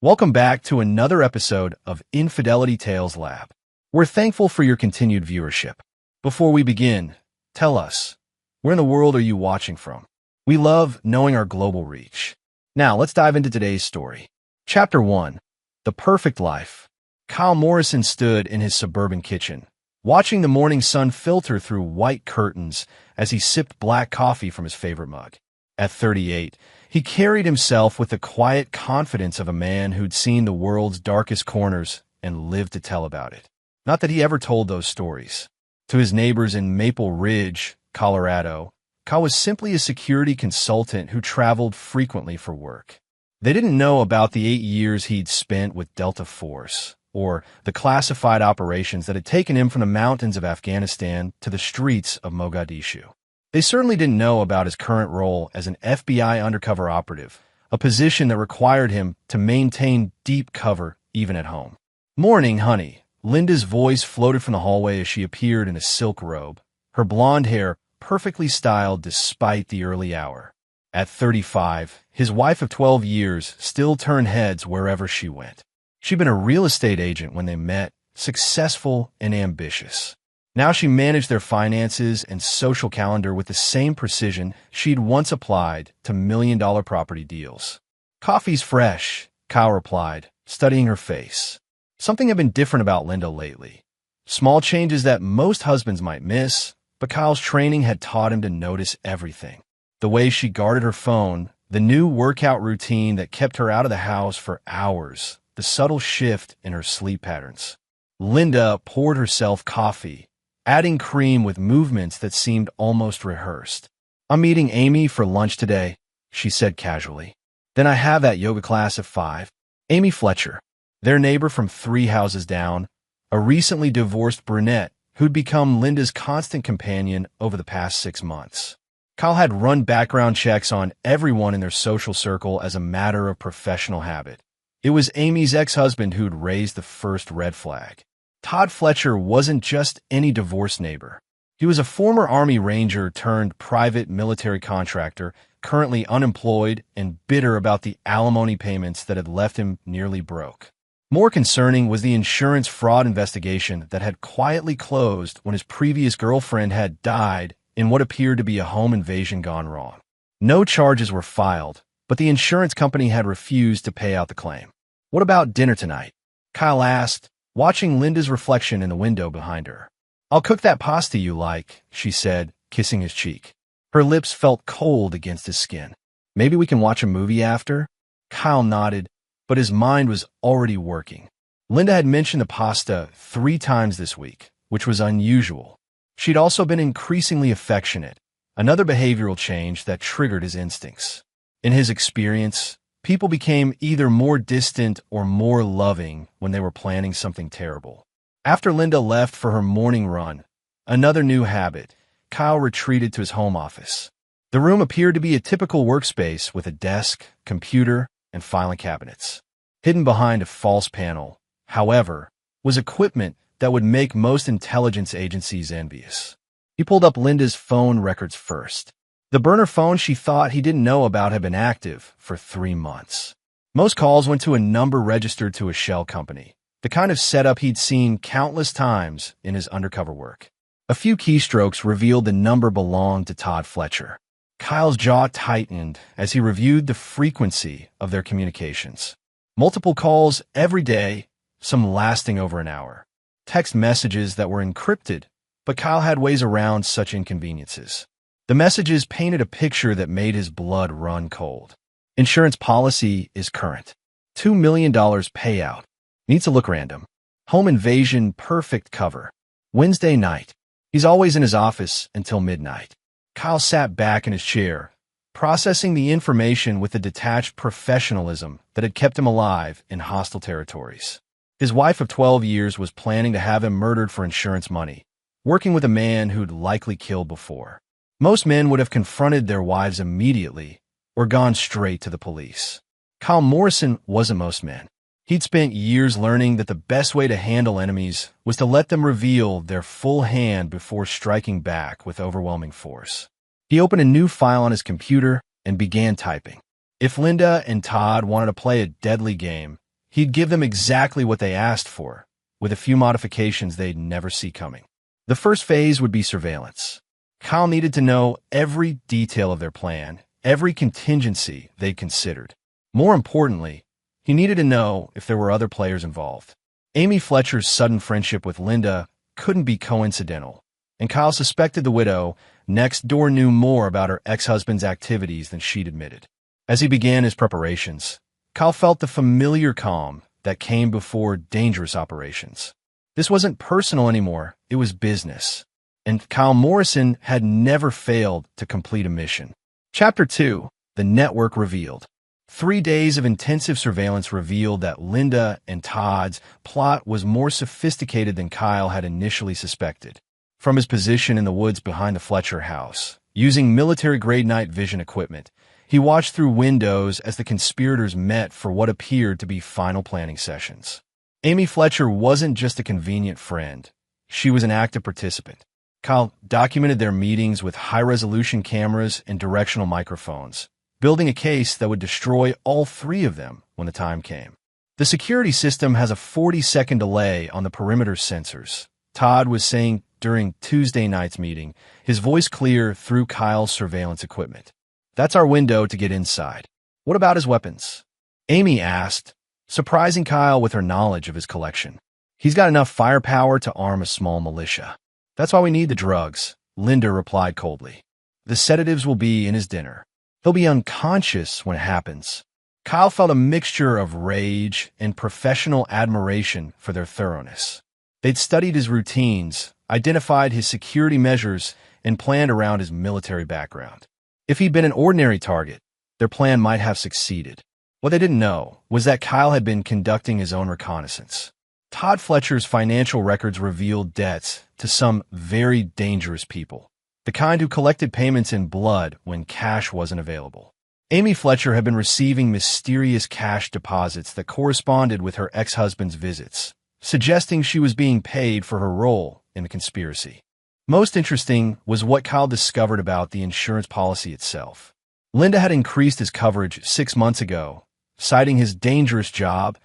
Welcome back to another episode of Infidelity Tales Lab. We're thankful for your continued viewership. Before we begin, tell us, where in the world are you watching from? We love knowing our global reach. Now, let's dive into today's story. Chapter 1. The Perfect Life. Kyle Morrison stood in his suburban kitchen, watching the morning sun filter through white curtains as he sipped black coffee from his favorite mug. At 38, he carried himself with the quiet confidence of a man who'd seen the world's darkest corners and lived to tell about it. Not that he ever told those stories. To his neighbors in Maple Ridge, Colorado, Kyle was simply a security consultant who traveled frequently for work. They didn't know about the 8 years he'd spent with Delta Force, or the classified operations that had taken him from the mountains of Afghanistan to the streets of Mogadishu. They certainly didn't know about his current role as an FBI undercover operative, a position that required him to maintain deep cover even at home. "Morning, honey." Linda's voice floated from the hallway as she appeared in a silk robe, her blonde hair perfectly styled despite the early hour. At 35, his wife of 12 years still turned heads wherever she went. She'd been a real estate agent when they met, successful and ambitious. Now she managed their finances and social calendar with the same precision she'd once applied to million-dollar property deals. "Coffee's fresh," Kyle replied, studying her face. Something had been different about Linda lately. Small changes that most husbands might miss, but Kyle's training had taught him to notice everything. The way she guarded her phone, the new workout routine that kept her out of the house for hours, the subtle shift in her sleep patterns. Linda poured herself coffee, adding cream with movements that seemed almost rehearsed. "I'm meeting Amy for lunch today," she said casually. "Then I have that yoga class at 5. Amy Fletcher, their neighbor from 3 houses down, a recently divorced brunette who'd become Linda's constant companion over the past 6 months. Kyle had run background checks on everyone in their social circle as a matter of professional habit. It was Amy's ex-husband who'd raised the first red flag. Todd Fletcher wasn't just any divorced neighbor. He was a former Army Ranger turned private military contractor, currently unemployed and bitter about the alimony payments that had left him nearly broke. More concerning was the insurance fraud investigation that had quietly closed when his previous girlfriend had died in what appeared to be a home invasion gone wrong. No charges were filed, but the insurance company had refused to pay out the claim. "What about dinner tonight?" Kyle asked, watching Linda's reflection in the window behind her. "I'll cook that pasta you like," she said, kissing his cheek. Her lips felt cold against his skin. "Maybe we can watch a movie after?" Kyle nodded, but his mind was already working. Linda had mentioned the pasta 3 times this week, which was unusual. She'd also been increasingly affectionate, another behavioral change that triggered his instincts. In his experience, people became either more distant or more loving when they were planning something terrible. After Linda left for her morning run, another new habit, Kyle retreated to his home office. The room appeared to be a typical workspace with a desk, computer, and filing cabinets. Hidden behind a false panel, however, was equipment that would make most intelligence agencies envious. He pulled up Linda's phone records first. The burner phone she thought he didn't know about had been active for 3 months. Most calls went to a number registered to a shell company, the kind of setup he'd seen countless times in his undercover work. A few keystrokes revealed the number belonged to Todd Fletcher. Kyle's jaw tightened as he reviewed the frequency of their communications. Multiple calls every day, some lasting over an hour. Text messages that were encrypted, but Kyle had ways around such inconveniences. The messages painted a picture that made his blood run cold. "Insurance policy is current. $2 million payout. Needs to look random. Home invasion perfect cover. Wednesday night. He's always in his office until midnight." Kyle sat back in his chair, processing the information with the detached professionalism that had kept him alive in hostile territories. His wife of 12 years was planning to have him murdered for insurance money, working with a man who'd likely killed before. Most men would have confronted their wives immediately or gone straight to the police. Kyle Morrison wasn't most men. He'd spent years learning that the best way to handle enemies was to let them reveal their full hand before striking back with overwhelming force. He opened a new file on his computer and began typing. If Linda and Todd wanted to play a deadly game, He'd give them exactly what they asked for, with a few modifications they'd never see coming. The first phase would be surveillance. Kyle needed to know every detail of their plan, every contingency they'd considered. More importantly, he needed to know if there were other players involved. Amy Fletcher's sudden friendship with Linda couldn't be coincidental, and Kyle suspected the widow next door knew more about her ex-husband's activities than she'd admitted. As he began his preparations, Kyle felt the familiar calm that came before dangerous operations. This wasn't personal anymore, it was business. And Kyle Morrison had never failed to complete a mission. Chapter 2. The Network Revealed. 3 days of intensive surveillance revealed that Linda and Todd's plot was more sophisticated than Kyle had initially suspected. From his position in the woods behind the Fletcher house, using military-grade night vision equipment, he watched through windows as the conspirators met for what appeared to be final planning sessions. Amy Fletcher wasn't just a convenient friend. She was an active participant. Kyle documented their meetings with high-resolution cameras and directional microphones, building a case that would destroy all 3 of them when the time came. The security system has a 40-second delay on the perimeter sensors, Todd was saying during Tuesday night's meeting, his voice clear through Kyle's surveillance equipment. That's our window to get inside. What about his weapons? Amy asked, surprising Kyle with her knowledge of his collection. He's got enough firepower to arm a small militia. That's why we need the drugs, Linda replied coldly. The sedatives will be in his dinner. He'll be unconscious when it happens. Kyle felt a mixture of rage and professional admiration for their thoroughness. They'd studied his routines, identified his security measures, and planned around his military background. If he'd been an ordinary target, their plan might have succeeded. What they didn't know was that Kyle had been conducting his own reconnaissance. Todd Fletcher's financial records revealed debts to some very dangerous people, the kind who collected payments in blood when cash wasn't available. Amy Fletcher had been receiving mysterious cash deposits that corresponded with her ex-husband's visits, suggesting she was being paid for her role in the conspiracy. Most interesting was what Kyle discovered about the insurance policy itself. Linda had increased his coverage 6 months ago, citing his dangerous job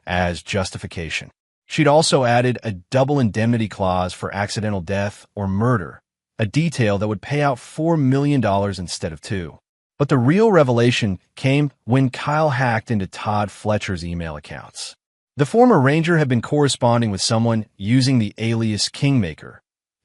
as justification. She'd also added a double indemnity clause for accidental death or murder, a detail that would pay out $4 million instead of $2 million. But the real revelation came when Kyle hacked into Todd Fletcher's email accounts. The former Ranger had been corresponding with someone using the alias Kingmaker,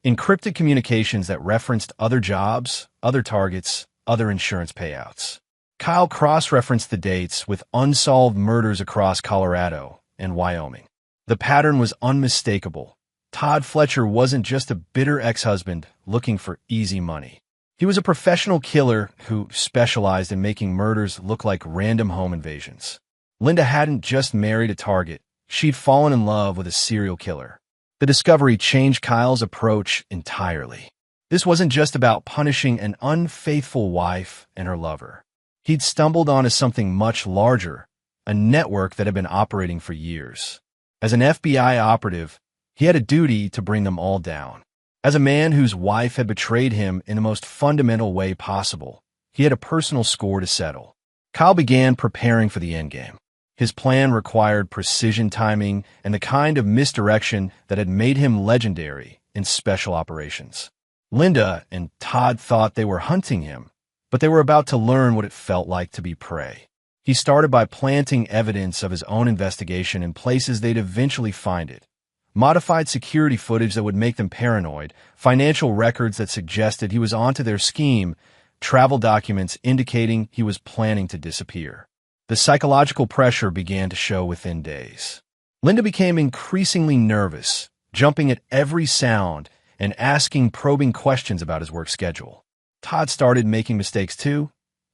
encrypted communications that referenced other jobs, other targets, other insurance payouts. Kyle cross-referenced the dates with unsolved murders across Colorado and Wyoming. The pattern was unmistakable. Todd Fletcher wasn't just a bitter ex-husband looking for easy money. He was a professional killer who specialized in making murders look like random home invasions. Linda hadn't just married a target. She'd fallen in love with a serial killer. The discovery changed Kyle's approach entirely. This wasn't just about punishing an unfaithful wife and her lover. He'd stumbled onto something much larger, a network that had been operating for years. As an FBI operative, he had a duty to bring them all down. As a man whose wife had betrayed him in the most fundamental way possible, he had a personal score to settle. Kyle began preparing for the endgame. His plan required precision timing and the kind of misdirection that had made him legendary in special operations. Linda and Todd thought they were hunting him, but they were about to learn what it felt like to be prey. He started by planting evidence of his own investigation in places they'd eventually find it. Modified security footage that would make them paranoid, financial records that suggested he was onto their scheme, travel documents indicating he was planning to disappear. The psychological pressure began to show within days. Linda became increasingly nervous, jumping at every sound and asking probing questions about his work schedule. Todd started making mistakes too,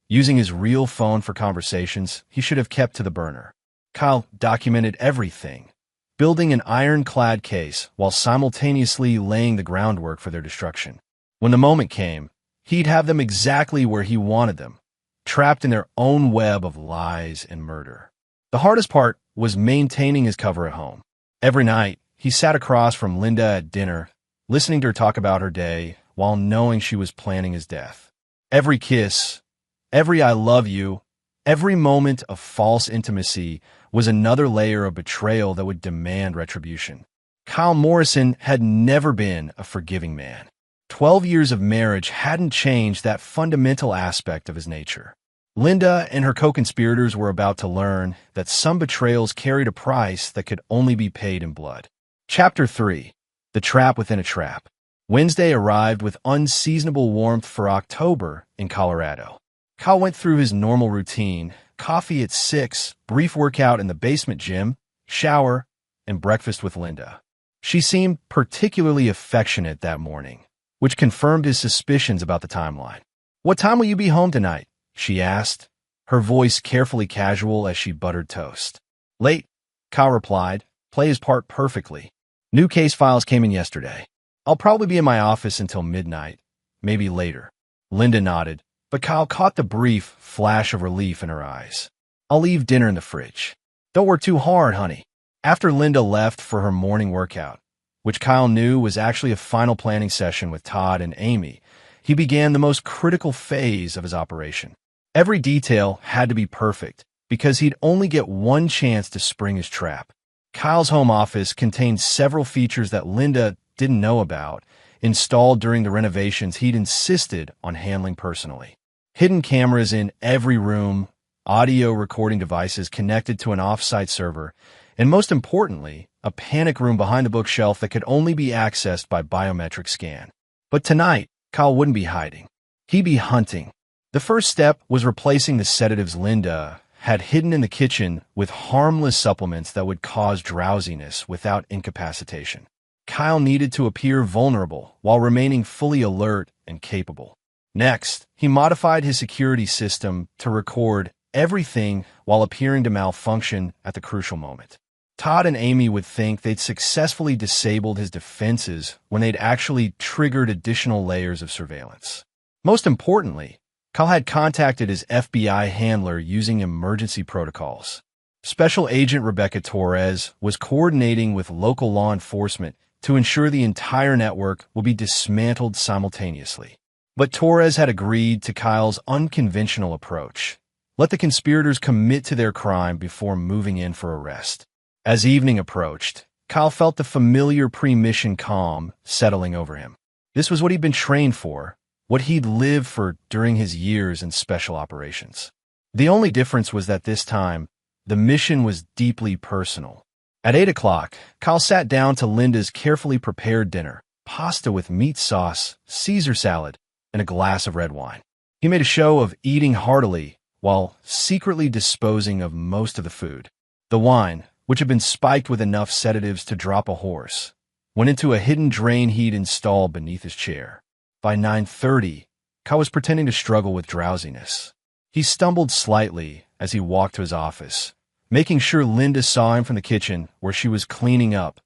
using his real phone for conversations he should have kept to the burner. Kyle documented everything, building an ironclad case while simultaneously laying the groundwork for their destruction. When the moment came, he'd have them exactly where he wanted them, trapped in their own web of lies and murder. The hardest part was maintaining his cover at home. Every night, he sat across from Linda at dinner, listening to her talk about her day while knowing she was planning his death. Every kiss, every I love you, every moment of false intimacy was another layer of betrayal that would demand retribution. Kyle Morrison had never been a forgiving man. 12 years of marriage hadn't changed that fundamental aspect of his nature. Linda and her co-conspirators were about to learn that some betrayals carried a price that could only be paid in blood. Chapter 3. The Trap Within a Trap. Wednesday arrived with unseasonable warmth for October in Colorado. Kyle went through his normal routine: coffee at 6, brief workout in the basement gym, shower, and breakfast with Linda. She seemed particularly affectionate that morning, which confirmed his suspicions about the timeline. "What time will you be home tonight?" she asked, her voice carefully casual as she buttered toast. "Late," Kyle replied. "Play his part perfectly. New case files came in yesterday. I'll probably be in my office until midnight, maybe later." Linda nodded, but Kyle caught the brief flash of relief in her eyes. "I'll leave dinner in the fridge. Don't work too hard, honey." After Linda left for her morning workout, which Kyle knew was actually a final planning session with Todd and Amy, he began the most critical phase of his operation. Every detail had to be perfect, because he'd only get one chance to spring his trap. Kyle's home office contained several features that Linda didn't know about, installed during the renovations he'd insisted on handling personally. Hidden cameras in every room, audio recording devices connected to an off-site server, and most importantly, a panic room behind the bookshelf that could only be accessed by biometric scan. But tonight, Kyle wouldn't be hiding. He'd be hunting. The first step was replacing the sedatives Linda had hidden in the kitchen with harmless supplements that would cause drowsiness without incapacitation. Kyle needed to appear vulnerable while remaining fully alert and capable. Next, he modified his security system to record everything while appearing to malfunction at the crucial moment. Todd and Amy would think they'd successfully disabled his defenses when they'd actually triggered additional layers of surveillance. Most importantly, Kyle had contacted his FBI handler using emergency protocols. Special Agent Rebecca Torres was coordinating with local law enforcement to ensure the entire network would be dismantled simultaneously. But Torres had agreed to Kyle's unconventional approach: let the conspirators commit to their crime before moving in for arrest. As evening approached, Kyle felt the familiar pre-mission calm settling over him. This was what he'd been trained for, what he'd lived for during his years in special operations. The only difference was that this time, the mission was deeply personal. At 8 o'clock, Kyle sat down to Linda's carefully prepared dinner: pasta with meat sauce, Caesar salad, and a glass of red wine. He made a show of eating heartily while secretly disposing of most of the food. The wine, which had been spiked with enough sedatives to drop a horse, went into a hidden drain he'd installed beneath his chair. By 9:30, Kyle was pretending to struggle with drowsiness. He stumbled slightly as he walked to his office, making sure Linda saw him from the kitchen where she was cleaning up,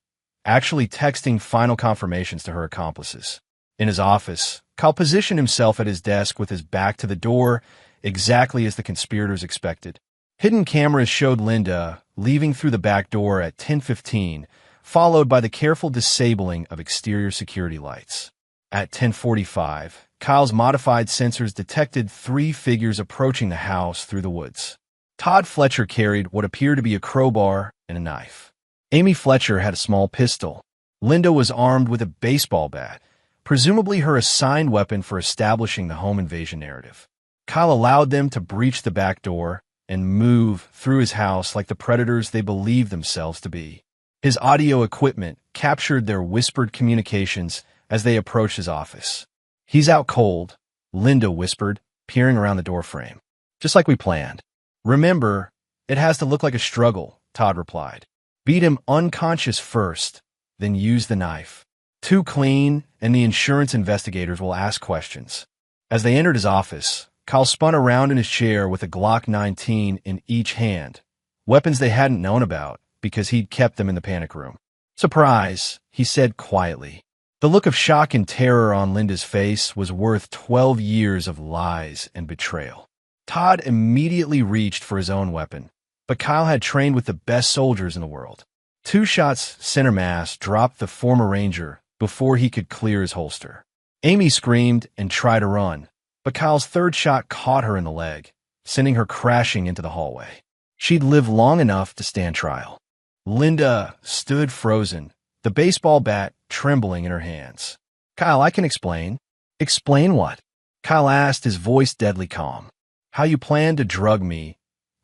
actually texting final confirmations to her accomplices. In his office, Kyle positioned himself at his desk with his back to the door, exactly as the conspirators expected. Hidden cameras showed Linda leaving through the back door at 10:15, followed by the careful disabling of exterior security lights. At 10:45, Kyle's modified sensors detected 3 figures approaching the house through the woods. Todd Fletcher carried what appeared to be a crowbar and a knife. Amy Fletcher had a small pistol. Linda was armed with a baseball bat, presumably her assigned weapon for establishing the home invasion narrative. Kyle allowed them to breach the back door and move through his house like the predators they believed themselves to be. His audio equipment captured their whispered communications as they approached his office. "He's out cold," Linda whispered, peering around the doorframe. "Just like we planned. Remember, it has to look like a struggle," Todd replied. "Beat him unconscious first, then use the knife. Too clean, and the insurance investigators will ask questions." As they entered his office, Kyle spun around in his chair with a Glock 19 in each hand, weapons they hadn't known about because he'd kept them in the panic room. "Surprise," he said quietly. The look of shock and terror on Linda's face was worth 12 years of lies and betrayal. Todd immediately reached for his own weapon, but Kyle had trained with the best soldiers in the world. 2 shots center mass dropped the former Ranger before he could clear his holster. Amy screamed and tried to run, but Kyle's 3rd shot caught her in the leg, sending her crashing into the hallway. She'd lived long enough to stand trial. Linda stood frozen, the baseball bat trembling in her hands. Kyle, I can explain. Explain what? Kyle asked, his voice deadly calm. How you plan to drug me,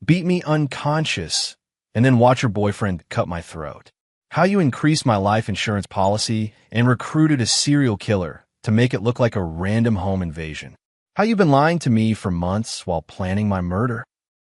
beat me unconscious, and then watch your boyfriend cut my throat. How you increased my life insurance policy and recruited a serial killer to make it look like a random home invasion. How you been lying to me for months while planning my murder.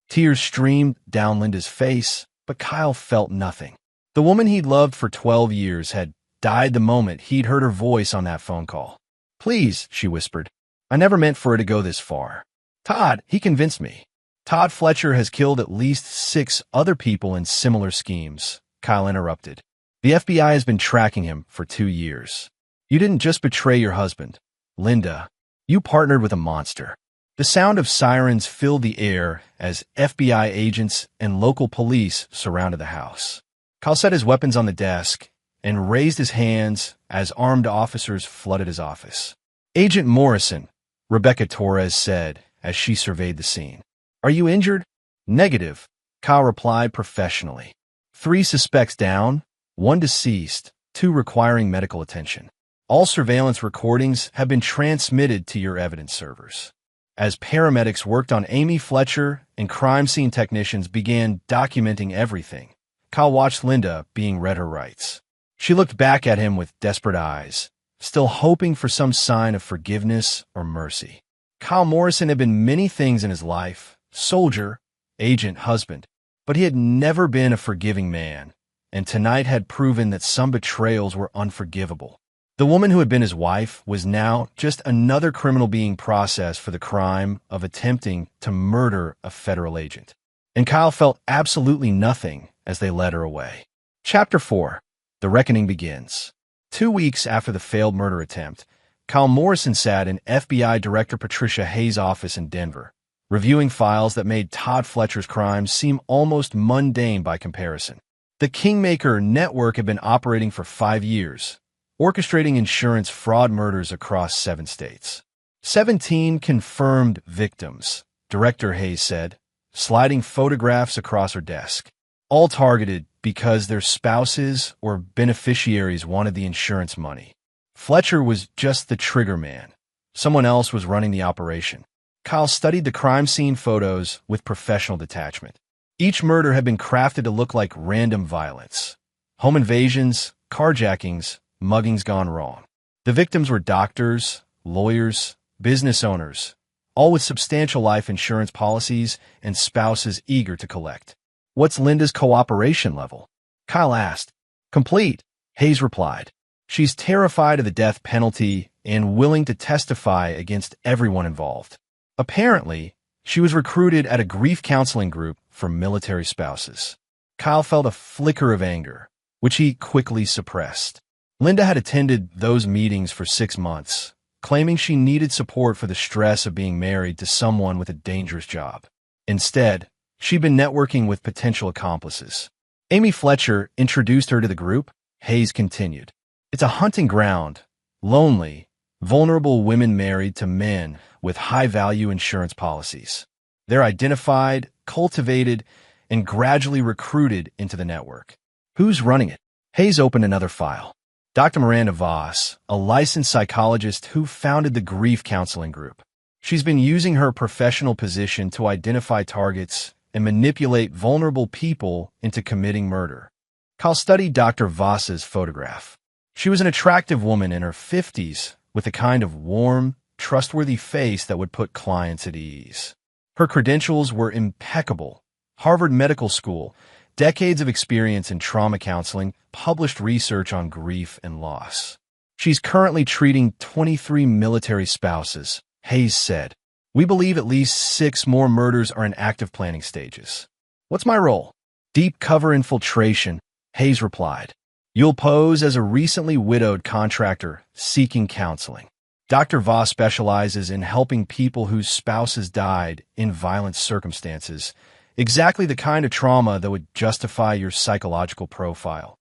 Tears streamed down Linda's face, but Kyle felt nothing. The woman he'd loved for 12 years had died the moment he'd heard her voice on that phone call. Please, she whispered. I never meant for it to go this far. Todd, he convinced me. Todd Fletcher has killed at least 6 other people in similar schemes, Kyle interrupted. The FBI has been tracking him for 2 years. You didn't just betray your husband, Linda. You partnered with a monster. The sound of sirens filled the air as FBI agents and local police surrounded the house. Kyle set his weapons on the desk and raised his hands as armed officers flooded his office. Agent Morrison, Rebecca Torres said as she surveyed the scene. Are you injured? Negative, Kyle replied professionally. 3 suspects down, 1 deceased, 2 requiring medical attention. All surveillance recordings have been transmitted to your evidence servers. As paramedics worked on Amy Fletcher and crime scene technicians began documenting everything, Kyle watched Linda being read her rights. She looked back at him with desperate eyes, still hoping for some sign of forgiveness or mercy. Kyle Morrison had been many things in his life: soldier, agent, husband, but he had never been a forgiving man, and tonight had proven that some betrayals were unforgivable. The woman who had been his wife was now just another criminal being processed for the crime of attempting to murder a federal agent. And Kyle felt absolutely nothing as they led her away. Chapter 4. The Reckoning Begins. 2 weeks after the failed murder attempt, Kyle Morrison sat in FBI Director Patricia Hayes' office in Denver, reviewing files that made Todd Fletcher's crimes seem almost mundane by comparison. The Kingmaker network had been operating for 5 years, orchestrating insurance fraud murders across 7 states. 17 confirmed victims, Director Hayes said, sliding photographs across her desk. All targeted because their spouses or beneficiaries wanted the insurance money. Fletcher was just the trigger man. Someone else was running the operation. Kyle studied the crime scene photos with professional detachment. Each murder had been crafted to look like random violence. Home invasions, carjackings, muggings gone wrong. The victims were doctors, lawyers, business owners, all with substantial life insurance policies and spouses eager to collect. What's Linda's cooperation level? Kyle asked. Complete, Hayes replied. She's terrified of the death penalty and willing to testify against everyone involved. Apparently, she was recruited at a grief counseling group for military spouses. Kyle felt a flicker of anger, which he quickly suppressed. Linda had attended those meetings for 6 months, claiming she needed support for the stress of being married to someone with a dangerous job. Instead, she'd been networking with potential accomplices. Amy Fletcher introduced her to the group, Hayes continued. It's a hunting ground, lonely, vulnerable women married to men with high-value insurance policies. They're identified, cultivated, and gradually recruited into the network. Who's running it? Hayes opened another file. Dr. Miranda Voss, a licensed psychologist who founded the grief counseling group. She's been using her professional position to identify targets and manipulate vulnerable people into committing murder. Kyle studied Dr. Voss's photograph. She was an attractive woman in her 50s with a kind of warm, trustworthy face that would put clients at ease. Her credentials were impeccable. Harvard Medical School, decades of experience in trauma counseling, published research on grief and loss. She's currently treating 23 military spouses, Hayes said. We believe at least 6 more murders are in active planning stages. What's my role? Deep cover infiltration, Hayes replied. You'll pose as a recently widowed contractor seeking counseling. Dr. Voss specializes in helping people whose spouses died in violent circumstances, exactly the kind of trauma that would justify your psychological profile.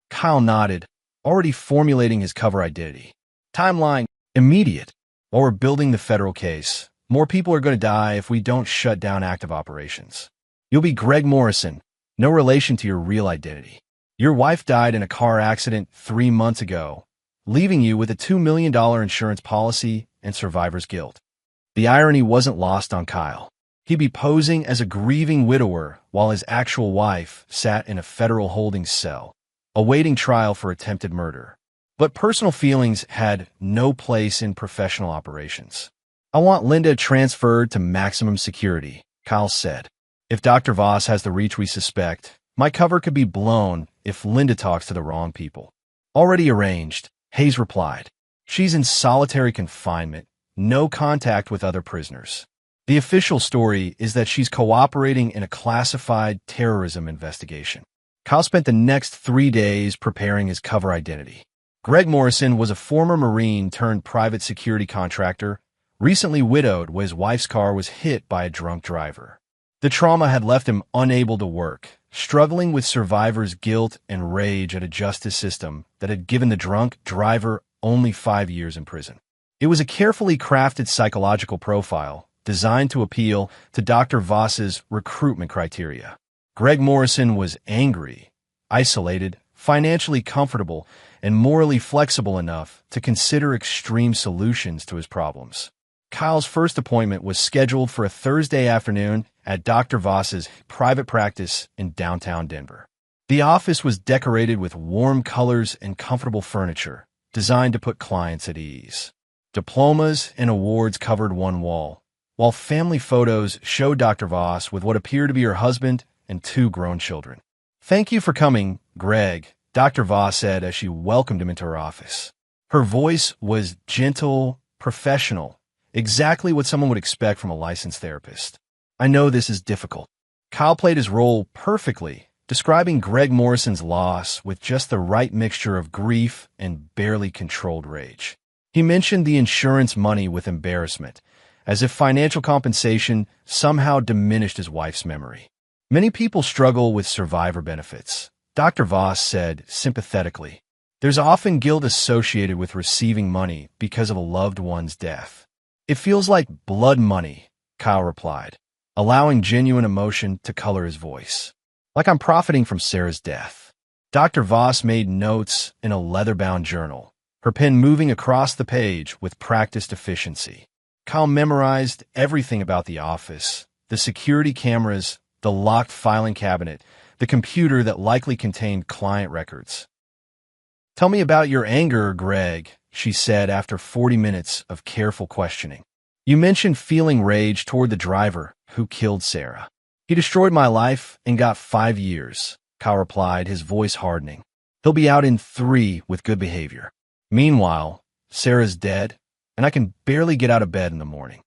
Kyle nodded, already formulating his cover identity. Timeline, immediate. While we're building the federal case, more people are going to die if we don't shut down active operations. You'll be Greg Morrison, no relation to your real identity. Your wife died in a car accident 3 months ago, leaving you with a $2 million insurance policy and survivor's guilt. The irony wasn't lost on Kyle. He'd be posing as a grieving widower while his actual wife sat in a federal holding cell, awaiting trial for attempted murder. But personal feelings had no place in professional operations. I want Linda transferred to maximum security, Kyle said. If Dr. Voss has the reach we suspect, my cover could be blown if Linda talks to the wrong people. Already arranged, Hayes replied. She's in solitary confinement, no contact with other prisoners. The official story is that she's cooperating in a classified terrorism investigation. Kyle spent the next 3 days preparing his cover identity. Greg Morrison was a former Marine turned private security contractor, recently widowed when his wife's car was hit by a drunk driver. The trauma had left him unable to work, struggling with survivor's guilt and rage at a justice system that had given the drunk driver only 5 years in prison. It was a carefully crafted psychological profile designed to appeal to Dr. Voss's recruitment criteria. Greg Morrison was angry, isolated, financially comfortable, and morally flexible enough to consider extreme solutions to his problems. Kyle's first appointment was scheduled for a Thursday afternoon at Dr. Voss's private practice in downtown Denver. The office was decorated with warm colors and comfortable furniture, designed to put clients at ease. Diplomas and awards covered one wall, while family photos showed Dr. Voss with what appeared to be her husband and 2 grown children. "Thank you for coming, Greg," Dr. Voss said as she welcomed him into her office. Her voice was gentle, professional, exactly what someone would expect from a licensed therapist. "I know this is difficult." Kyle played his role perfectly, describing Greg Morrison's loss with just the right mixture of grief and barely controlled rage. He mentioned the insurance money with embarrassment, as if financial compensation somehow diminished his wife's memory. "Many people struggle with survivor benefits," Dr. Voss said sympathetically. "There's often guilt associated with receiving money because of a loved one's death." "It feels like blood money," Kyle replied, allowing genuine emotion to color his voice. "Like I'm profiting from Sarah's death." Dr. Voss made notes in a leather-bound journal, her pen moving across the page with practiced efficiency. Kyle memorized everything about the office, the security cameras, the locked filing cabinet, the computer that likely contained client records. "Tell me about your anger, Greg," she said after 40 minutes of careful questioning. "You mentioned feeling rage toward the driver who killed Sarah." "He destroyed my life and got 5 years," Kyle replied, his voice hardening. "He'll be out in 3 with good behavior. Meanwhile, Sarah's dead, and I can barely get out of bed in the morning.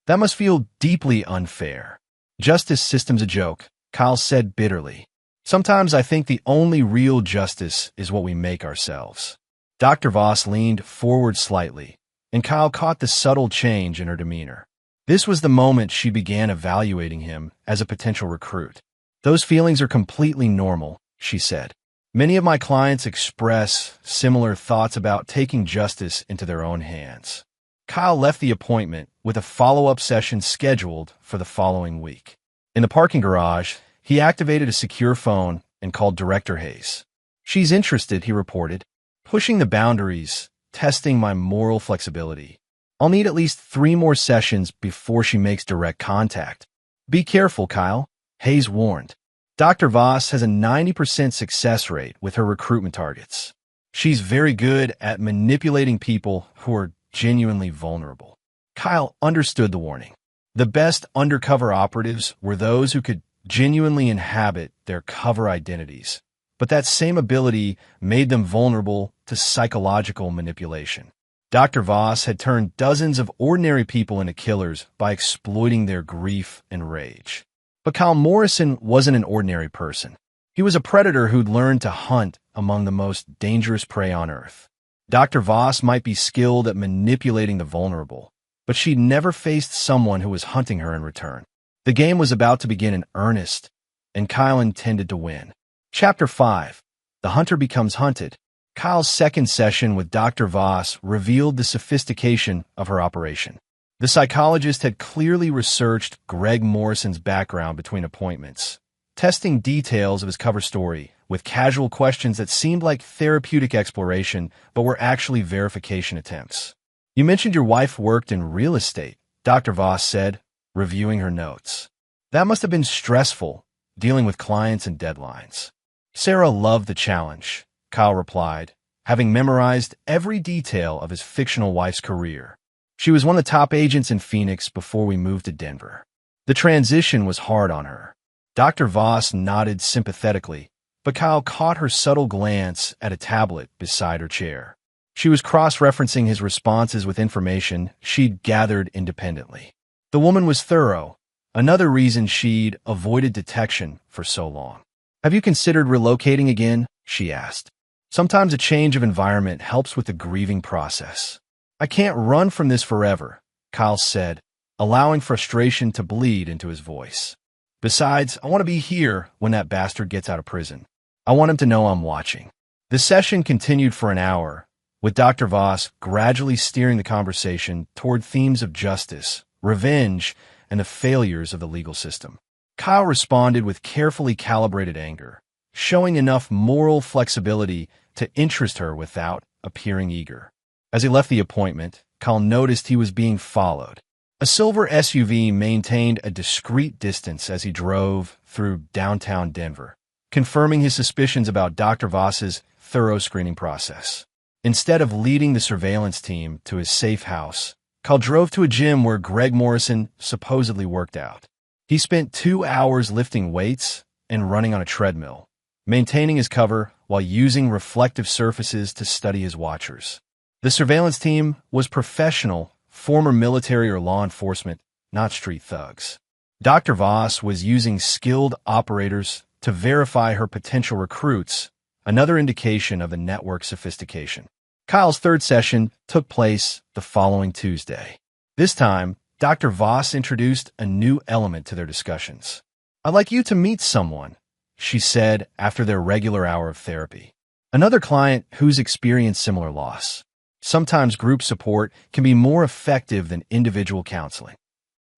That must feel deeply unfair." "Justice system's a joke," Kyle said bitterly. "Sometimes I think the only real justice is what we make ourselves." Dr. Voss leaned forward slightly, and Kyle caught the subtle change in her demeanor. This was the moment she began evaluating him as a potential recruit. "Those feelings are completely normal," she said. "Many of my clients express similar thoughts about taking justice into their own hands." Kyle left the appointment with a follow-up session scheduled for the following week. In the parking garage, he activated a secure phone and called Director Hayes. "She's interested," he reported. "Pushing the boundaries, testing my moral flexibility. I'll need at least 3 more sessions before she makes direct contact." "Be careful, Kyle," Hayes warned. "Dr. Voss has a 90% success rate with her recruitment targets. She's very good at manipulating people who are genuinely vulnerable." Kyle understood the warning. The best undercover operatives were those who could genuinely inhabit their cover identities, but that same ability made them vulnerable to psychological manipulation. Dr. Voss had turned dozens of ordinary people into killers by exploiting their grief and rage. But Kyle Morrison wasn't an ordinary person. He was a predator who'd learned to hunt among the most dangerous prey on Earth. Dr. Voss might be skilled at manipulating the vulnerable, but she'd never faced someone who was hunting her in return. The game was about to begin in earnest, and Kyle intended to win. Chapter 5. The Hunter Becomes Hunted. Kyle's second session with Dr. Voss revealed the sophistication of her operation. The psychologist had clearly researched Greg Morrison's background between appointments, testing details of his cover story with casual questions that seemed like therapeutic exploration but were actually verification attempts. "You mentioned your wife worked in real estate," Dr. Voss said, reviewing her notes. "That must have been stressful, dealing with clients and deadlines." "Sarah loved the challenge," Kyle replied, having memorized every detail of his fictional wife's career. "She was one of the top agents in Phoenix before we moved to Denver. The transition was hard on her." Dr. Voss nodded sympathetically, but Kyle caught her subtle glance at a tablet beside her chair. She was cross-referencing his responses with information she'd gathered independently. The woman was thorough, another reason she'd avoided detection for so long. "Have you considered relocating again?" she asked. "Sometimes a change of environment helps with the grieving process." "I can't run from this forever," Kyle said, allowing frustration to bleed into his voice. "Besides, I want to be here when that bastard gets out of prison. I want him to know I'm watching." The session continued for an hour, with Dr. Voss gradually steering the conversation toward themes of justice, revenge, and the failures of the legal system. Kyle responded with carefully calibrated anger, showing enough moral flexibility to interest her without appearing eager. As he left the appointment, Kyle noticed he was being followed. A silver SUV maintained a discreet distance as he drove through downtown Denver, confirming his suspicions about Dr. Voss's thorough screening process. Instead of leading the surveillance team to his safe house, Kyle drove to a gym where Greg Morrison supposedly worked out. He spent 2 hours lifting weights and running on a treadmill, maintaining his cover while using reflective surfaces to study his watchers. The surveillance team was professional, former military or law enforcement, not street thugs. Dr. Voss was using skilled operators to verify her potential recruits, another indication of the network's sophistication. Kyle's third session took place the following Tuesday. This time, Dr. Voss introduced a new element to their discussions. "I'd like you to meet someone," she said after their regular hour of therapy. "Another client who's experienced similar loss. Sometimes group support can be more effective than individual counseling."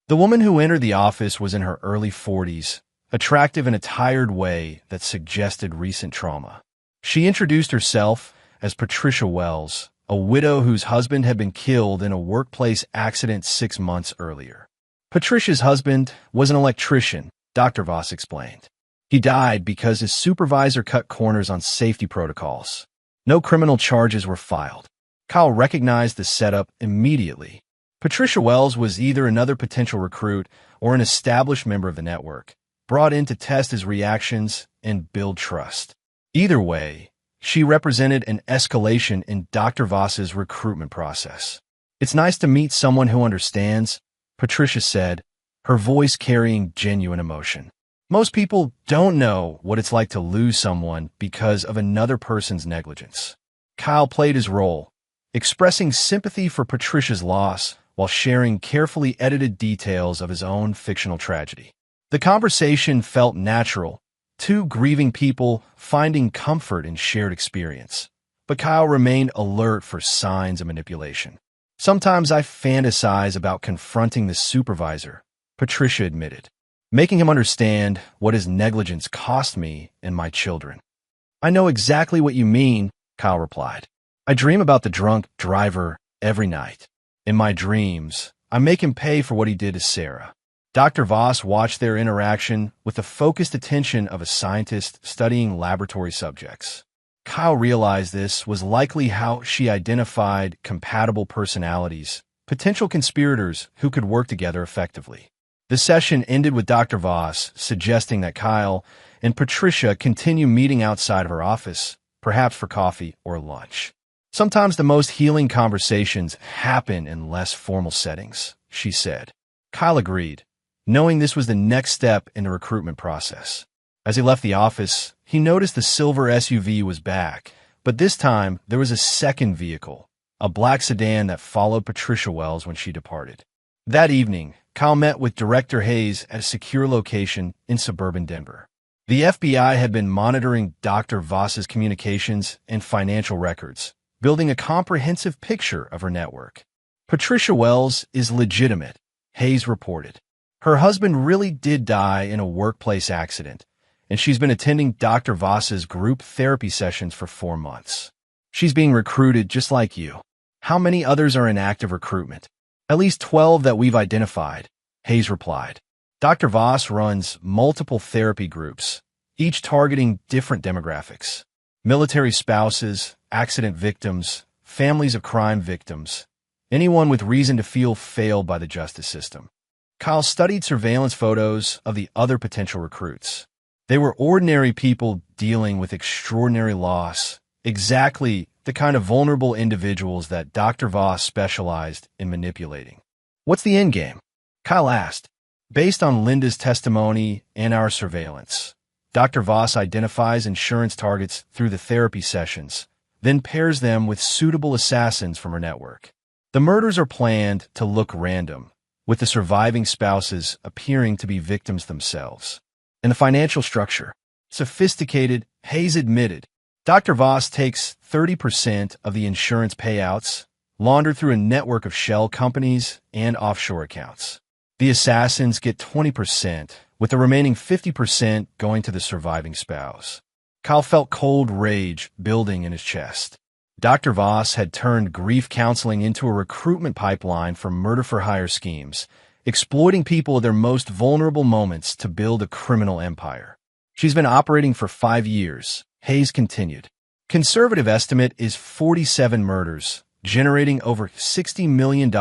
The woman who entered the office was in her early 40s, attractive in a tired way that suggested recent trauma. She introduced herself as Patricia Wells, a widow whose husband had been killed in a workplace accident 6 months earlier. Patricia's husband was an electrician, Dr. Voss explained. He died because his supervisor cut corners on safety protocols. No criminal charges were filed. Kyle recognized the setup immediately. Patricia Wells was either another potential recruit or an established member of the network, brought in to test his reactions and build trust. Either way, she represented an escalation in Dr. Voss's recruitment process. "It's nice to meet someone who understands," Patricia said, her voice carrying genuine emotion. "Most people don't know what it's like to lose someone because of another person's negligence." Kyle played his role, expressing sympathy for Patricia's loss while sharing carefully edited details of his own fictional tragedy. The conversation felt natural, two grieving people finding comfort in shared experience. But Kyle remained alert for signs of manipulation. "Sometimes I fantasize about confronting the supervisor," Patricia admitted, "making him understand what his negligence cost me and my children." "I know exactly what you mean," Kyle replied. "I dream about the drunk driver every night. In my dreams, I make him pay for what he did to Sarah." Dr. Voss watched their interaction with the focused attention of a scientist studying laboratory subjects. Kyle realized this was likely how she identified compatible personalities, potential conspirators who could work together effectively. The session ended with Dr. Voss suggesting that Kyle and Patricia continue meeting outside of her office, perhaps for coffee or lunch. "Sometimes the most healing conversations happen in less formal settings," she said. Kyle agreed, knowing this was the next step in the recruitment process. As he left the office, he noticed the silver SUV was back, but this time there was a second vehicle, a black sedan that followed Patricia Wells when she departed. That evening, Kyle met with Director Hayes at a secure location in suburban Denver. The FBI had been monitoring Dr. Voss's communications and financial records, building a comprehensive picture of her network. Patricia Wells is legitimate, Hayes reported. Her husband really did die in a workplace accident, and she's been attending Dr. Voss's group therapy sessions for 4 months. She's being recruited just like you. How many others are in active recruitment? At least 12 that we've identified, Hayes replied. Dr. Voss runs multiple therapy groups, each targeting different demographics. Military spouses, accident victims, families of crime victims, anyone with reason to feel failed by the justice system. Kyle studied surveillance photos of the other potential recruits. They were ordinary people dealing with extraordinary loss, exactly the kind of vulnerable individuals that Dr. Voss specialized in manipulating. What's the end game? Kyle asked. Based on Linda's testimony and our surveillance, Dr. Voss identifies insurance targets through the therapy sessions, then pairs them with suitable assassins from her network. The murders are planned to look random, with the surviving spouses appearing to be victims themselves. And the financial structure? Sophisticated, Hayes admitted. Dr. Voss takes 30% of the insurance payouts, laundered through a network of shell companies and offshore accounts. The assassins get 20%, with the remaining 50% going to the surviving spouse. Kyle felt cold rage building in his chest. Dr. Voss had turned grief counseling into a recruitment pipeline for murder-for-hire schemes, exploiting people at their most vulnerable moments to build a criminal empire. She's been operating for 5 years, Hayes continued. Conservative estimate is 47 murders, generating over $60 million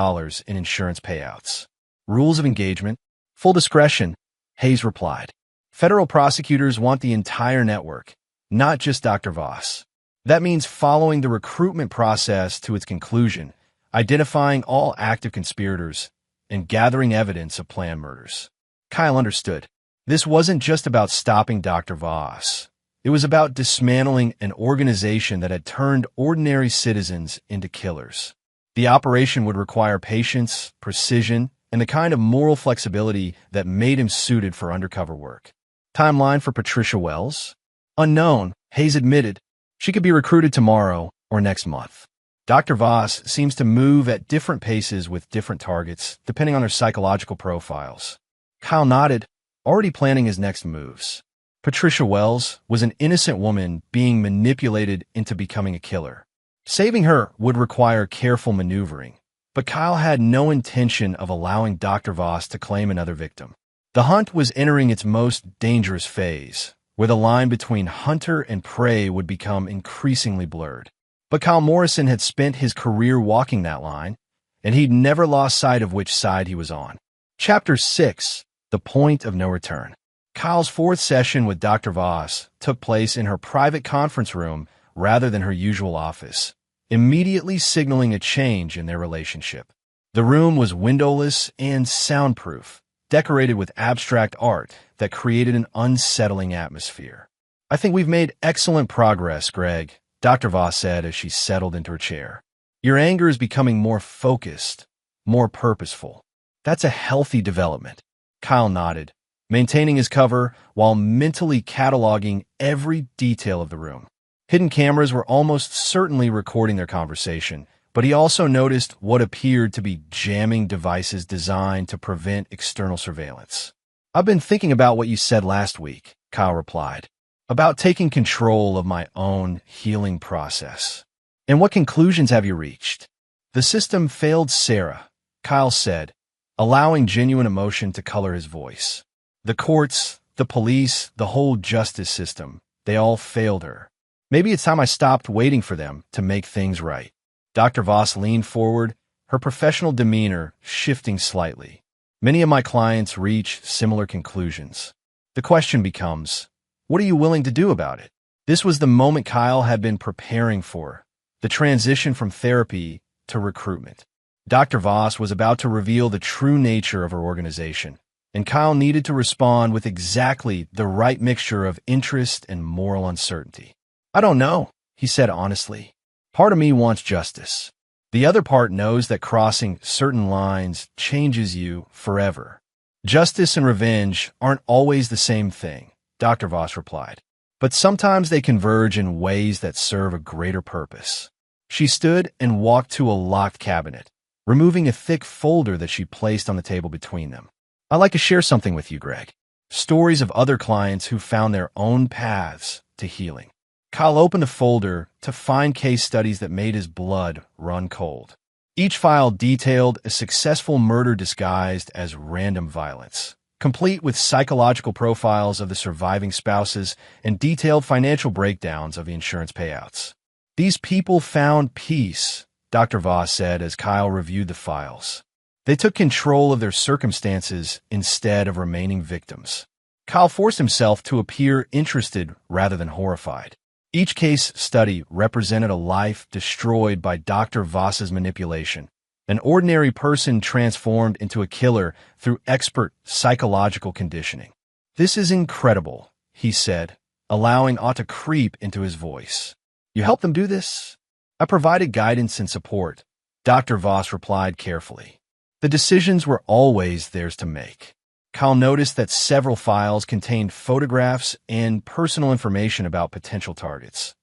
in insurance payouts. Rules of engagement? Full discretion, Hayes replied. Federal prosecutors want the entire network, not just Dr. Voss. That means following the recruitment process to its conclusion, identifying all active conspirators, and gathering evidence of planned murders. Kyle understood. This wasn't just about stopping Dr. Voss. It was about dismantling an organization that had turned ordinary citizens into killers. The operation would require patience, precision, and the kind of moral flexibility that made him suited for undercover work. Timeline for Patricia Wells? Unknown, Hayes admitted. She could be recruited tomorrow or next month. Dr. Voss seems to move at different paces with different targets, depending on their psychological profiles. Kyle nodded, already planning his next moves. Patricia Wells was an innocent woman being manipulated into becoming a killer. Saving her would require careful maneuvering, but Kyle had no intention of allowing Dr. Voss to claim another victim. The hunt was entering its most dangerous phase, where the line between hunter and prey would become increasingly blurred. But Kyle Morrison had spent his career walking that line, and he'd never lost sight of which side he was on. Chapter 6, The Point of No Return. Kyle's 4th session with Dr. Voss took place in her private conference room rather than her usual office, immediately signaling a change in their relationship. The room was windowless and soundproof, decorated with abstract art that created an unsettling atmosphere. I think we've made excellent progress, Greg, Dr. Voss said as she settled into her chair. Your anger is becoming more focused, more purposeful. That's a healthy development. Kyle nodded, maintaining his cover while mentally cataloging every detail of the room. Hidden cameras were almost certainly recording their conversation, but he also noticed what appeared to be jamming devices designed to prevent external surveillance. I've been thinking about what you said last week, Kyle replied, about taking control of my own healing process. And what conclusions have you reached? The system failed Sarah, Kyle said, allowing genuine emotion to color his voice. The courts, the police, the whole justice system, they all failed her. Maybe it's time I stopped waiting for them to make things right. Dr. Voss leaned forward, her professional demeanor shifting slightly. Many of my clients reach similar conclusions. The question becomes, what are you willing to do about it? This was the moment Kyle had been preparing for, the transition from therapy to recruitment. Dr. Voss was about to reveal the true nature of her organization, and Kyle needed to respond with exactly the right mixture of interest and moral uncertainty. I don't know, he said honestly. Part of me wants justice. The other part knows that crossing certain lines changes you forever. Justice and revenge aren't always the same thing, Dr. Voss replied, but sometimes they converge in ways that serve a greater purpose. She stood and walked to a locked cabinet, removing a thick folder that she placed on the table between them. "I'd like to share something with you, Greg. Stories of other clients who found their own paths to healing." Kyle opened the folder to find case studies that made his blood run cold. Each file detailed a successful murder disguised as random violence, complete with psychological profiles of the surviving spouses and detailed financial breakdowns of the insurance payouts. "These people found peace," Dr. Voss said as Kyle reviewed the files. "They took control of their circumstances instead of remaining victims." Kyle forced himself to appear interested rather than horrified. Each case study represented a life destroyed by Dr. Voss's manipulation, an ordinary person transformed into a killer through expert psychological conditioning. "This is incredible," he said, allowing awe to creep into his voice. "You helped them do this?" "I provided guidance and support," Dr. Voss replied carefully. "The decisions were always theirs to make." Kyle noticed that several files contained photographs and personal information about potential targets,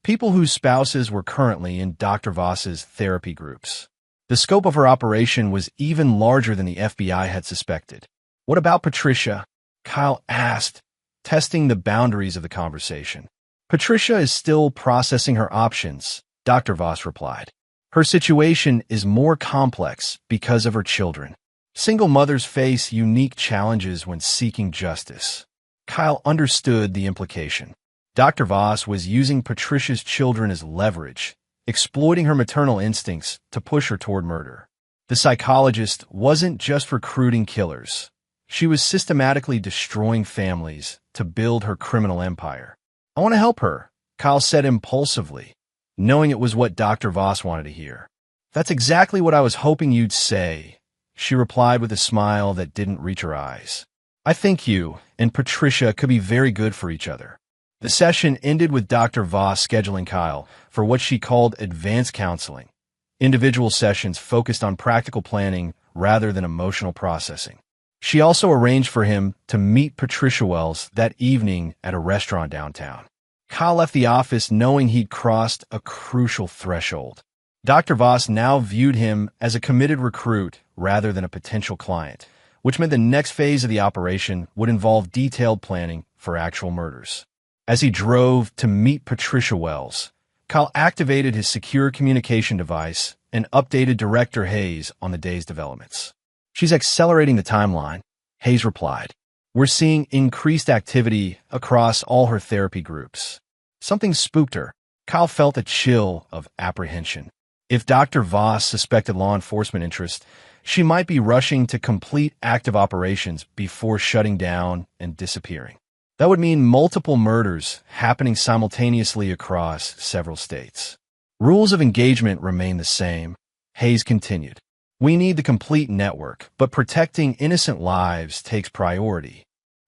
people whose spouses were currently in Dr. Voss's therapy groups. The scope of her operation was even larger than the FBI had suspected. "What about Patricia?" Kyle asked, testing the boundaries of the conversation. "Patricia is still processing her options," Dr. Voss replied. "Her situation is more complex because of her children. Single mothers face unique challenges when seeking justice." Kyle understood the implication. Dr. Voss was using Patricia's children as leverage, exploiting her maternal instincts to push her toward murder. The psychologist wasn't just recruiting killers. She was systematically destroying families to build her criminal empire. "I want to help her," Kyle said impulsively, knowing it was what Dr. Voss wanted to hear. "That's exactly what I was hoping you'd say," she replied with a smile that didn't reach her eyes. "I think you and Patricia could be very good for each other." The session ended with Dr. Voss scheduling Kyle for what she called advanced counseling, individual sessions focused on practical planning rather than emotional processing. She also arranged for him to meet Patricia Wells that evening at a restaurant downtown. Kyle left the office knowing he'd crossed a crucial threshold. Dr. Voss now viewed him as a committed recruit rather than a potential client, which meant the next phase of the operation would involve detailed planning for actual murders. As he drove to meet Patricia Wells, Kyle activated his secure communication device and updated Director Hayes on the day's developments. "She's accelerating the timeline," Hayes replied. "We're seeing increased activity across all her therapy groups." Something spooked her. Kyle felt a chill of apprehension. If Dr. Voss suspected law enforcement interest, she might be rushing to complete active operations before shutting down and disappearing. That would mean multiple murders happening simultaneously across several states. "Rules of engagement remain the same," Hayes continued. "We need the complete network, but protecting innocent lives takes priority."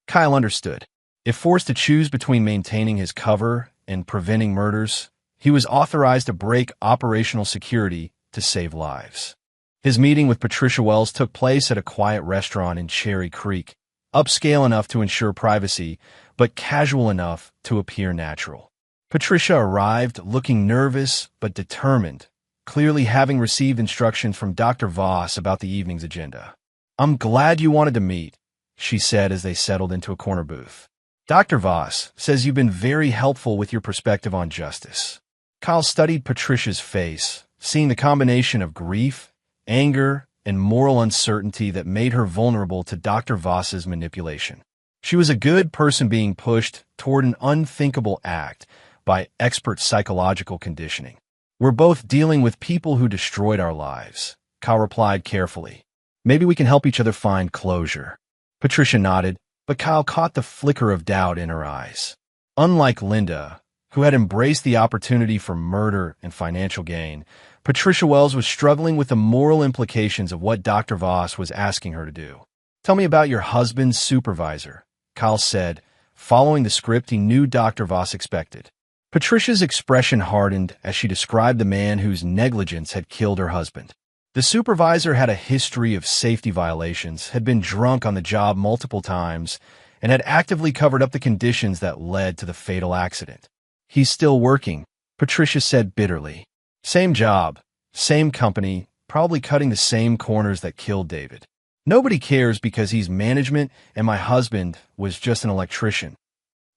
Kyle understood. If forced to choose between maintaining his cover and preventing murders, he was authorized to break operational security to save lives. His meeting with Patricia Wells took place at a quiet restaurant in Cherry Creek, upscale enough to ensure privacy, but casual enough to appear natural. Patricia arrived looking nervous but determined, clearly having received instructions from Dr. Voss about the evening's agenda. "I'm glad you wanted to meet," she said as they settled into a corner booth. "Dr. Voss says you've been very helpful with your perspective on justice." Kyle studied Patricia's face, seeing the combination of grief, anger, and moral uncertainty that made her vulnerable to Dr. Voss's manipulation. She was a good person being pushed toward an unthinkable act by expert psychological conditioning. "We're both dealing with people who destroyed our lives," Kyle replied carefully. "Maybe we can help each other find closure." Patricia nodded, but Kyle caught the flicker of doubt in her eyes. Unlike Linda, who had embraced the opportunity for murder and financial gain, Patricia Wells was struggling with the moral implications of what Dr. Voss was asking her to do. "Tell me about your husband's supervisor," Kyle said, following the script he knew Dr. Voss expected. Patricia's expression hardened as she described the man whose negligence had killed her husband. The supervisor had a history of safety violations, had been drunk on the job multiple times, and had actively covered up the conditions that led to the fatal accident. "He's still working," Patricia said bitterly. "Same job, same company, probably cutting the same corners that killed David. Nobody cares because he's management and my husband was just an electrician.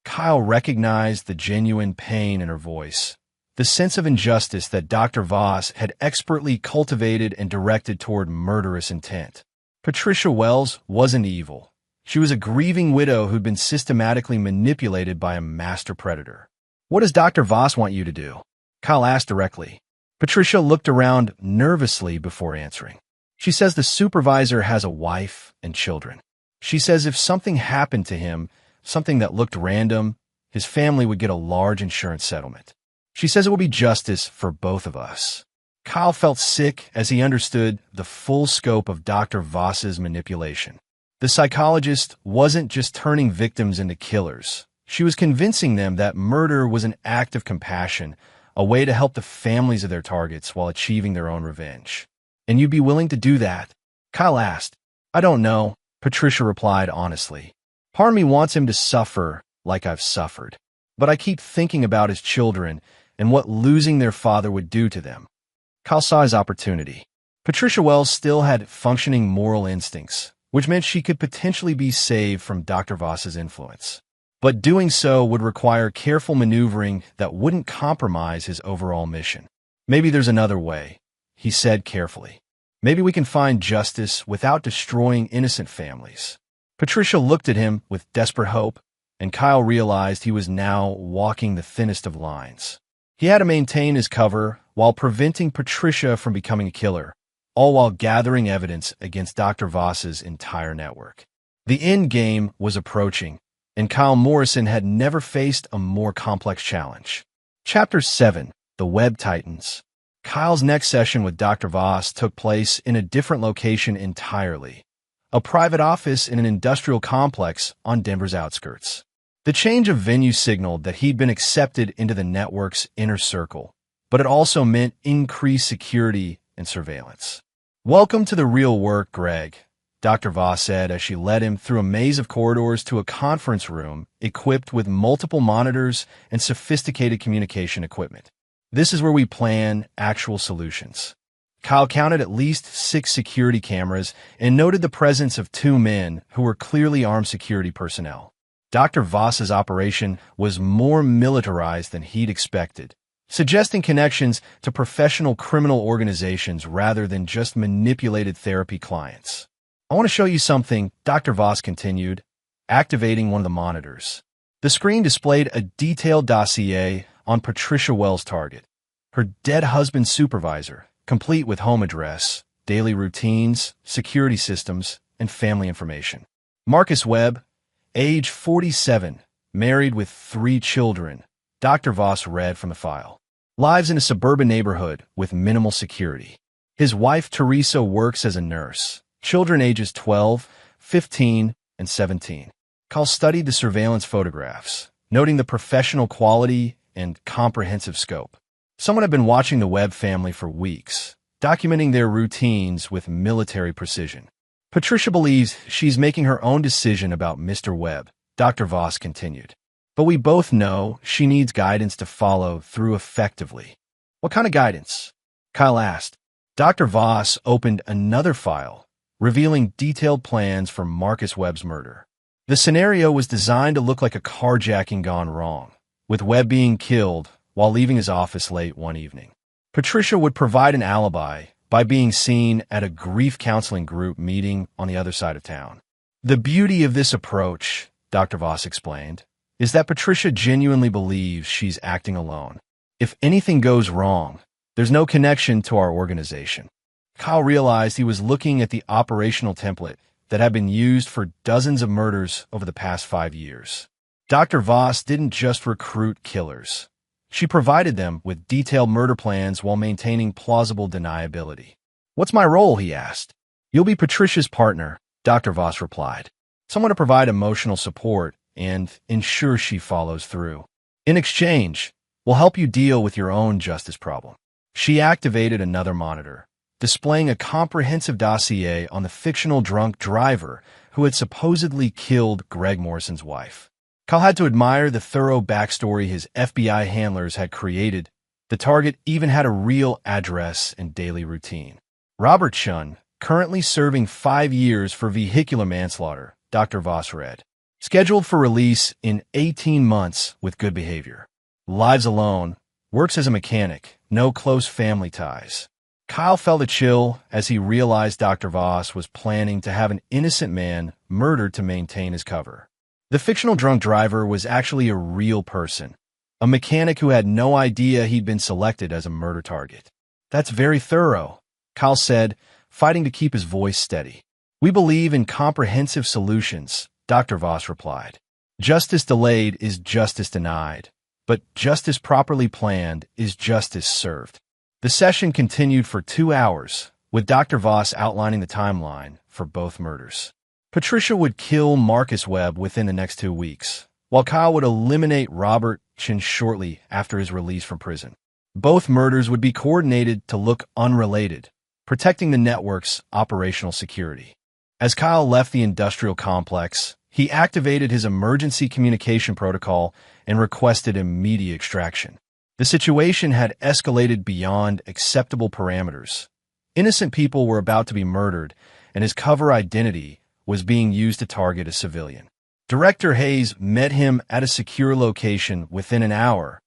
Kyle recognized the genuine pain in her voice, the sense of injustice that Dr. Voss had expertly cultivated and directed toward murderous intent. Patricia Wells wasn't evil. She was a grieving widow who'd been systematically manipulated by a master predator. "What does Dr. Voss want you to do?" Kyle asked directly. Patricia looked around nervously before answering. "She says the supervisor has a wife and children. She says if something happened to him, something that looked random, his family would get a large insurance settlement. She says it will be justice for both of us." Kyle felt sick as he understood the full scope of Dr. Voss's manipulation. The psychologist wasn't just turning victims into killers. She was convincing them that murder was an act of compassion, a way to help the families of their targets while achieving their own revenge. "And you'd be willing to do that?" Kyle asked. "I don't know," Patricia replied honestly. "Part of me wants him to suffer like I've suffered. But I keep thinking about his children and what losing their father would do to them." Kyle saw his opportunity. Patricia Wells still had functioning moral instincts, which meant she could potentially be saved from Dr. Voss's influence. But doing so would require careful maneuvering that wouldn't compromise his overall mission. "Maybe there's another way," he said carefully. "Maybe we can find justice without destroying innocent families." Patricia looked at him with desperate hope, and Kyle realized he was now walking the thinnest of lines. He had to maintain his cover while preventing Patricia from becoming a killer, all while gathering evidence against Dr. Voss's entire network. The end game was approaching, and Kyle Morrison had never faced a more complex challenge. Chapter 7: The Web Titans. Kyle's next session with Dr. Voss took place in a different location entirely, a private office in an industrial complex on Denver's outskirts. The change of venue signaled that he'd been accepted into the network's inner circle, but it also meant increased security and surveillance. "Welcome to the real work, Greg," Dr. Voss said as she led him through a maze of corridors to a conference room equipped with multiple monitors and sophisticated communication equipment. "This is where we plan actual solutions." Kyle counted at least 6 security cameras and noted the presence of 2 men who were clearly armed security personnel. Dr. Voss's operation was more militarized than he'd expected, suggesting connections to professional criminal organizations rather than just manipulated therapy clients. "I want to show you something," Dr. Voss continued, activating one of the monitors. The screen displayed a detailed dossier on Patricia Wells' target, her dead husband's supervisor, complete with home address, daily routines, security systems, and family information. Marcus Webb, age 47, married with 3 children, Dr. Voss read from the file. Lives in a suburban neighborhood with minimal security. His wife, Teresa, works as a nurse. Children ages 12, 15, and 17. Kyle studied the surveillance photographs, noting the professional quality and comprehensive scope. Someone had been watching the Webb family for weeks, documenting their routines with military precision. "Patricia believes she's making her own decision about Mr. Webb," Dr. Voss continued. "But we both know she needs guidance to follow through effectively." "What kind of guidance?" Kyle asked. Dr. Voss opened another file, revealing detailed plans for Marcus Webb's murder. The scenario was designed to look like a carjacking gone wrong, with Webb being killed while leaving his office late one evening. Patricia would provide an alibi by being seen at a grief counseling group meeting on the other side of town. "The beauty of this approach," Dr. Voss explained, "is that Patricia genuinely believes she's acting alone. If anything goes wrong, there's no connection to our organization." Kyle realized he was looking at the operational template that had been used for dozens of murders over the past 5 years. Dr. Voss didn't just recruit killers. She provided them with detailed murder plans while maintaining plausible deniability. "What's my role?" he asked. "You'll be Patricia's partner," Dr. Voss replied. "Someone to provide emotional support and ensure she follows through. In exchange, we'll help you deal with your own justice problem." She activated another monitor, displaying a comprehensive dossier on the fictional drunk driver who had supposedly killed Greg Morrison's wife. Kyle had to admire the thorough backstory his FBI handlers had created. The target even had a real address and daily routine. Robert Chun, currently serving 5 years for vehicular manslaughter, Dr. Voss read. Scheduled for release in 18 months with good behavior. Lives alone, works as a mechanic, no close family ties. Kyle felt a chill as he realized Dr. Voss was planning to have an innocent man murdered to maintain his cover. The fictional drunk driver was actually a real person, a mechanic who had no idea he'd been selected as a murder target. That's very thorough, Kyle said, fighting to keep his voice steady. We believe in comprehensive solutions, Dr. Voss replied. Justice delayed is justice denied, but justice properly planned is justice served. The session continued for 2 hours, with Dr. Voss outlining the timeline for both murders. Patricia would kill Marcus Webb within the next 2 weeks, while Kyle would eliminate Robert Chin shortly after his release from prison. Both murders would be coordinated to look unrelated, protecting the network's operational security. As Kyle left the industrial complex, he activated his emergency communication protocol and requested immediate extraction. The situation had escalated beyond acceptable parameters. Innocent people were about to be murdered, and his cover identity was being used to target a civilian. Director Hayes met him at a secure location within an hour,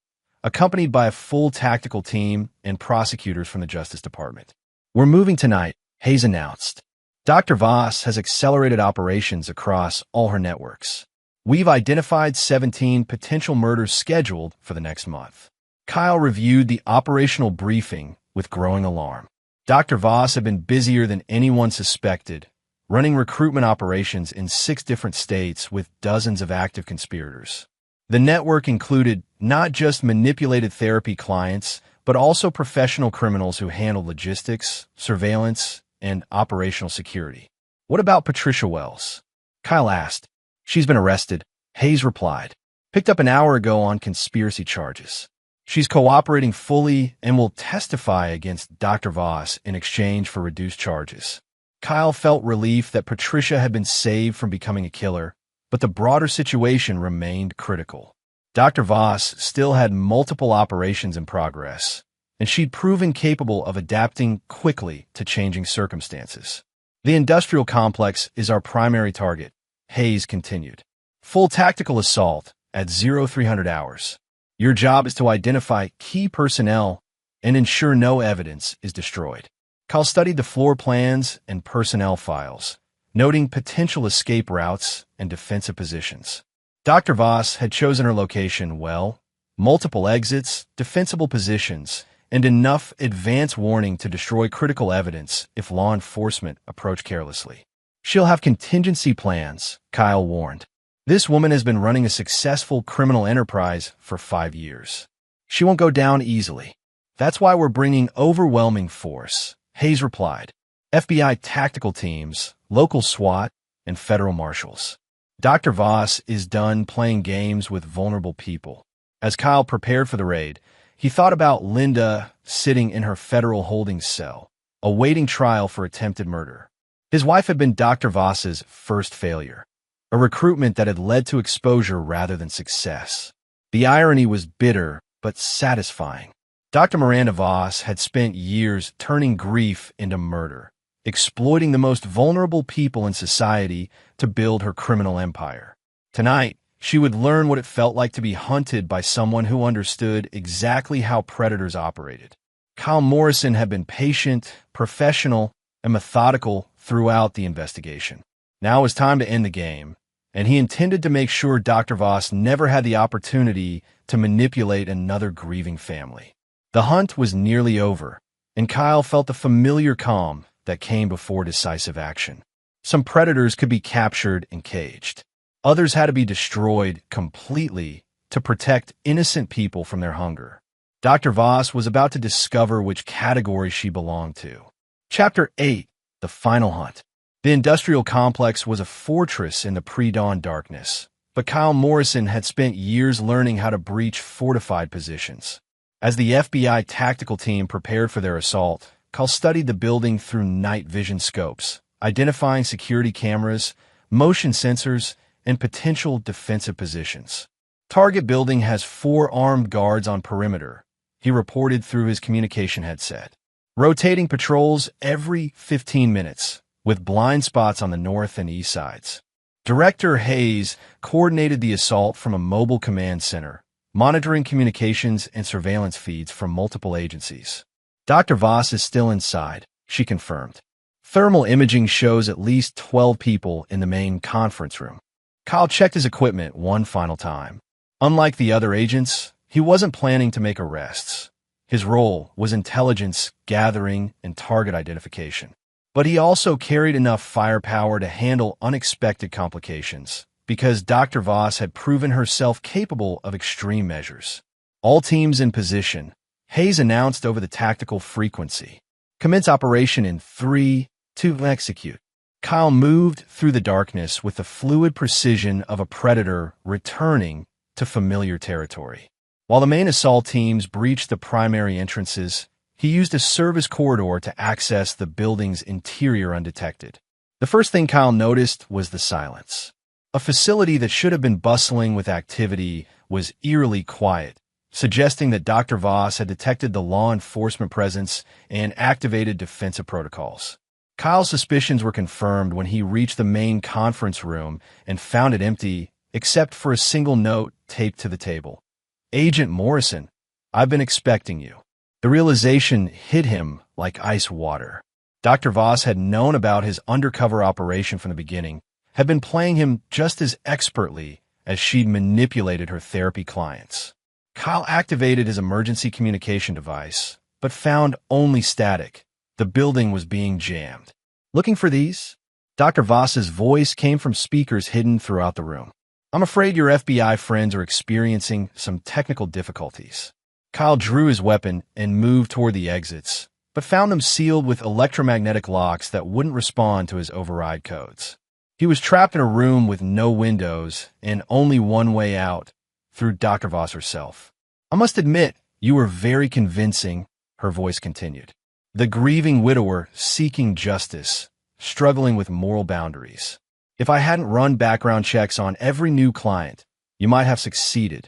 accompanied by a full tactical team and prosecutors from the Justice Department. We're moving tonight, Hayes announced. Dr. Voss has accelerated operations across all her networks. We've identified 17 potential murders scheduled for the next month. Kyle reviewed the operational briefing with growing alarm. Dr. Voss had been busier than anyone suspected, running recruitment operations in 6 different states with dozens of active conspirators. The network included not just manipulated therapy clients, but also professional criminals who handled logistics, surveillance, and operational security. What about Patricia Wells? Kyle asked. She's been arrested, Hayes replied. Picked up an hour ago on conspiracy charges. She's cooperating fully and will testify against Dr. Voss in exchange for reduced charges. Kyle felt relief that Patricia had been saved from becoming a killer, but the broader situation remained critical. Dr. Voss still had multiple operations in progress, and she'd proven capable of adapting quickly to changing circumstances. The industrial complex is our primary target, Hayes continued. Full tactical assault at 0300 hours. Your job is to identify key personnel and ensure no evidence is destroyed. Kyle studied the floor plans and personnel files, noting potential escape routes and defensive positions. Dr. Voss had chosen her location well, multiple exits, defensible positions, and enough advance warning to destroy critical evidence if law enforcement approached carelessly. She'll have contingency plans, Kyle warned. This woman has been running a successful criminal enterprise for 5 years. She won't go down easily. That's why we're bringing overwhelming force, Hayes replied. FBI tactical teams, local SWAT, and federal marshals. Dr. Voss is done playing games with vulnerable people. As Kyle prepared for the raid, he thought about Linda sitting in her federal holding cell, awaiting trial for attempted murder. His wife had been Dr. Voss's first failure, a recruitment that had led to exposure rather than success. The irony was bitter but satisfying. Dr. Miranda Voss had spent years turning grief into murder, exploiting the most vulnerable people in society to build her criminal empire. Tonight, she would learn what it felt like to be hunted by someone who understood exactly how predators operated. Kyle Morrison had been patient, professional, and methodical throughout the investigation. Now it was time to end the game, and he intended to make sure Dr. Voss never had the opportunity to manipulate another grieving family. The hunt was nearly over, and Kyle felt the familiar calm that came before decisive action. Some predators could be captured and caged. Others had to be destroyed completely to protect innocent people from their hunger. Dr. Voss was about to discover which category she belonged to. Chapter 8, The Final Hunt. The industrial complex was a fortress in the pre-dawn darkness, but Kyle Morrison had spent years learning how to breach fortified positions. As the FBI tactical team prepared for their assault, Kyle studied the building through night vision scopes, identifying security cameras, motion sensors, and potential defensive positions. Target building has 4 armed guards on perimeter, he reported through his communication headset. rotating patrols every 15 minutes, with blind spots on the north and east sides. Director Hayes coordinated the assault from a mobile command center, monitoring communications and surveillance feeds from multiple agencies. Dr. Voss is still inside, she confirmed. Thermal imaging shows at least 12 people in the main conference room. Kyle checked his equipment one final time. Unlike the other agents, he wasn't planning to make arrests. His role was intelligence gathering and target identification. But he also carried enough firepower to handle unexpected complications, because Dr. Voss had proven herself capable of extreme measures. All teams in position, Hayes announced over the tactical frequency. Commence operation in 3, 2, execute. Kyle moved through the darkness with the fluid precision of a predator returning to familiar territory. While the main assault teams breached the primary entrances, he used a service corridor to access the building's interior undetected. The first thing Kyle noticed was the silence. A facility that should have been bustling with activity was eerily quiet, suggesting that Dr. Voss had detected the law enforcement presence and activated defensive protocols. Kyle's suspicions were confirmed when he reached the main conference room and found it empty, except for a single note taped to the table. Agent Morrison, I've been expecting you. The realization hit him like ice water. Dr. Voss had known about his undercover operation from the beginning, had been playing him just as expertly as she'd manipulated her therapy clients. Kyle activated his emergency communication device, but found only static. The building was being jammed. Looking for these? Dr. Voss's voice came from speakers hidden throughout the room. I'm afraid your FBI friends are experiencing some technical difficulties. Kyle drew his weapon and moved toward the exits, but found them sealed with electromagnetic locks that wouldn't respond to his override codes. He was trapped in a room with no windows and only one way out, through Dr. Voss herself. I must admit, you were very convincing, her voice continued. The grieving widower seeking justice, struggling with moral boundaries. If I hadn't run background checks on every new client, you might have succeeded.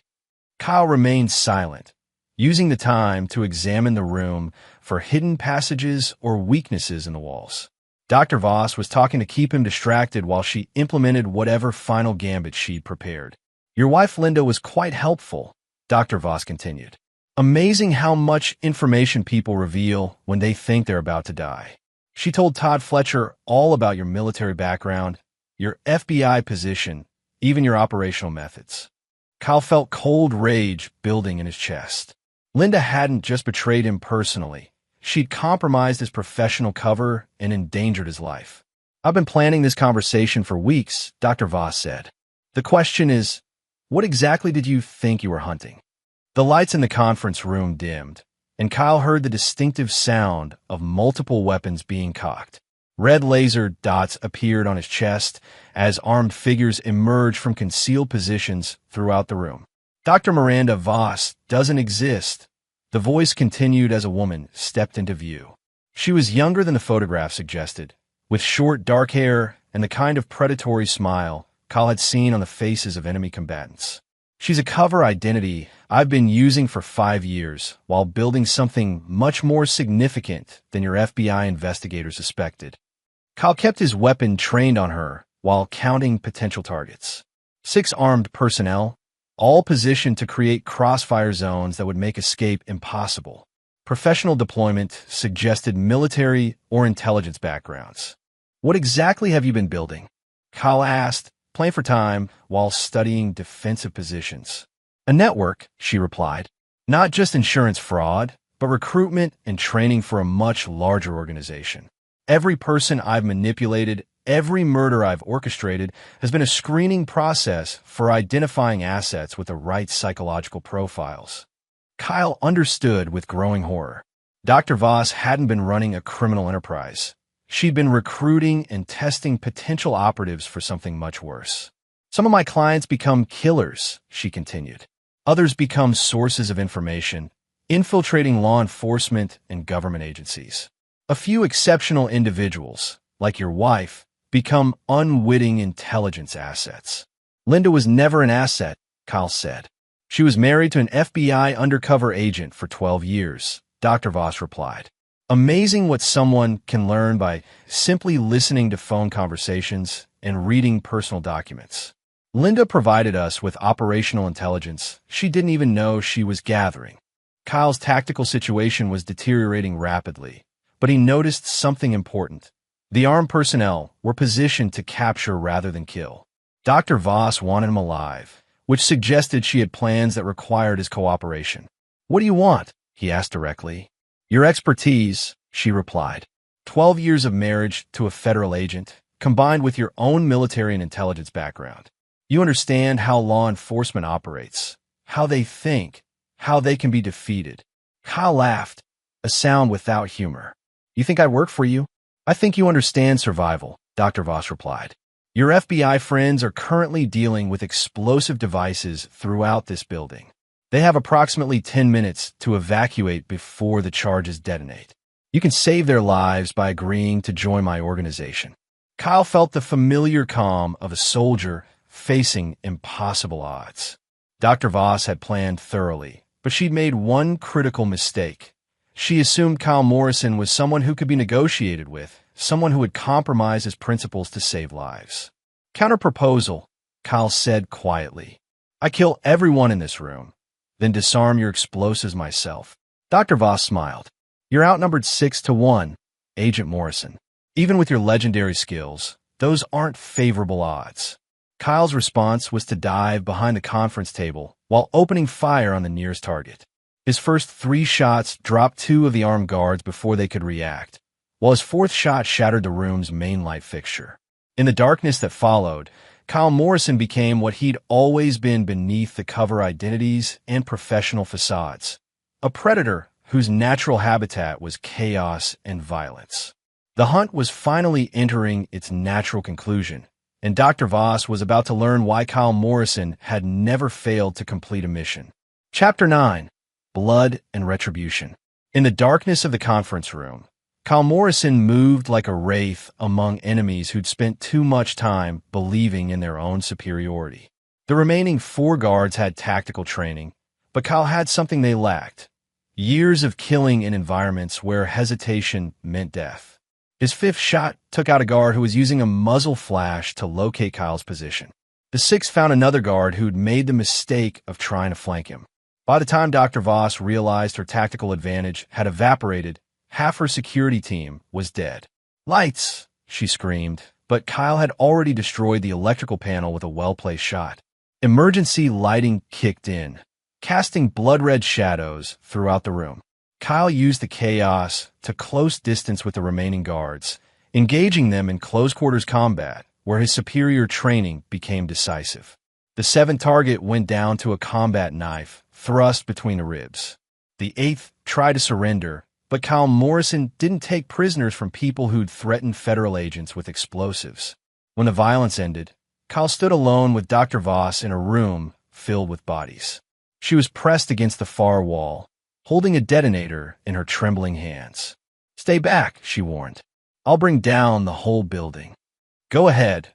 Kyle remained silent, using the time to examine the room for hidden passages or weaknesses in the walls. Dr. Voss was talking to keep him distracted while she implemented whatever final gambit she'd prepared. Your wife Linda was quite helpful, Dr. Voss continued. Amazing how much information people reveal when they think they're about to die. She told Todd Fletcher all about your military background, your FBI position, even your operational methods. Kyle felt cold rage building in his chest. Linda hadn't just betrayed him personally. She'd compromised his professional cover and endangered his life. I've been planning this conversation for weeks, Dr. Voss said. The question is, what exactly did you think you were hunting? The lights in the conference room dimmed, and Kyle heard the distinctive sound of multiple weapons being cocked. Red laser dots appeared on his chest as armed figures emerged from concealed positions throughout the room. Dr. Miranda Voss doesn't exist. The voice continued as a woman stepped into view. She was younger than the photograph suggested, with short dark hair and the kind of predatory smile Kyle had seen on the faces of enemy combatants. She's a cover identity I've been using for 5 years while building something much more significant than your FBI investigators suspected. Kyle kept his weapon trained on her while counting potential targets. 6 armed personnel, all positioned to create crossfire zones that would make escape impossible. Professional deployment suggested military or intelligence backgrounds. What exactly have you been building? Kyle asked, playing for time while studying defensive positions. A network, she replied. Not just insurance fraud, but recruitment and training for a much larger organization. Every person I've manipulated, every murder I've orchestrated has been a screening process for identifying assets with the right psychological profiles. Kyle understood with growing horror. Dr. Voss hadn't been running a criminal enterprise. She'd been recruiting and testing potential operatives for something much worse. Some of my clients become killers, she continued. Others become sources of information, infiltrating law enforcement and government agencies. A few exceptional individuals, like your wife, become unwitting intelligence assets. Linda was never an asset, Kyle said. She was married to an FBI undercover agent for 12 years, Dr. Voss replied. Amazing what someone can learn by simply listening to phone conversations and reading personal documents. Linda provided us with operational intelligence she didn't even know she was gathering. Kyle's tactical situation was deteriorating rapidly, but he noticed something important. The armed personnel were positioned to capture rather than kill. Dr. Voss wanted him alive, which suggested she had plans that required his cooperation. "What do you want?" he asked directly. "Your expertise," she replied. 12 years of marriage to a federal agent, combined with your own military and intelligence background. You understand how law enforcement operates, how they think, how they can be defeated. Kyle laughed, a sound without humor. "You think I work for you?" "I think you understand survival," Dr. Voss replied. "Your FBI friends are currently dealing with explosive devices throughout this building. They have approximately 10 minutes to evacuate before the charges detonate. You can save their lives by agreeing to join my organization." Kyle felt the familiar calm of a soldier facing impossible odds. Dr. Voss had planned thoroughly, but she'd made one critical mistake. She assumed Kyle Morrison was someone who could be negotiated with, someone who would compromise his principles to save lives. "Counterproposal," Kyle said quietly. "I kill everyone in this room, then disarm your explosives myself." Dr. Voss smiled. "You're outnumbered 6-1, Agent Morrison. Even with your legendary skills, those aren't favorable odds." Kyle's response was to dive behind the conference table while opening fire on the nearest target. His first 3 shots dropped 2 of the armed guards before they could react, while his 4th shot shattered the room's main light fixture. In the darkness that followed, Kyle Morrison became what he'd always been beneath the cover identities and professional facades. A predator whose natural habitat was chaos and violence. The hunt was finally entering its natural conclusion, and Dr. Voss was about to learn why Kyle Morrison had never failed to complete a mission. Chapter 9. Blood and Retribution. In the darkness of the conference room, Kyle Morrison moved like a wraith among enemies who'd spent too much time believing in their own superiority. The remaining 4 guards had tactical training, but Kyle had something they lacked: years of killing in environments where hesitation meant death. His 5th shot took out a guard who was using a muzzle flash to locate Kyle's position. The 6th found another guard who'd made the mistake of trying to flank him. By the time Dr. Voss realized her tactical advantage had evaporated, half her security team was dead. "Lights!" she screamed, but Kyle had already destroyed the electrical panel with a well-placed shot. Emergency lighting kicked in, casting blood-red shadows throughout the room. Kyle used the chaos to close distance with the remaining guards, engaging them in close-quarters combat, where his superior training became decisive. The 7th target went down to a combat knife thrust between the ribs. The 8th tried to surrender, but Kyle Morrison didn't take prisoners from people who'd threatened federal agents with explosives. When the violence ended, Kyle stood alone with Dr. Voss in a room filled with bodies. She was pressed against the far wall, holding a detonator in her trembling hands. "Stay back," she warned. "I'll bring down the whole building." "Go ahead,"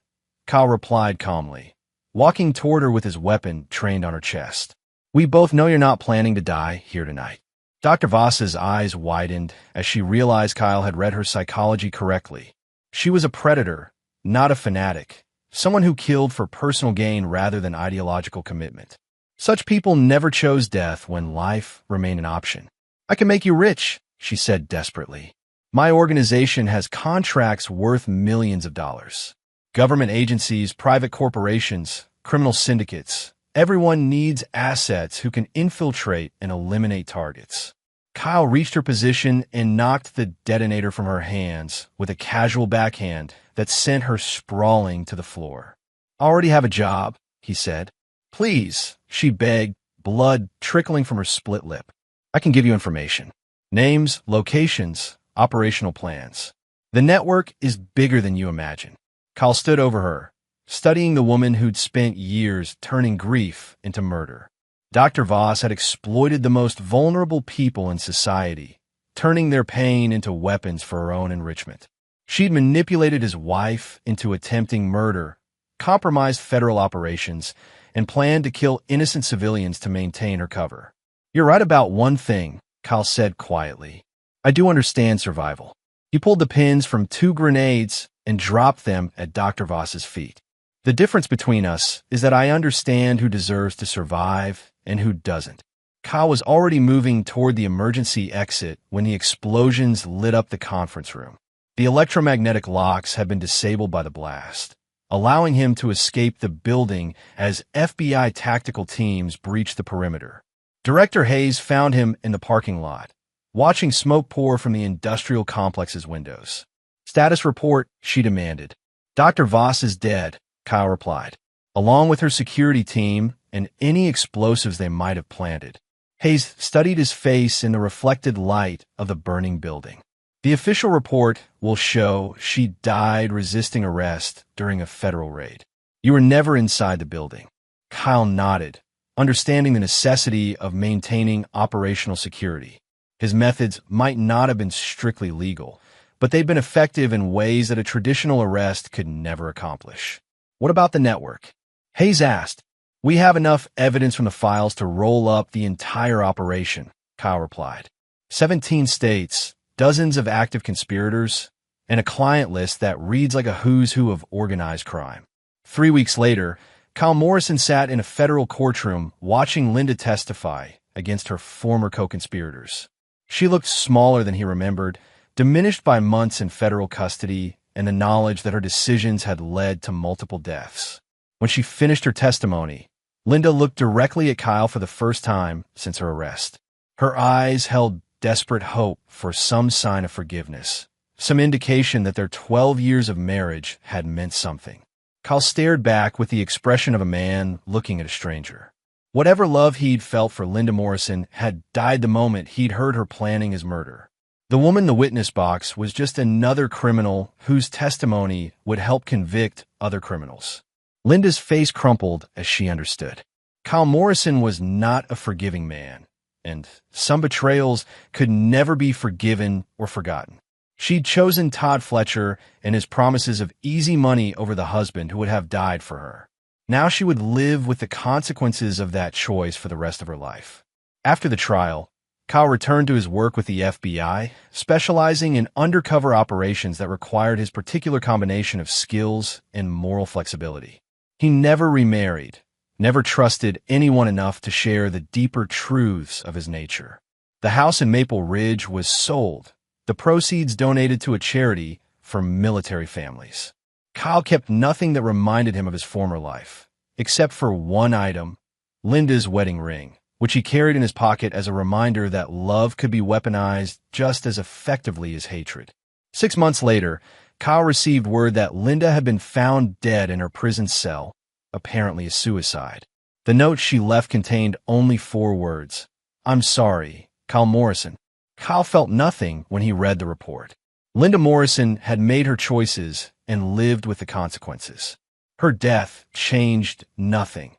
Kyle replied calmly, walking toward her with his weapon trained on her chest. "We both know you're not planning to die here tonight." Dr. Voss's eyes widened as she realized Kyle had read her psychology correctly. She was a predator, not a fanatic, someone who killed for personal gain rather than ideological commitment. Such people never chose death when life remained an option. "I can make you rich," she said desperately. "My organization has contracts worth millions of dollars. Government agencies, private corporations, criminal syndicates. Everyone needs assets who can infiltrate and eliminate targets." Kyle reached her position and knocked the detonator from her hands with a casual backhand that sent her sprawling to the floor. "I already have a job," he said. "Please," she begged, blood trickling from her split lip. "I can give you information. Names, locations, operational plans. The network is bigger than you imagine." Kyle stood over her, studying the woman who'd spent years turning grief into murder. Dr. Voss had exploited the most vulnerable people in society, turning their pain into weapons for her own enrichment. She'd manipulated his wife into attempting murder, compromised federal operations, and planned to kill innocent civilians to maintain her cover. "You're right about one thing," Kyle said quietly. I do understand survival. He pulled the pins from 2 grenades and dropped them at Dr. Voss's feet. The difference between us is that I understand who deserves to survive and who doesn't. Kyle was already moving toward the emergency exit when the explosions lit up the conference room. The electromagnetic locks had been disabled by the blast, allowing him to escape the building as FBI tactical teams breached the perimeter. Director Hayes found him in the parking lot, watching smoke pour from the industrial complex's windows. "Status report," she demanded. "Dr. Voss is dead," Kyle replied, "along with her security team and any explosives they might have planted." Hayes studied his face in the reflected light of the burning building. "The official report will show she died resisting arrest during a federal raid. You were never inside the building." Kyle nodded, understanding the necessity of maintaining operational security. His methods might not have been strictly legal, but they'd been effective in ways that a traditional arrest could never accomplish. "What about the network?" Hayes asked. "We have enough evidence from the files to roll up the entire operation," Kyle replied. 17 states, dozens of active conspirators, and a client list that reads like a who's who of organized crime. 3 weeks later, Kyle Morrison sat in a federal courtroom watching Linda testify against her former co-conspirators. She looked smaller than he remembered, diminished by months in federal custody and the knowledge that her decisions had led to multiple deaths. When she finished her testimony, Linda looked directly at Kyle for the first time since her arrest. Her eyes held desperate hope for some sign of forgiveness, some indication that their 12 years of marriage had meant something. Kyle stared back with the expression of a man looking at a stranger. Whatever love he'd felt for Linda Morrison had died the moment he'd heard her planning his murder. The woman in the witness box was just another criminal whose testimony would help convict other criminals. Linda's face crumpled as she understood. Kyle Morrison was not a forgiving man, and some betrayals could never be forgiven or forgotten. She'd chosen Todd Fletcher and his promises of easy money over the husband who would have died for her. Now she would live with the consequences of that choice for the rest of her life. After the trial, Kyle returned to his work with the FBI, specializing in undercover operations that required his particular combination of skills and moral flexibility. He never remarried, never trusted anyone enough to share the deeper truths of his nature. The house in Maple Ridge was sold, the proceeds donated to a charity for military families. Kyle kept nothing that reminded him of his former life, except for one item, Linda's wedding ring, which he carried in his pocket as a reminder that love could be weaponized just as effectively as hatred. 6 months later, Kyle received word that Linda had been found dead in her prison cell, apparently a suicide. The note she left contained only 4 words. "I'm sorry, Kyle Morrison." Kyle felt nothing when he read the report. Linda Morrison had made her choices and lived with the consequences. Her death changed nothing.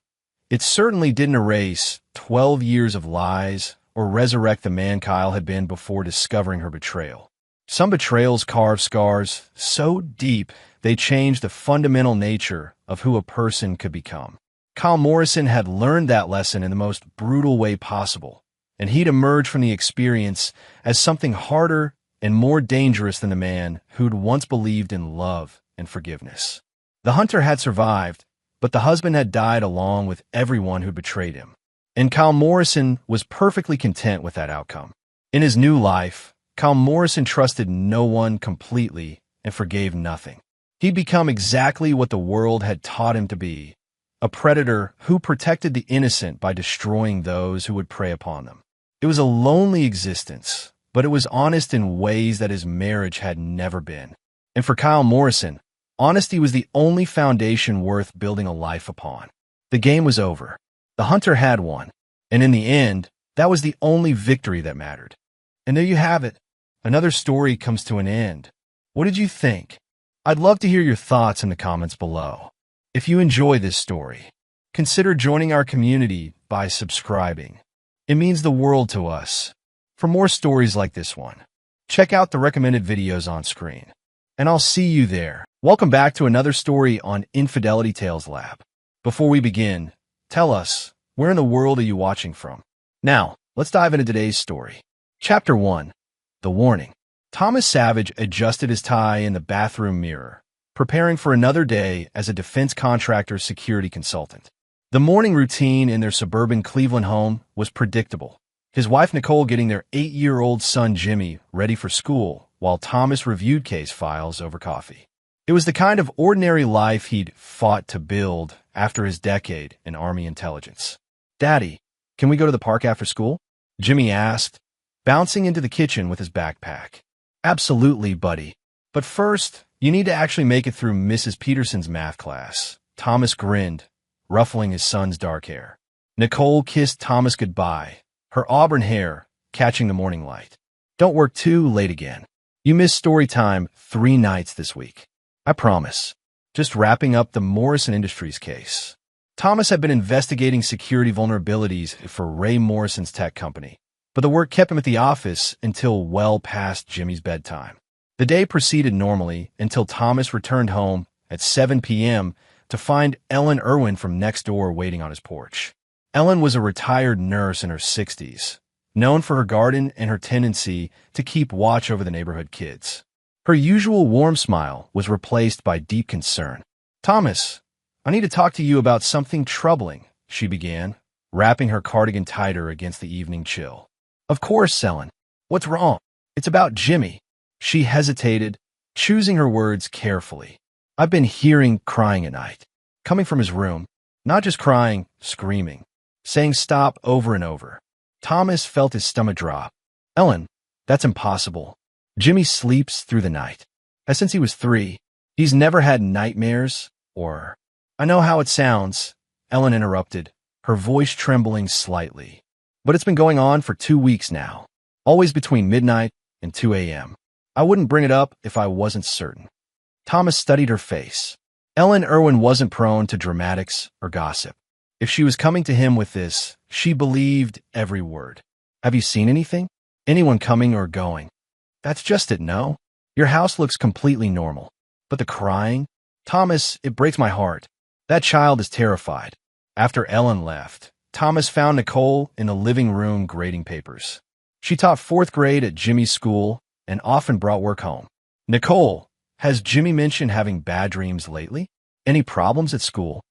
It certainly didn't erase 12 years of lies or resurrect the man Kyle had been before discovering her betrayal. Some betrayals carve scars so deep they change the fundamental nature of who a person could become. Kyle Morrison had learned that lesson in the most brutal way possible, and he'd emerged from the experience as something harder and more dangerous than the man who'd once believed in love and forgiveness. The hunter had survived, but the husband had died along with everyone who betrayed him. And Kyle Morrison was perfectly content with that outcome. In his new life, Kyle Morrison trusted no one completely and forgave nothing. He'd become exactly what the world had taught him to be, a predator who protected the innocent by destroying those who would prey upon them. It was a lonely existence, but it was honest in ways that his marriage had never been. And for Kyle Morrison, honesty was the only foundation worth building a life upon. The game was over. The hunter had won, and in the end, that was the only victory that mattered. And there you have it. Another story comes to an end. What did you think? I'd love to hear your thoughts in the comments below. If you enjoy this story, consider joining our community by subscribing. It means the world to us. For more stories like this one, check out the recommended videos on screen. And I'll see you there. Welcome back to another story on Infidelity Tales Lab. Before we begin, tell us, where in the world are you watching from? Now, let's dive into today's story. Chapter 1. the warning. Thomas Savage adjusted his tie in the bathroom mirror, preparing for another day as a defense contractor's security consultant. The morning routine in their suburban Cleveland home was predictable. His wife Nicole getting their 8-year-old son Jimmy ready for school, while Thomas reviewed case files over coffee. It was the kind of ordinary life he'd fought to build after his decade in Army intelligence. "Daddy, can we go to the park after school?" Jimmy asked, bouncing into the kitchen with his backpack. "Absolutely, buddy. But first, you need to actually make it through Mrs. Peterson's math class." Thomas grinned, ruffling his son's dark hair. Nicole kissed Thomas goodbye, her auburn hair catching the morning light. "Don't work too late again. You missed story time 3 nights this week. I promise." Just wrapping up the Morrison Industries case. Thomas had been investigating security vulnerabilities for Ray Morrison's tech company, but the work kept him at the office until well past Jimmy's bedtime. The day proceeded normally until Thomas returned home at 7 p.m. to find Ellen Irwin from next door waiting on his porch. Ellen was a retired nurse in her 60s, known for her garden and her tendency to keep watch over the neighborhood kids. Her usual warm smile was replaced by deep concern. "Thomas, I need to talk to you about something troubling," she began, wrapping her cardigan tighter against the evening chill. "Of course, Ellen. What's wrong?" "It's about Jimmy." She hesitated, choosing her words carefully. "I've been hearing crying at night, coming from his room. Not just crying, screaming, saying stop over and over." Thomas felt his stomach drop. "Ellen, that's impossible. Jimmy sleeps through the night. Since he was 3, he's never had nightmares or—" "I know how it sounds," Ellen interrupted, her voice trembling slightly. "But it's been going on for 2 weeks now, always between midnight and 2 a.m. I wouldn't bring it up if I wasn't certain." Thomas studied her face. Ellen Irwin wasn't prone to dramatics or gossip. If she was coming to him with this, she believed every word. "Have you seen anything? Anyone coming or going?" "That's just it, no. Your house looks completely normal. But the crying? Thomas, it breaks my heart. That child is terrified." After Ellen left, Thomas found Nicole in the living room grading papers. She taught 4th grade at Jimmy's school and often brought work home. "Nicole, has Jimmy mentioned having bad dreams lately? Any problems at school?"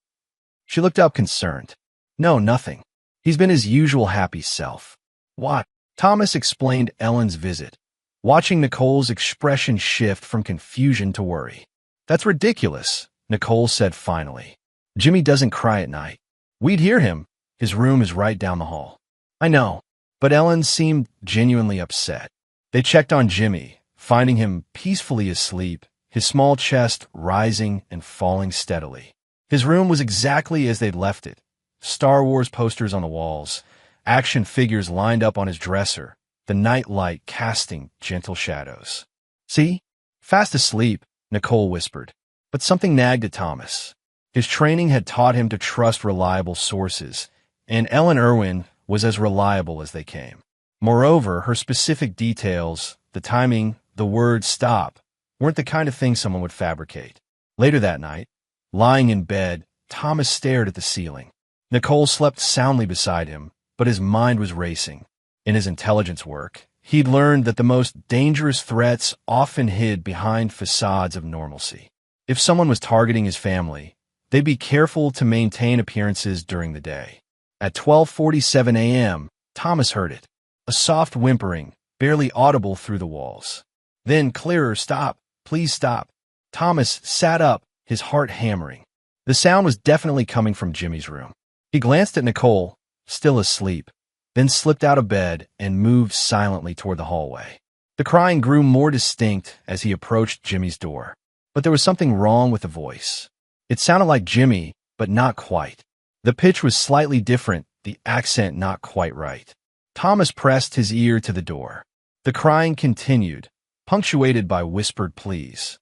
She looked up concerned. "No, nothing. He's been his usual happy self." "What?" Thomas explained Ellen's visit, watching Nicole's expression shift from confusion to worry. "That's ridiculous," Nicole said finally. "Jimmy doesn't cry at night. We'd hear him. His room is right down the hall." "I know." But Ellen seemed genuinely upset. They checked on Jimmy, finding him peacefully asleep, his small chest rising and falling steadily. His room was exactly as they'd left it. Star Wars posters on the walls, action figures lined up on his dresser, the night light casting gentle shadows. "See? Fast asleep," Nicole whispered. But something nagged at Thomas. His training had taught him to trust reliable sources, and Ellen Irwin was as reliable as they came. Moreover, her specific details, the timing, the word stop, weren't the kind of thing someone would fabricate. Later that night, lying in bed, Thomas stared at the ceiling. Nicole slept soundly beside him, but his mind was racing. In his intelligence work, he'd learned that the most dangerous threats often hid behind facades of normalcy. If someone was targeting his family, they'd be careful to maintain appearances during the day. At 12:47 a.m., Thomas heard it, a soft whimpering, barely audible through the walls. Then clearer, "Stop, please stop." Thomas sat up, his heart hammering. The sound was definitely coming from Jimmy's room. He glanced at Nicole, still asleep, then slipped out of bed and moved silently toward the hallway. The crying grew more distinct as he approached Jimmy's door. But there was something wrong with the voice. It sounded like Jimmy, but not quite. The pitch was slightly different, the accent not quite right. Thomas pressed his ear to the door. The crying continued, punctuated by whispered pleas.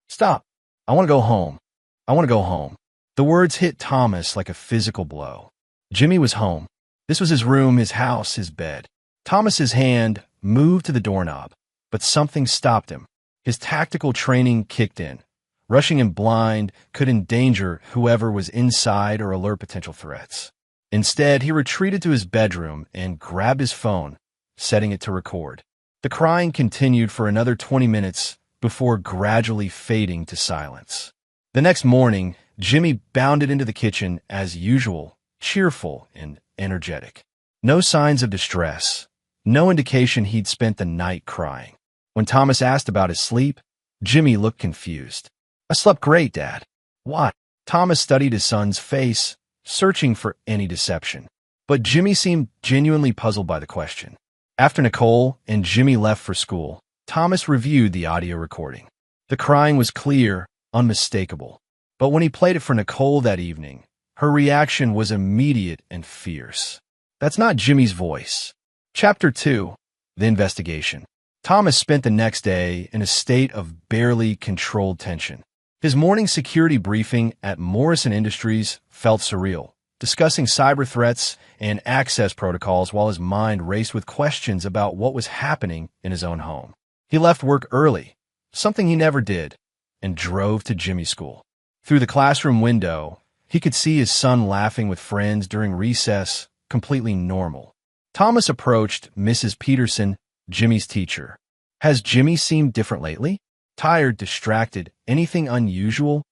"Stop. I want to go home. I want to go home." The words hit Thomas like a physical blow. Jimmy was home. This was his room, his house, his bed. Thomas's hand moved to the doorknob, but something stopped him. His tactical training kicked in. Rushing him blind could endanger whoever was inside or alert potential threats. Instead, he retreated to his bedroom and grabbed his phone, setting it to record. The crying continued for another 20 minutes before gradually fading to silence. The next morning, Jimmy bounded into the kitchen as usual, cheerful and energetic. No signs of distress, no indication he'd spent the night crying. When Thomas asked about his sleep, Jimmy looked confused. "I slept great, Dad." "Why?" Thomas studied his son's face, searching for any deception. But Jimmy seemed genuinely puzzled by the question. After Nicole and Jimmy left for school, Thomas reviewed the audio recording. The crying was clear, unmistakable. But when he played it for Nicole that evening, her reaction was immediate and fierce. That's not Jimmy's voice. Chapter 2. The Investigation. Thomas spent the next day in a state of barely controlled tension. His morning security briefing at Morrison Industries felt surreal, discussing cyber threats and access protocols while his mind raced with questions about what was happening in his own home. He left work early, something he never did, and drove to Jimmy's school. Through the classroom window, he could see his son laughing with friends during recess, completely normal. Thomas approached Mrs. Peterson, Jimmy's teacher. "Has Jimmy seemed different lately? Tired, distracted, anything unusual?"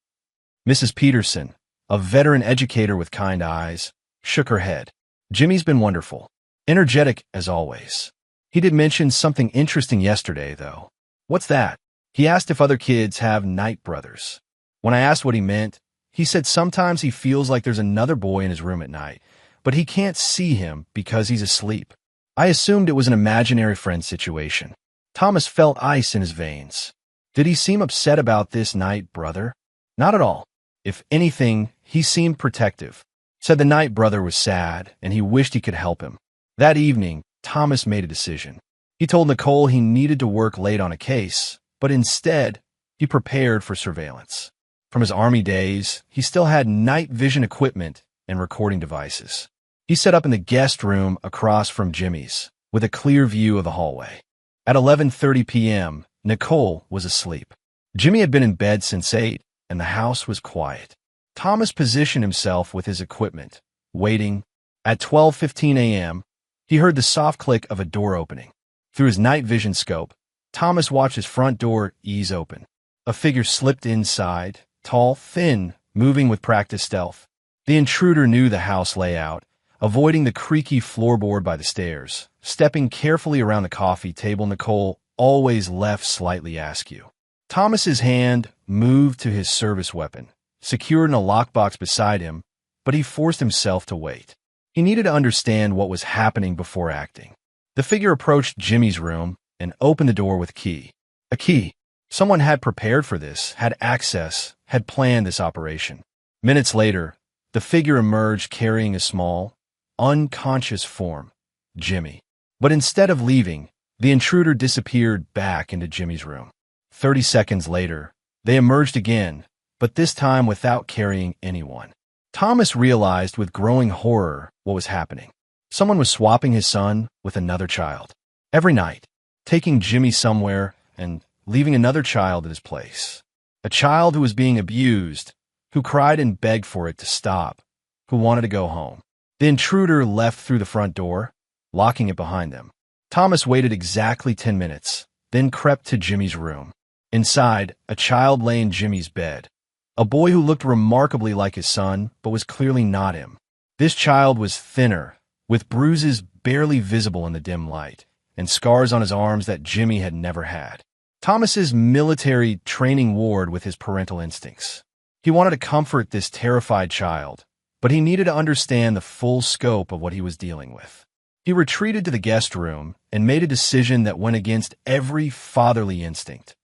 Mrs. Peterson, a veteran educator with kind eyes, shook her head. "Jimmy's been wonderful. Energetic as always. He did mention something interesting yesterday, though." "What's that?" "He asked if other kids have night brothers. When I asked what he meant, he said sometimes he feels like there's another boy in his room at night, but he can't see him because he's asleep. I assumed it was an imaginary friend situation." Thomas felt ice in his veins. Did he seem upset about this night brother? Not at all. If anything, he seemed protective. Said the night brother was sad and he wished he could help him. That evening, Thomas made a decision. He told Nicole he needed to work late on a case, but instead, he prepared for surveillance. From his Army days, he still had night vision equipment and recording devices. He set up in the guest room across from Jimmy's, with a clear view of the hallway. At 11:30 p.m., Nicole was asleep. Jimmy had been in bed since 8, and the house was quiet. Thomas positioned himself with his equipment, waiting. At 12:15 a.m., he heard the soft click of a door opening. Through his night vision scope, Thomas watched his front door ease open. A figure slipped inside, tall, thin, moving with practiced stealth. The intruder knew the house layout, avoiding the creaky floorboard by the stairs, stepping carefully around the coffee table Nicole always left slightly askew. Thomas's hand moved to his service weapon, secured in a lockbox beside him, but he forced himself to wait. He needed to understand what was happening before acting. The figure approached Jimmy's room and opened the door with a key. A key. Someone had prepared for this, had access, had planned this operation. Minutes later, the figure emerged carrying a small, unconscious form, Jimmy. But instead of leaving, the intruder disappeared back into Jimmy's room. 30 seconds later, they emerged again, but this time without carrying anyone. Thomas realized with growing horror what was happening. Someone was swapping his son with another child. Every night, taking Jimmy somewhere and leaving another child at his place. A child who was being abused, who cried and begged for it to stop, who wanted to go home. The intruder left through the front door, locking it behind them. Thomas waited exactly 10 minutes, then crept to Jimmy's room. Inside, a child lay in Jimmy's bed. A boy who looked remarkably like his son, but was clearly not him. This child was thinner, with bruises barely visible in the dim light, and scars on his arms that Jimmy had never had. Thomas's military training warred with his parental instincts. He wanted to comfort this terrified child, but he needed to understand the full scope of what he was dealing with. He retreated to the guest room and made a decision that went against every fatherly instinct.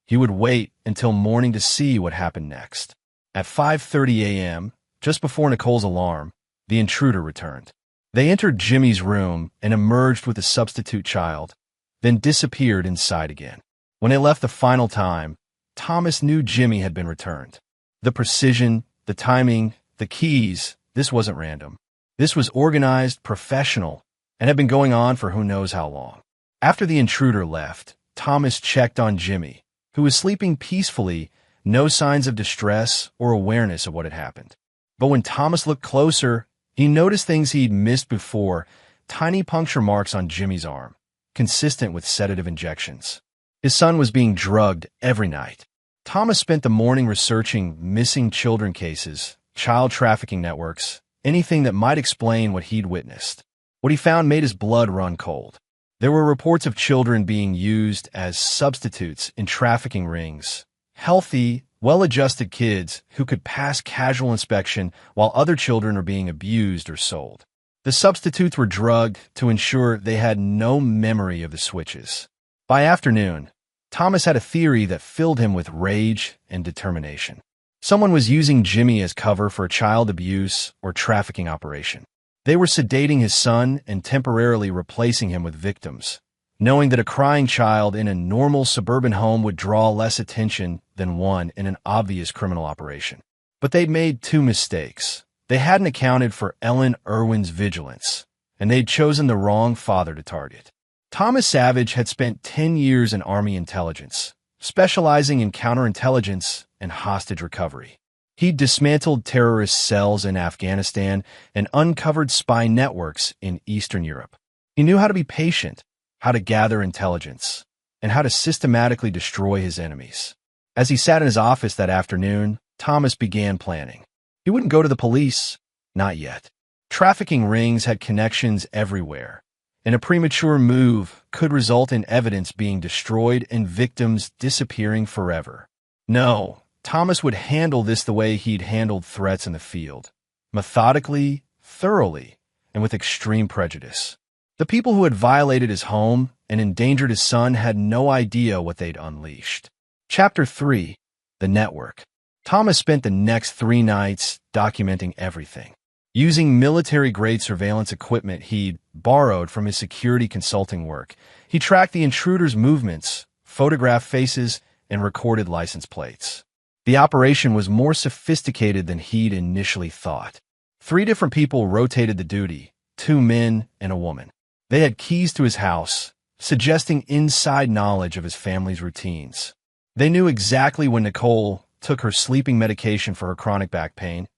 He would wait until morning to see what happened next. At 5:30 a.m., just before Nicole's alarm, the intruder returned. They entered Jimmy's room and emerged with a substitute child, then disappeared inside again. When they left the final time, Thomas knew Jimmy had been returned. The precision, the timing, the keys, this wasn't random. This was organized, professional, and had been going on for who knows how long. After the intruder left, Thomas checked on Jimmy, who was sleeping peacefully, no signs of distress or awareness of what had happened. But when Thomas looked closer, he noticed things he'd missed before, tiny puncture marks on Jimmy's arm, consistent with sedative injections. His son was being drugged every night. Thomas spent the morning researching missing children cases, child trafficking networks, anything that might explain what he'd witnessed. What he found made his blood run cold. There were reports of children being used as substitutes in trafficking rings. Healthy, well-adjusted kids who could pass casual inspection while other children are being abused or sold. The substitutes were drugged to ensure they had no memory of the switches. By afternoon, Thomas had a theory that filled him with rage and determination. Someone was using Jimmy as cover for a child abuse or trafficking operation. They were sedating his son and temporarily replacing him with victims, knowing that a crying child in a normal suburban home would draw less attention than one in an obvious criminal operation. But they'd made two mistakes. They hadn't accounted for Ellen Irwin's vigilance, and they'd chosen the wrong father to target. Thomas Savage had spent 10 years in Army intelligence, specializing in counterintelligence and hostage recovery. He'd dismantled terrorist cells in Afghanistan and uncovered spy networks in Eastern Europe. He knew how to be patient, how to gather intelligence, and how to systematically destroy his enemies. As he sat in his office that afternoon, Thomas began planning. He wouldn't go to the police, not yet. Trafficking rings had connections everywhere, and a premature move could result in evidence being destroyed and victims disappearing forever. No, Thomas would handle this the way he'd handled threats in the field, methodically, thoroughly, and with extreme prejudice. The people who had violated his home and endangered his son had no idea what they'd unleashed. Chapter 3. The Network. Thomas spent the next 3 nights documenting everything. Using military-grade surveillance equipment he'd borrowed from his security consulting work, he tracked the intruders' movements, photographed faces, and recorded license plates. The operation was more sophisticated than he'd initially thought. 3 different people rotated the duty, 2 men and a woman. They had keys to his house, suggesting inside knowledge of his family's routines. They knew exactly when Nicole took her sleeping medication for her chronic back pain,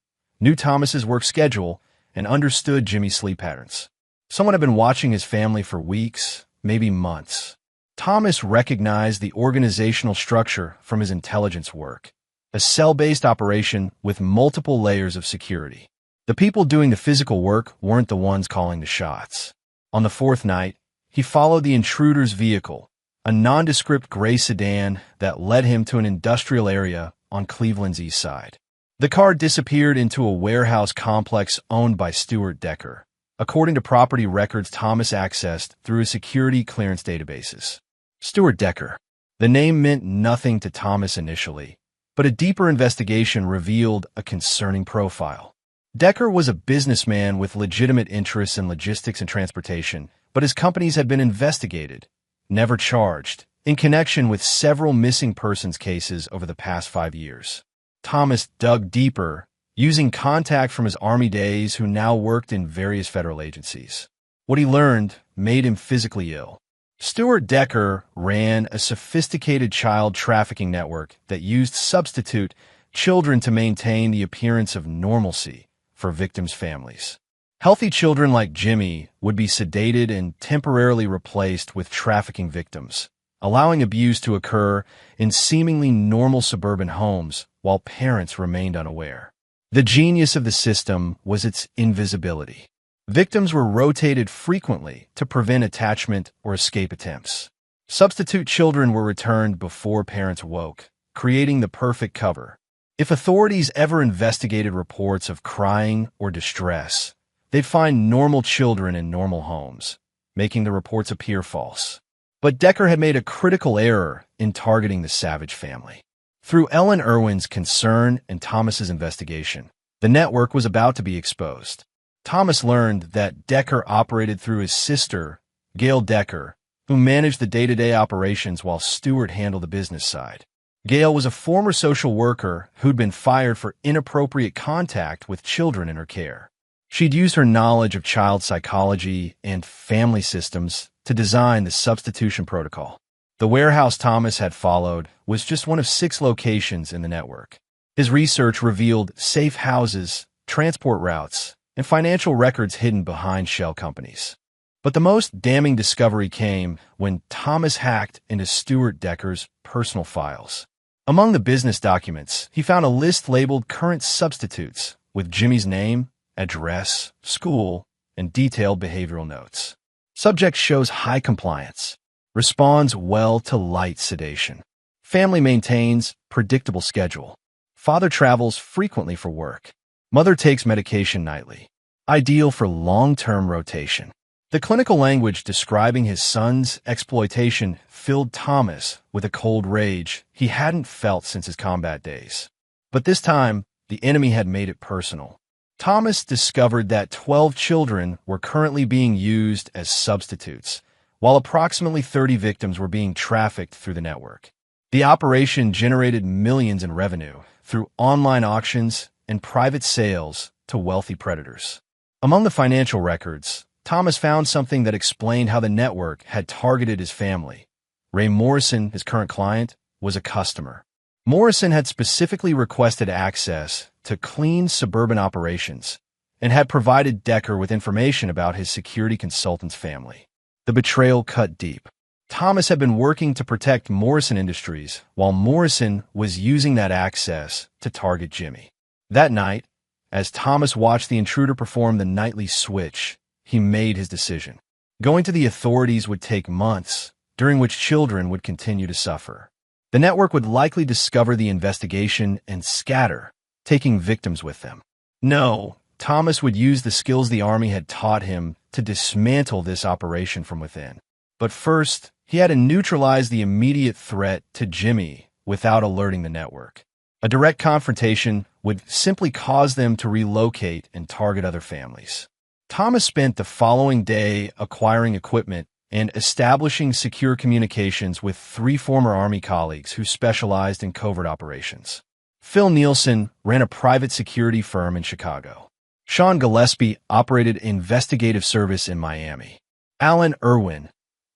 knew Thomas's work schedule, and understood Jimmy's sleep patterns. Someone had been watching his family for weeks, maybe months. Thomas recognized the organizational structure from his intelligence work, a cell-based operation with multiple layers of security. The people doing the physical work weren't the ones calling the shots. On the 4th night, he followed the intruder's vehicle, a nondescript gray sedan that led him to an industrial area on Cleveland's east side. The car disappeared into a warehouse complex owned by Stuart Decker, according to property records Thomas accessed through his security clearance databases. Stuart Decker. The name meant nothing to Thomas initially, but a deeper investigation revealed a concerning profile. Decker was a businessman with legitimate interests in logistics and transportation, but his companies had been investigated, never charged, in connection with several missing persons cases over the past 5 years. Thomas dug deeper, using contact from his Army days who now worked in various federal agencies. What he learned made him physically ill. Stuart Decker ran a sophisticated child trafficking network that used substitute children to maintain the appearance of normalcy for victims' families. Healthy children like Jimmy would be sedated and temporarily replaced with trafficking victims, allowing abuse to occur in seemingly normal suburban homes while parents remained unaware. The genius of the system was its invisibility. Victims were rotated frequently to prevent attachment or escape attempts. Substitute children were returned before parents woke, creating the perfect cover. If authorities ever investigated reports of crying or distress, they'd find normal children in normal homes, making the reports appear false. But Decker had made a critical error in targeting the Savage family. Through Ellen Irwin's concern and Thomas's investigation, the network was about to be exposed. Thomas learned that Decker operated through his sister, Gail Decker, who managed the day-to-day operations while Stewart handled the business side. Gail was a former social worker who'd been fired for inappropriate contact with children in her care. She'd used her knowledge of child psychology and family systems to design the substitution protocol. The warehouse Thomas had followed was just one of 6 locations in the network. His research revealed safe houses, transport routes, and financial records hidden behind shell companies. But the most damning discovery came when Thomas hacked into Stuart Decker's personal files. Among the business documents, he found a list labeled current substitutes with Jimmy's name, address, school, and detailed behavioral notes. Subject shows high compliance. Responds well to light sedation. Family maintains predictable schedule. Father travels frequently for work. Mother takes medication nightly. Ideal for long-term rotation. The clinical language describing his son's exploitation filled Thomas with a cold rage he hadn't felt since his combat days. But this time, the enemy had made it personal. Thomas discovered that 12 children were currently being used as substitutes, while approximately 30 victims were being trafficked through the network. The operation generated millions in revenue through online auctions and private sales to wealthy predators. Among the financial records, Thomas found something that explained how the network had targeted his family. Ray Morrison, his current client, was a customer. Morrison had specifically requested access to clean suburban operations and had provided Decker with information about his security consultant's family. The betrayal cut deep. Thomas had been working to protect Morrison Industries while Morrison was using that access to target Jimmy. That night, as Thomas watched the intruder perform the nightly switch, he made his decision. Going to the authorities would take months, during which children would continue to suffer. The network would likely discover the investigation and scatter, taking victims with them. No, Thomas would use the skills the Army had taught him to dismantle this operation from within. But first, he had to neutralize the immediate threat to Jimmy without alerting the network. A direct confrontation would simply cause them to relocate and target other families. Thomas spent the following day acquiring equipment and establishing secure communications with 3 former Army colleagues who specialized in covert operations. Phil Nielsen ran a private security firm in Chicago. Sean Gillespie operated investigative service in Miami. Alan Irwin,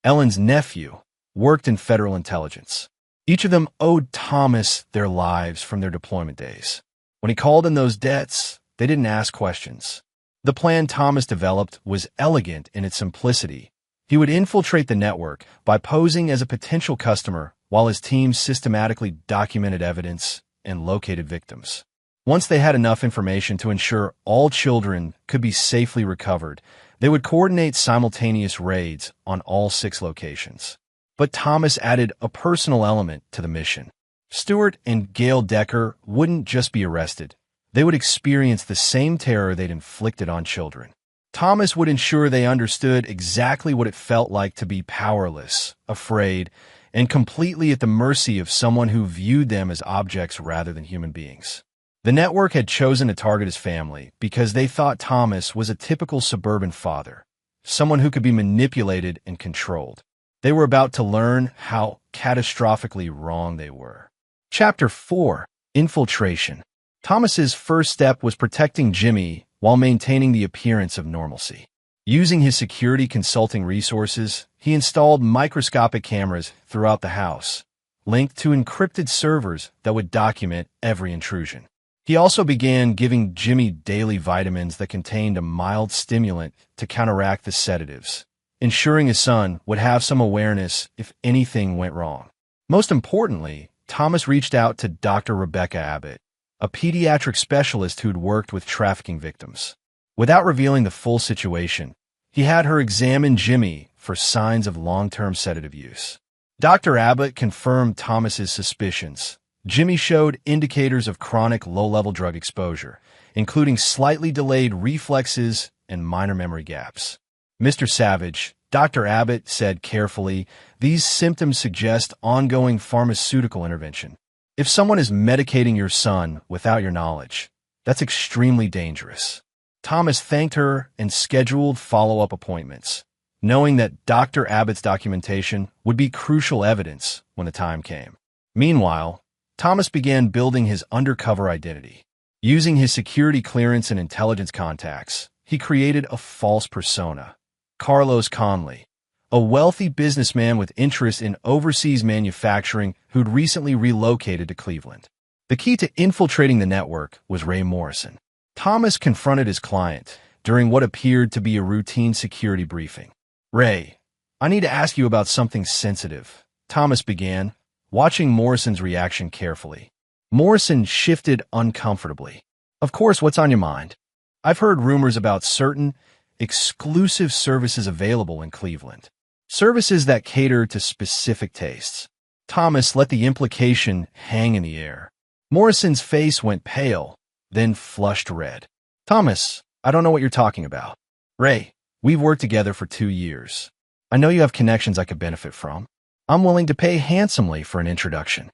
Ellen's nephew, worked in federal intelligence. Each of them owed Thomas their lives from their deployment days. When he called in those debts, they didn't ask questions. The plan Thomas developed was elegant in its simplicity. He would infiltrate the network by posing as a potential customer while his team systematically documented evidence and located victims. Once they had enough information to ensure all children could be safely recovered, they would coordinate simultaneous raids on all 6 locations. But Thomas added a personal element to the mission. Stuart and Gail Decker wouldn't just be arrested. They would experience the same terror they'd inflicted on children. Thomas would ensure they understood exactly what it felt like to be powerless, afraid, and completely at the mercy of someone who viewed them as objects rather than human beings. The network had chosen to target his family because they thought Thomas was a typical suburban father, someone who could be manipulated and controlled. They were about to learn how catastrophically wrong they were. Chapter 4: Infiltration. Thomas's first step was protecting Jimmy while maintaining the appearance of normalcy. Using his security consulting resources, he installed microscopic cameras throughout the house, linked to encrypted servers that would document every intrusion. He also began giving Jimmy daily vitamins that contained a mild stimulant to counteract the sedatives, ensuring his son would have some awareness if anything went wrong. Most importantly, Thomas reached out to Dr. Rebecca Abbott, a pediatric specialist who'd worked with trafficking victims. Without revealing the full situation, he had her examine Jimmy for signs of long-term sedative use. Dr. Abbott confirmed Thomas's suspicions. Jimmy showed indicators of chronic low-level drug exposure, including slightly delayed reflexes and minor memory gaps. Mr. Savage, Dr. Abbott said carefully, these symptoms suggest ongoing pharmaceutical intervention. If someone is medicating your son without your knowledge, that's extremely dangerous. Thomas thanked her and scheduled follow-up appointments, knowing that Dr. Abbott's documentation would be crucial evidence when the time came. Meanwhile, Thomas began building his undercover identity. Using his security clearance and intelligence contacts, he created a false persona. Carlos Conley, a wealthy businessman with interest in overseas manufacturing who'd recently relocated to Cleveland. The key to infiltrating the network was Ray Morrison. Thomas confronted his client during what appeared to be a routine security briefing. Ray, I need to ask you about something sensitive, Thomas began, watching Morrison's reaction carefully. Morrison shifted uncomfortably. Of course, what's on your mind? I've heard rumors about certain exclusive services available in Cleveland. Services that cater to specific tastes. Thomas let the implication hang in the air. Morrison's face went pale, then flushed red. Thomas, I don't know what you're talking about. Ray, we've worked together for 2 years. I know you have connections I could benefit from. I'm willing to pay handsomely for an introduction.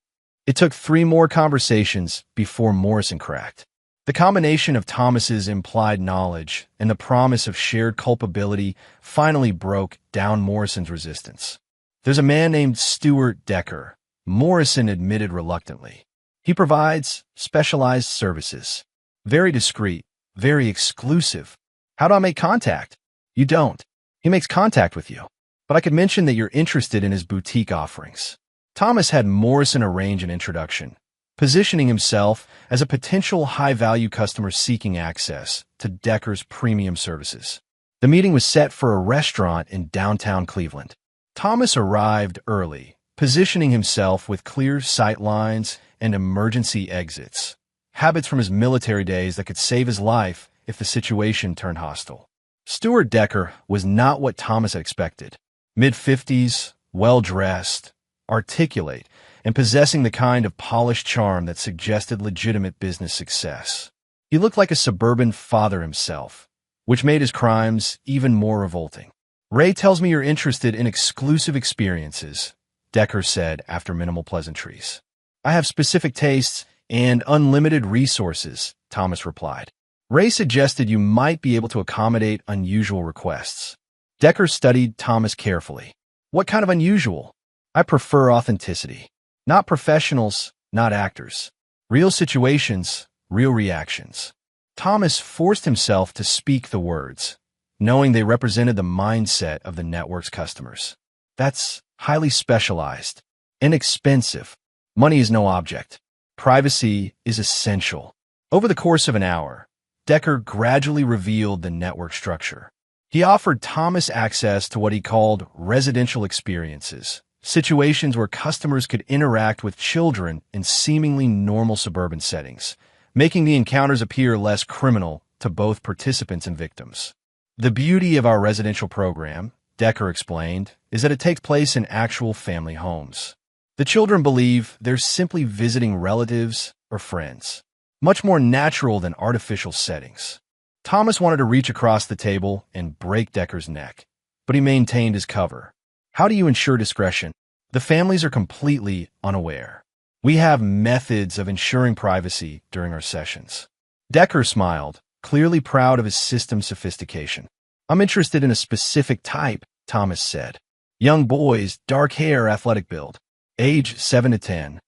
It took 3 more conversations before Morrison cracked. The combination of Thomas's implied knowledge and the promise of shared culpability finally broke down Morrison's resistance. There's a man named Stuart Decker, Morrison admitted reluctantly. He provides specialized services. Very discreet, very exclusive. How do I make contact? You don't. He makes contact with you. But I could mention that you're interested in his boutique offerings. Thomas had Morrison arrange an introduction, positioning himself as a potential high-value customer seeking access to Decker's premium services. The meeting was set for a restaurant in downtown Cleveland. Thomas arrived early, positioning himself with clear sight lines and emergency exits, habits from his military days that could save his life if the situation turned hostile. Stuart Decker was not what Thomas had expected. Mid-50s, well-dressed, articulate, and possessing the kind of polished charm that suggested legitimate business success. He looked like a suburban father himself, which made his crimes even more revolting. Ray tells me you're interested in exclusive experiences, Decker said after minimal pleasantries. I have specific tastes and unlimited resources, Thomas replied. Ray suggested you might be able to accommodate unusual requests. Decker studied Thomas carefully. What kind of unusual? I prefer authenticity. Not professionals, not actors. Real situations, real reactions. Thomas forced himself to speak the words, knowing they represented the mindset of the network's customers. That's highly specialized, inexpensive. Money is no object. Privacy is essential. Over the course of an hour, Decker gradually revealed the network structure. He offered Thomas access to what he called residential experiences, situations where customers could interact with children in seemingly normal suburban settings, making the encounters appear less criminal to both participants and victims. The beauty of our residential program, Decker explained, is that it takes place in actual family homes. The children believe they're simply visiting relatives or friends, much more natural than artificial settings. Thomas wanted to reach across the table and break Decker's neck, but he maintained his cover. How do you ensure discretion? The families are completely unaware. We have methods of ensuring privacy during our sessions. Decker smiled, clearly proud of his system's sophistication. I'm interested in a specific type, Thomas said. Young boys, dark hair, athletic build. Age 7 to 10.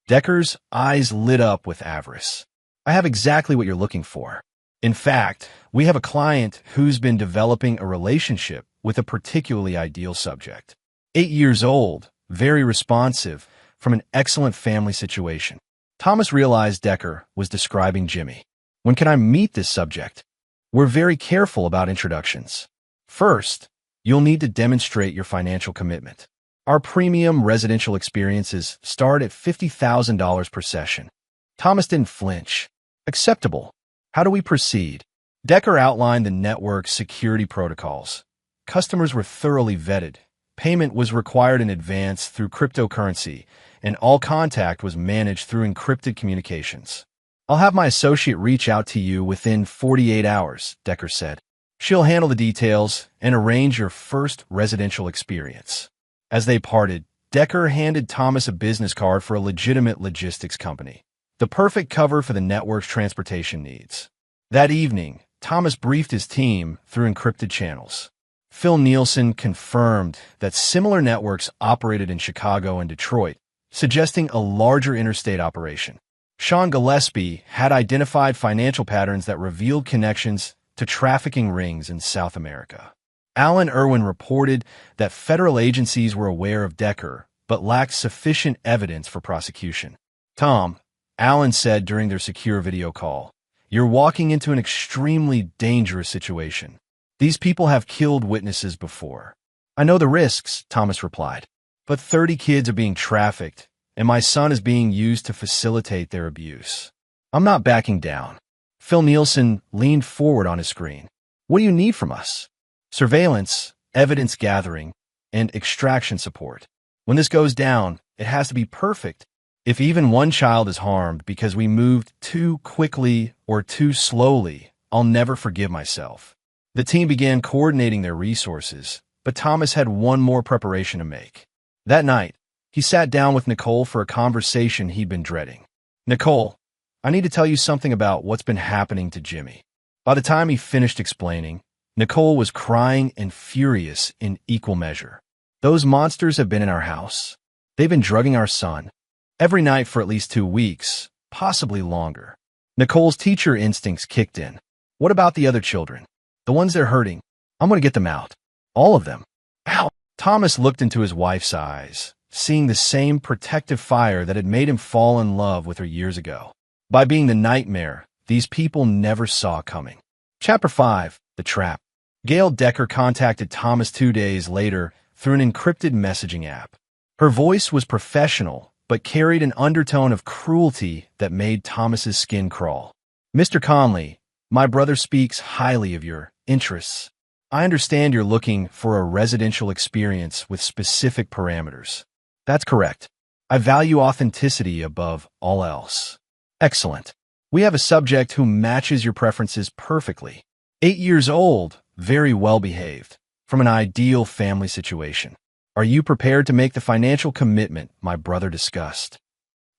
Decker's eyes lit up with avarice. I have exactly what you're looking for. In fact, we have a client who's been developing a relationship with a particularly ideal subject. 8 years old, very responsive, from an excellent family situation. Thomas realized Decker was describing Jimmy. When can I meet this subject? We're very careful about introductions. First, you'll need to demonstrate your financial commitment. Our premium residential experiences start at $50,000 per session. Thomas didn't flinch. Acceptable. How do we proceed? Decker outlined the network's security protocols. Customers were thoroughly vetted. Payment was required in advance through cryptocurrency, and all contact was managed through encrypted communications. I'll have my associate reach out to you within 48 hours, Decker said. She'll handle the details and arrange your first residential experience. As they parted, Decker handed Thomas a business card for a legitimate logistics company, the perfect cover for the network's transportation needs. That evening, Thomas briefed his team through encrypted channels. Phil Nielsen confirmed that similar networks operated in Chicago and Detroit, suggesting a larger interstate operation. Sean Gillespie had identified financial patterns that revealed connections to trafficking rings in South America. Alan Irwin reported that federal agencies were aware of Decker, but lacked sufficient evidence for prosecution. Tom, Alan said during their secure video call, you're walking into an extremely dangerous situation. These people have killed witnesses before. I know the risks, Thomas replied. But 30 kids are being trafficked, and my son is being used to facilitate their abuse. I'm not backing down. Phil Nielsen leaned forward on his screen. What do you need from us? Surveillance, evidence gathering, and extraction support. When this goes down, it has to be perfect. If even one child is harmed because we moved too quickly or too slowly, I'll never forgive myself. The team began coordinating their resources, but Thomas had one more preparation to make. That night, he sat down with Nicole for a conversation he'd been dreading. Nicole, I need to tell you something about what's been happening to Jimmy. By the time he finished explaining, Nicole was crying and furious in equal measure. Those monsters have been in our house. They've been drugging our son every night for at least 2 weeks, possibly longer. Nicole's teacher instincts kicked in. What about the other children? The ones they're hurting? I'm going to get them out. All of them. Ow! Thomas looked into his wife's eyes, seeing the same protective fire that had made him fall in love with her years ago. By being the nightmare these people never saw coming. Chapter 5. The Trap. Gail Decker contacted Thomas 2 days later through an encrypted messaging app. Her voice was professional, but carried an undertone of cruelty that made Thomas's skin crawl. Mr. Conley, my brother speaks highly of your interests. I understand you're looking for a residential experience with specific parameters. That's correct. I value authenticity above all else. Excellent. We have a subject who matches your preferences perfectly. 8 years old, very well behaved, from an ideal family situation. Are you prepared to make the financial commitment my brother discussed?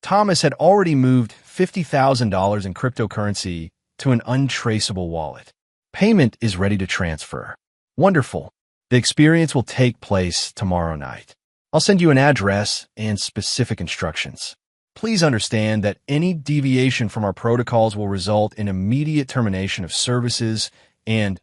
Thomas had already moved $50,000 in cryptocurrency to an untraceable wallet. Payment is ready to transfer. Wonderful. The experience will take place tomorrow night. I'll send you an address and specific instructions. Please understand that any deviation from our protocols will result in immediate termination of services and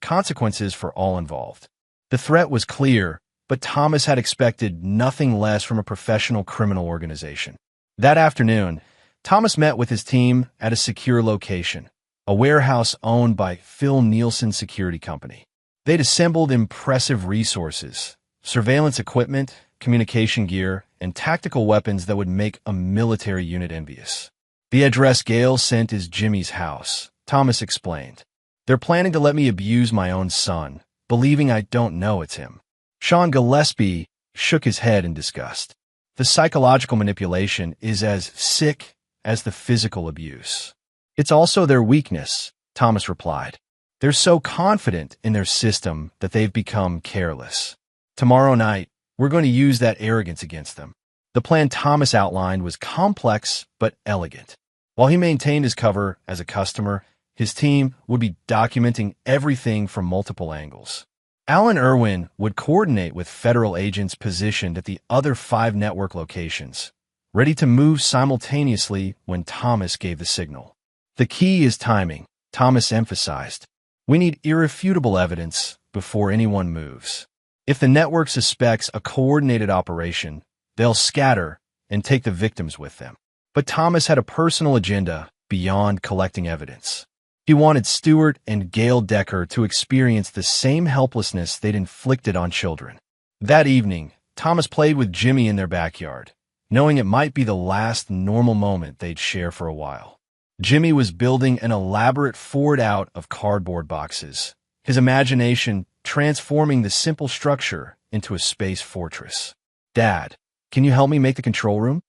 consequences for all involved. The threat was clear, but Thomas had expected nothing less from a professional criminal organization. That afternoon, Thomas met with his team at a secure location, a warehouse owned by Phil Nielsen Security Company. They'd assembled impressive resources, surveillance equipment, communication gear, and tactical weapons that would make a military unit envious. The address Gail sent is Jimmy's house, Thomas explained. They're planning to let me abuse my own son, believing I don't know it's him. Sean Gillespie shook his head in disgust. The psychological manipulation is as sick as the physical abuse. It's also their weakness, Thomas replied. They're so confident in their system that they've become careless. Tomorrow night, we're going to use that arrogance against them. The plan Thomas outlined was complex but elegant. While he maintained his cover as a customer, his team would be documenting everything from multiple angles. Alan Irwin would coordinate with federal agents positioned at the other 5 network locations, ready to move simultaneously when Thomas gave the signal. The key is timing, Thomas emphasized. We need irrefutable evidence before anyone moves. If the network suspects a coordinated operation, they'll scatter and take the victims with them. But Thomas had a personal agenda beyond collecting evidence. He wanted Stuart and Gail Decker to experience the same helplessness they'd inflicted on children. That evening, Thomas played with Jimmy in their backyard, knowing it might be the last normal moment they'd share for a while. Jimmy was building an elaborate fort out of cardboard boxes, his imagination transforming the simple structure into a space fortress. Dad, can you help me make the control room?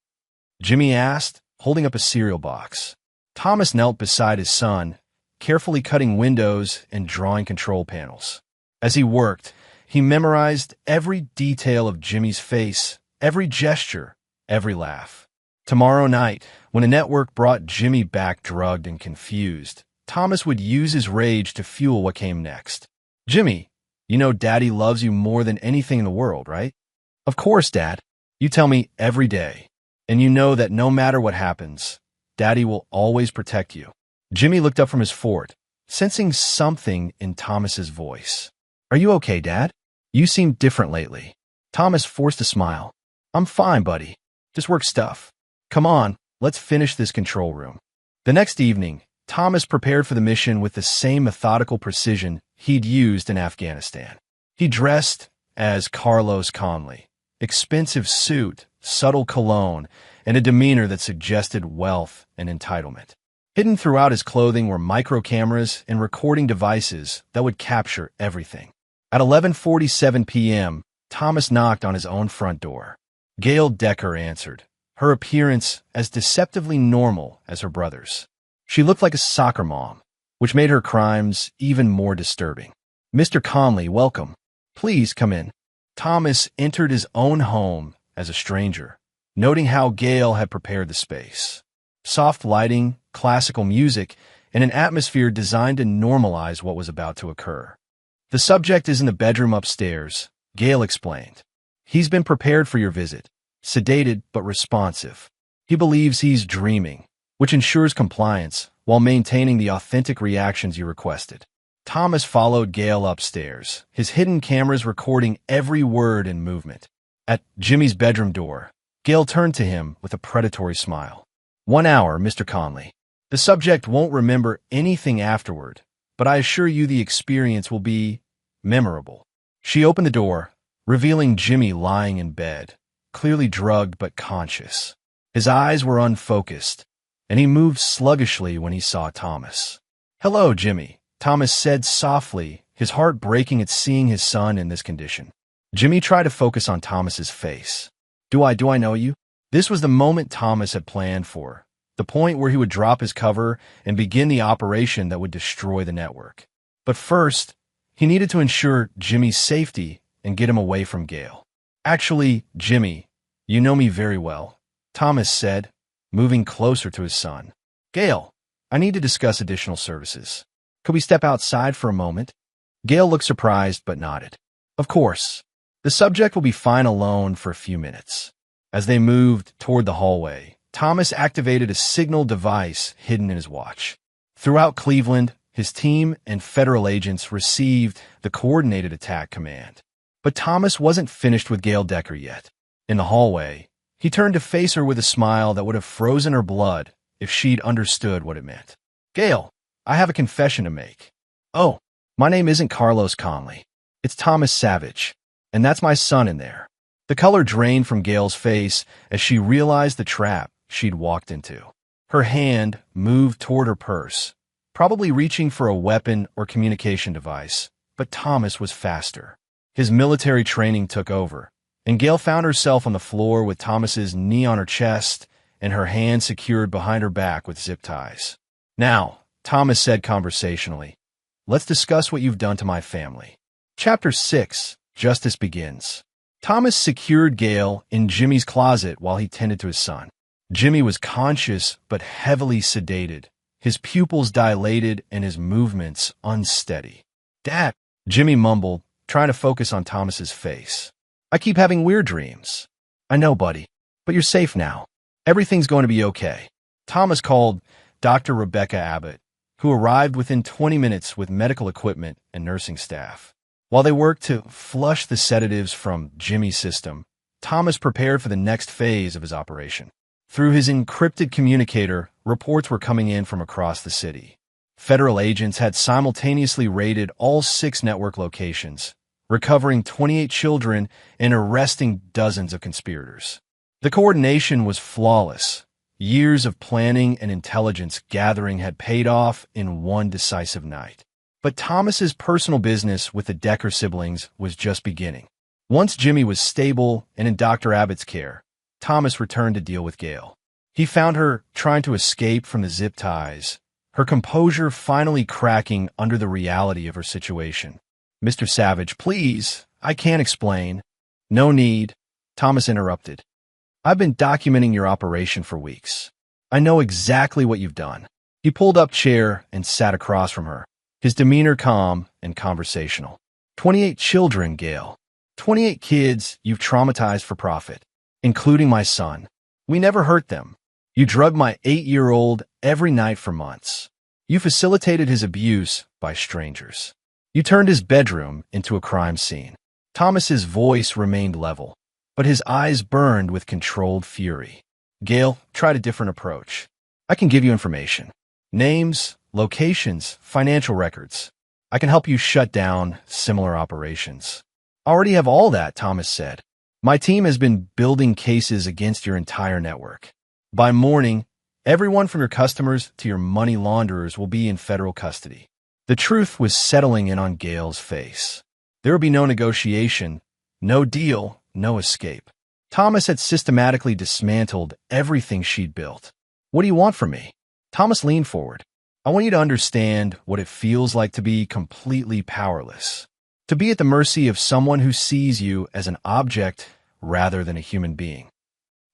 Jimmy asked, holding up a cereal box. Thomas knelt beside his son, carefully cutting windows and drawing control panels. As he worked, he memorized every detail of Jimmy's face, every gesture, every laugh. Tomorrow night, when a network brought Jimmy back drugged and confused, Thomas would use his rage to fuel what came next. Jimmy, you know Daddy loves you more than anything in the world, right? Of course, Dad. You tell me every day. And you know that no matter what happens, Daddy will always protect you. Jimmy looked up from his fort, sensing something in Thomas's voice. Are you okay, Dad? You seem different lately. Thomas forced a smile. I'm fine, buddy. Just work stuff. Come on, let's finish this control room. The next evening, Thomas prepared for the mission with the same methodical precision he'd used in Afghanistan. He dressed as Carlos Conley. Expensive suit, subtle cologne, and a demeanor that suggested wealth and entitlement. Hidden throughout his clothing were micro cameras and recording devices that would capture everything. At 11:47 p.m., Thomas knocked on his own front door. Gail Decker answered, her appearance as deceptively normal as her brother's. She looked like a soccer mom, which made her crimes even more disturbing. "Mr. Conley, welcome. Please come in." Thomas entered his own home as a stranger, noting how Gail had prepared the space. Soft lighting, classical music, and an atmosphere designed to normalize what was about to occur. "The subject is in the bedroom upstairs," Gail explained. "He's been prepared for your visit, sedated but responsive. He believes he's dreaming, which ensures compliance while maintaining the authentic reactions you requested." Thomas followed Gail upstairs, his hidden cameras recording every word and movement. At Jimmy's bedroom door, Gail turned to him with a predatory smile. "1 hour, Mr. Conley. The subject won't remember anything afterward, but I assure you the experience will be memorable." She opened the door, revealing Jimmy lying in bed, clearly drugged but conscious. His eyes were unfocused, and he moved sluggishly when he saw Thomas. "Hello, Jimmy," Thomas said softly, his heart breaking at seeing his son in this condition. Jimmy tried to focus on Thomas's face. Do I know you?" This was the moment Thomas had planned for, the point where he would drop his cover and begin the operation that would destroy the network. But first, he needed to ensure Jimmy's safety and get him away from Gail. "Actually, Jimmy, you know me very well," Thomas said, moving closer to his son. "Gail, I need to discuss additional services. Could we step outside for a moment?" Gail looked surprised but nodded. "Of course. The subject will be fine alone for a few minutes." As they moved toward the hallway, Thomas activated a signal device hidden in his watch. Throughout Cleveland, his team and federal agents received the coordinated attack command. But Thomas wasn't finished with Gail Decker yet. In the hallway, he turned to face her with a smile that would have frozen her blood if she'd understood what it meant. "Gail, I have a confession to make." "Oh, my name isn't Carlos Conley. It's Thomas Savage, and that's my son in there." The color drained from Gail's face as she realized the trap she'd walked into. Her hand moved toward her purse, probably reaching for a weapon or communication device, but Thomas was faster. His military training took over, and Gail found herself on the floor with Thomas's knee on her chest and her hand secured behind her back with zip ties. "Now," Thomas said conversationally, "let's discuss what you've done to my family." Chapter 6, Justice Begins. Thomas secured Gail in Jimmy's closet while he tended to his son. Jimmy was conscious but heavily sedated, his pupils dilated and his movements unsteady. "Dad," Jimmy mumbled, trying to focus on Thomas's face. "I keep having weird dreams." "I know, buddy, but you're safe now. Everything's going to be okay." Thomas called Dr. Rebecca Abbott, who arrived within 20 minutes with medical equipment and nursing staff. While they worked to flush the sedatives from Jimmy's system, Thomas prepared for the next phase of his operation. Through his encrypted communicator, reports were coming in from across the city. Federal agents had simultaneously raided all 6 network locations, recovering 28 children and arresting dozens of conspirators. The coordination was flawless. Years of planning and intelligence gathering had paid off in one decisive night. But Thomas's personal business with the Decker siblings was just beginning. Once Jimmy was stable and in Dr. Abbott's care, Thomas returned to deal with Gail. He found her trying to escape from the zip ties, her composure finally cracking under the reality of her situation. "Mr. Savage, please, I can't explain." "No need," Thomas interrupted. "I've been documenting your operation for weeks. I know exactly what you've done." He pulled up a chair and sat across from her, his demeanor calm and conversational. 28 children, Gail. 28 kids you've traumatized for profit, including my son. We never hurt them. You drugged my 8-year-old every night for months. You facilitated his abuse by strangers. You turned his bedroom into a crime scene." Thomas's voice remained level, but his eyes burned with controlled fury. "Gail, tried a different approach. I can give you information. Names, locations, financial records. I can help you shut down similar operations." already have all that, Thomas said. My team has been building cases against your entire network. By morning, everyone from your customers to your money launderers will be in federal custody. The truth was settling in on Gail's face. There would be no negotiation, no deal, no escape. Thomas had systematically dismantled everything she'd built. What do you want from me? Thomas leaned forward. I want you to understand what it feels like to be completely powerless. To be at the mercy of someone who sees you as an object rather than a human being.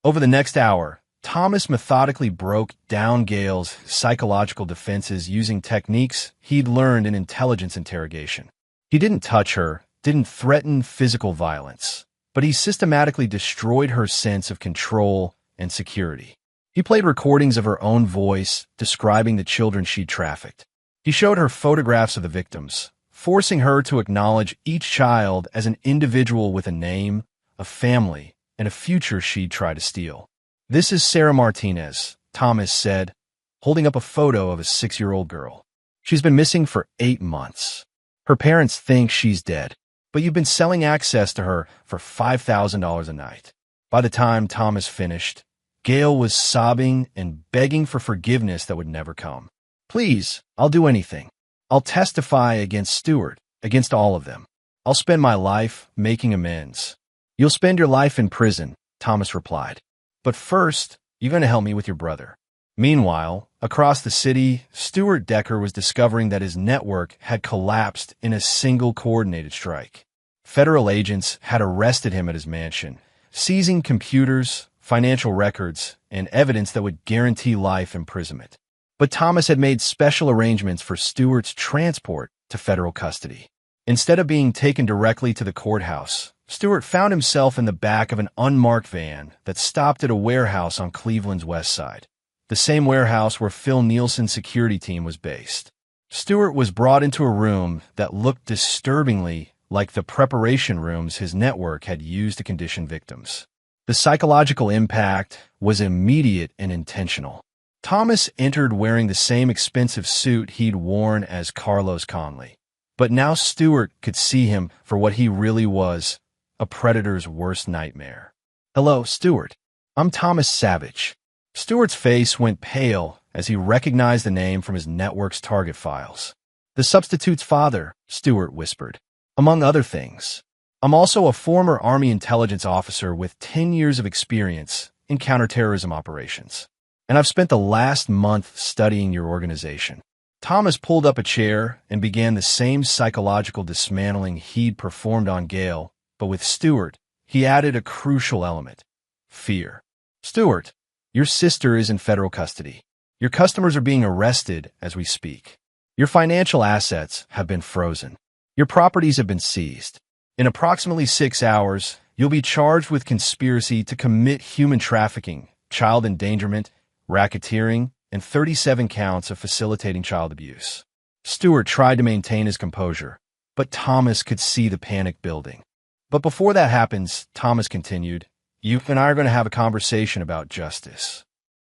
Over the next hour, Thomas methodically broke down Gail's psychological defenses using techniques he'd learned in intelligence interrogation. He didn't touch her, didn't threaten physical violence, but he systematically destroyed her sense of control and security. He played recordings of her own voice describing the children she'd trafficked. He showed her photographs of the victims, forcing her to acknowledge each child as an individual with a name, a family, and a future she'd try to steal. This is Sarah Martinez, Thomas said, holding up a photo of a 6-year-old girl. She's been missing for 8 months. Her parents think she's dead, but you've been selling access to her for $5,000 a night. By the time Thomas finished, Gail was sobbing and begging for forgiveness that would never come. Please, I'll do anything. I'll testify against Stewart, against all of them. I'll spend my life making amends. You'll spend your life in prison, Thomas replied. But first, you're going to help me with your brother. Meanwhile, across the city, Stewart Decker was discovering that his network had collapsed in a single coordinated strike. Federal agents had arrested him at his mansion, seizing computers, financial records, and evidence that would guarantee life imprisonment. But Thomas had made special arrangements for Stewart's transport to federal custody. Instead of being taken directly to the courthouse, Stewart found himself in the back of an unmarked van that stopped at a warehouse on Cleveland's west side, the same warehouse where Phil Nielsen's security team was based. Stewart was brought into a room that looked disturbingly like the preparation rooms his network had used to condition victims. The psychological impact was immediate and intentional. Thomas entered wearing the same expensive suit he'd worn as Carlos Conley. But now Stewart could see him for what he really was, a predator's worst nightmare. Hello, Stewart. I'm Thomas Savage. Stewart's face went pale as he recognized the name from his network's target files. The substitute's father, Stewart whispered. Among other things, I'm also a former Army intelligence officer with 10 years of experience in counterterrorism operations. And I've spent the last month studying your organization. Thomas pulled up a chair and began the same psychological dismantling he'd performed on Gail, but with Stewart, he added a crucial element: fear. Stewart, your sister is in federal custody. Your customers are being arrested as we speak. Your financial assets have been frozen. Your properties have been seized. In approximately 6 hours, you'll be charged with conspiracy to commit human trafficking, child endangerment, racketeering, and 37 counts of facilitating child abuse. Stewart tried to maintain his composure, but Thomas could see the panic building. But before that happens, Thomas continued, you and I are going to have a conversation about justice.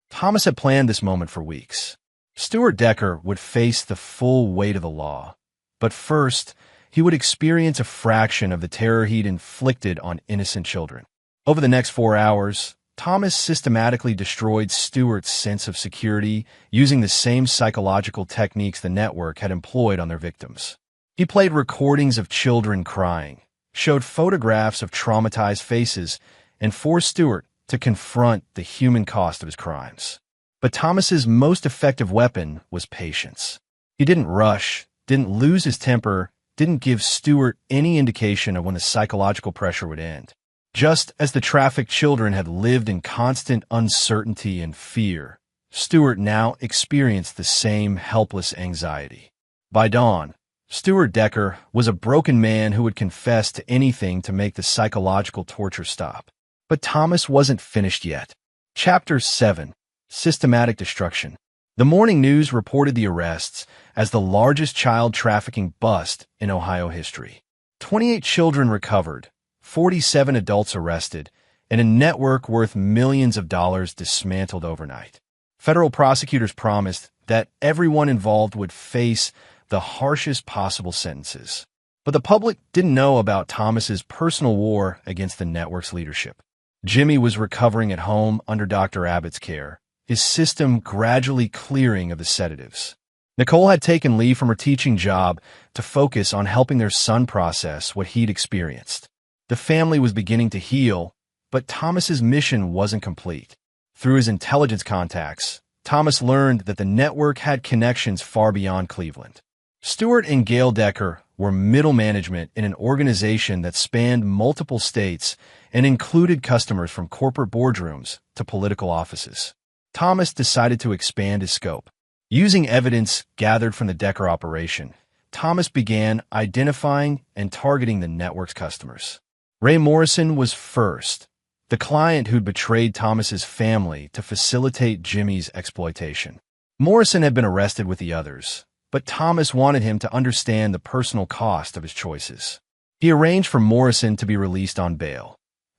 Thomas had planned this moment for weeks. Stewart Decker would face the full weight of the law, but first, he would experience a fraction of the terror he'd inflicted on innocent children. Over the next 4 hours, Thomas systematically destroyed Stewart's sense of security using the same psychological techniques the network had employed on their victims. He played recordings of children crying, showed photographs of traumatized faces, and forced Stewart to confront the human cost of his crimes. But Thomas's most effective weapon was patience. He didn't rush, didn't lose his temper, didn't give Stewart any indication of when the psychological pressure would end. Just as the trafficked children had lived in constant uncertainty and fear, Stewart now experienced the same helpless anxiety. By dawn, Stewart Decker was a broken man who would confess to anything to make the psychological torture stop. But Thomas wasn't finished yet. Chapter 7: Systematic Destruction. The morning news reported the arrests as the largest child trafficking bust in Ohio history. 28 children recovered, 47 adults arrested, and a network worth millions of dollars dismantled overnight. Federal prosecutors promised that everyone involved would face the harshest possible sentences. But the public didn't know about Thomas's personal war against the network's leadership. Jimmy was recovering at home under Dr. Abbott's care, his system gradually clearing of the sedatives. Nicole had taken leave from her teaching job to focus on helping their son process what he'd experienced. The family was beginning to heal, but Thomas's mission wasn't complete. Through his intelligence contacts, Thomas learned that the network had connections far beyond Cleveland. Stewart and Gail Decker were middle management in an organization that spanned multiple states and included customers from corporate boardrooms to political offices. Thomas decided to expand his scope. Using evidence gathered from the Decker operation, Thomas began identifying and targeting the network's customers. Ray Morrison was first, the client who'd betrayed Thomas's family to facilitate Jimmy's exploitation. Morrison had been arrested with the others, but Thomas wanted him to understand the personal cost of his choices. He arranged for Morrison to be released on bail,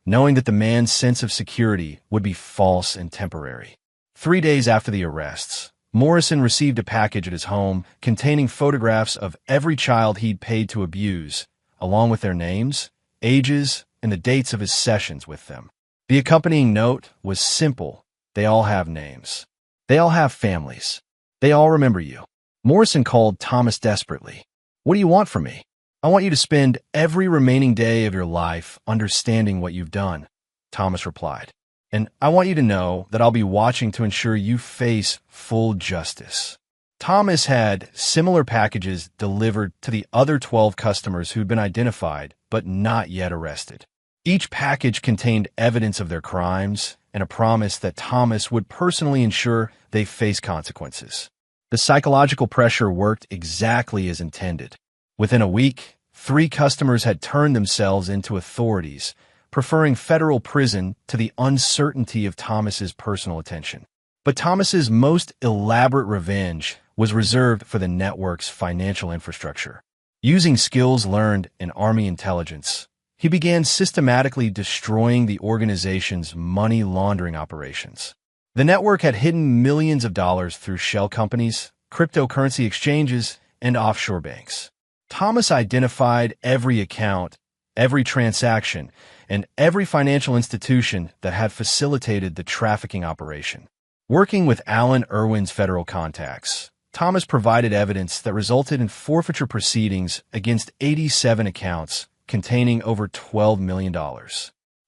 knowing that the man's sense of security would be false and temporary. 3 days after the arrests, Morrison received a package at his home containing photographs of every child he'd paid to abuse, along with their names, ages, and the dates of his sessions with them. The accompanying note was simple. They all have names. They all have families. They all remember you. Morrison called Thomas desperately. "What do you want from me?" "I want you to spend every remaining day of your life understanding what you've done," Thomas replied. "And I want you to know that I'll be watching to ensure you face full justice." Thomas had similar packages delivered to the other 12 customers who'd been identified but not yet arrested. Each package contained evidence of their crimes and a promise that Thomas would personally ensure they face consequences. The psychological pressure worked exactly as intended. Within a week, 3 customers had turned themselves into authorities, preferring federal prison to the uncertainty of Thomas's personal attention. But Thomas's most elaborate revenge was reserved for the network's financial infrastructure. Using skills learned in Army intelligence, he began systematically destroying the organization's money laundering operations. The network had hidden millions of dollars through shell companies, cryptocurrency exchanges, and offshore banks. Thomas identified every account, every transaction, and every financial institution that had facilitated the trafficking operation. Working with Alan Irwin's federal contacts, Thomas provided evidence that resulted in forfeiture proceedings against 87 accounts containing over $12 million.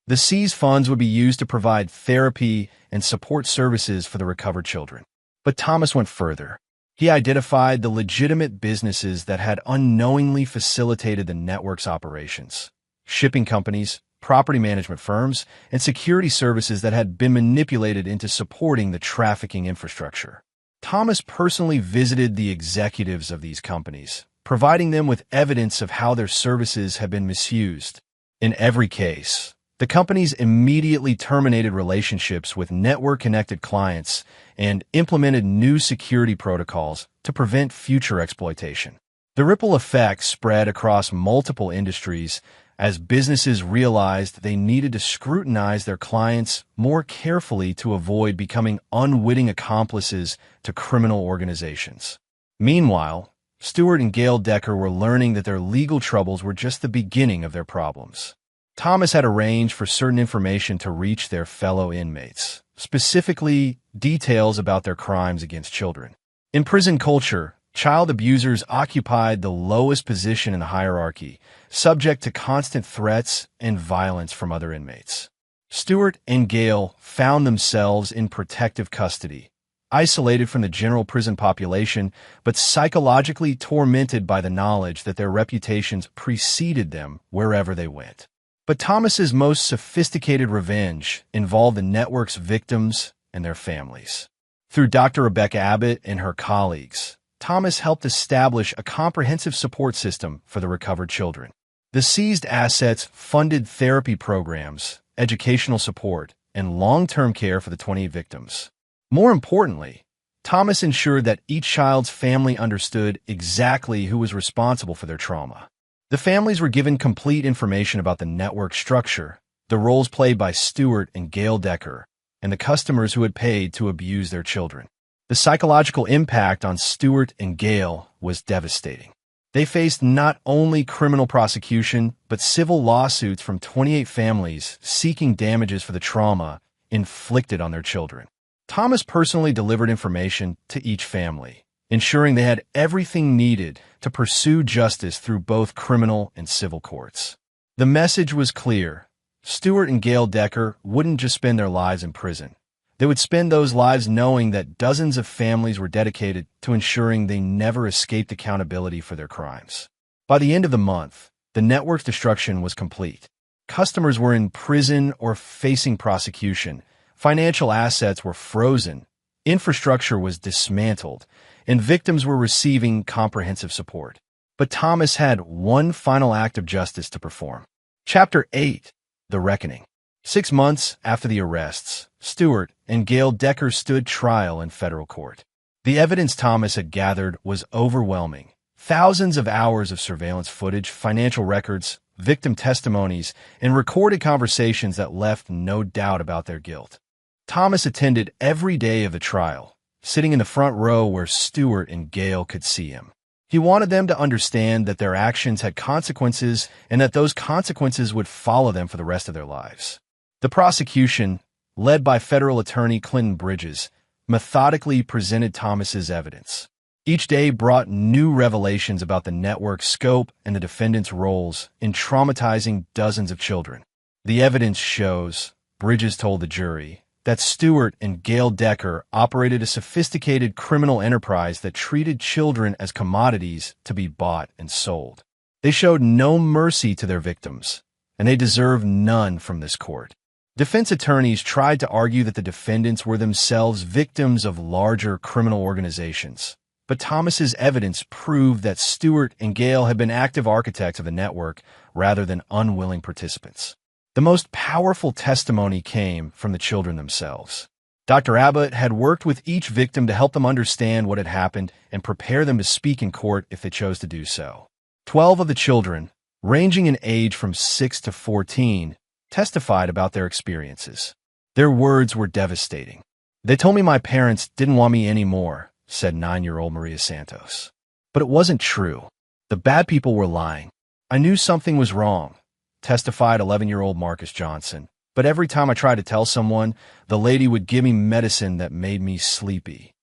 The seized funds would be used to provide therapy and support services for the recovered children. But Thomas went further. He identified the legitimate businesses that had unknowingly facilitated the network's operations: shipping companies, property management firms, and security services that had been manipulated into supporting the trafficking infrastructure. Thomas personally visited the executives of these companies, providing them with evidence of how their services had been misused. In every case, the companies immediately terminated relationships with network-connected clients and implemented new security protocols to prevent future exploitation. The ripple effect spread across multiple industries as businesses realized they needed to scrutinize their clients more carefully to avoid becoming unwitting accomplices to criminal organizations. Meanwhile, Stewart and Gail Decker were learning that their legal troubles were just the beginning of their problems. Thomas had arranged for certain information to reach their fellow inmates, specifically details about their crimes against children. In prison culture, child abusers occupied the lowest position in the hierarchy, subject to constant threats and violence from other inmates. Stewart and Gail found themselves in protective custody, isolated from the general prison population, but psychologically tormented by the knowledge that their reputations preceded them wherever they went. But Thomas's most sophisticated revenge involved the network's victims and their families. Through Dr. Rebecca Abbott and her colleagues, Thomas helped establish a comprehensive support system for the recovered children. The seized assets funded therapy programs, educational support, and long-term care for the 28 victims. More importantly, Thomas ensured that each child's family understood exactly who was responsible for their trauma. The families were given complete information about the network structure, the roles played by Stewart and Gail Decker, and the customers who had paid to abuse their children. The psychological impact on Stewart and Gail was devastating. They faced not only criminal prosecution, but civil lawsuits from 28 families seeking damages for the trauma inflicted on their children. Thomas personally delivered information to each family, ensuring they had everything needed to pursue justice through both criminal and civil courts. The message was clear. Stuart and Gail Decker wouldn't just spend their lives in prison. They would spend those lives knowing that dozens of families were dedicated to ensuring they never escaped accountability for their crimes. By the end of the month, the network's destruction was complete. Customers were in prison or facing prosecution. Financial assets were frozen. Infrastructure was dismantled, and victims were receiving comprehensive support. But Thomas had one final act of justice to perform. Chapter 8. The Reckoning. 6 months after the arrests, Stuart and Gail Decker stood trial in federal court. The evidence Thomas had gathered was overwhelming. Thousands of hours of surveillance footage, financial records, victim testimonies, and recorded conversations that left no doubt about their guilt. Thomas attended every day of the trial, sitting in the front row where Stuart and Gail could see him. He wanted them to understand that their actions had consequences and that those consequences would follow them for the rest of their lives. The prosecution, led by federal attorney Clinton Bridges, methodically presented Thomas's evidence. Each day brought new revelations about the network's scope and the defendants' roles in traumatizing dozens of children. The evidence shows, Bridges told the jury, that Stuart and Gail Decker operated a sophisticated criminal enterprise that treated children as commodities to be bought and sold. They showed no mercy to their victims, and they deserve none from this court. Defense attorneys tried to argue that the defendants were themselves victims of larger criminal organizations, but Thomas's evidence proved that Stuart and Gail had been active architects of the network rather than unwilling participants. The most powerful testimony came from the children themselves. Dr. Abbott had worked with each victim to help them understand what had happened and prepare them to speak in court if they chose to do so. 12 of the children, ranging in age from 6 to 14, testified about their experiences. Their words were devastating. "They told me my parents didn't want me anymore," said 9-year-old Maria Santos. But it wasn't true. The bad people were lying. "I knew something was wrong," testified 11-year-old Marcus Johnson. "But every time I tried to tell someone, the lady would give me medicine that made me sleepy."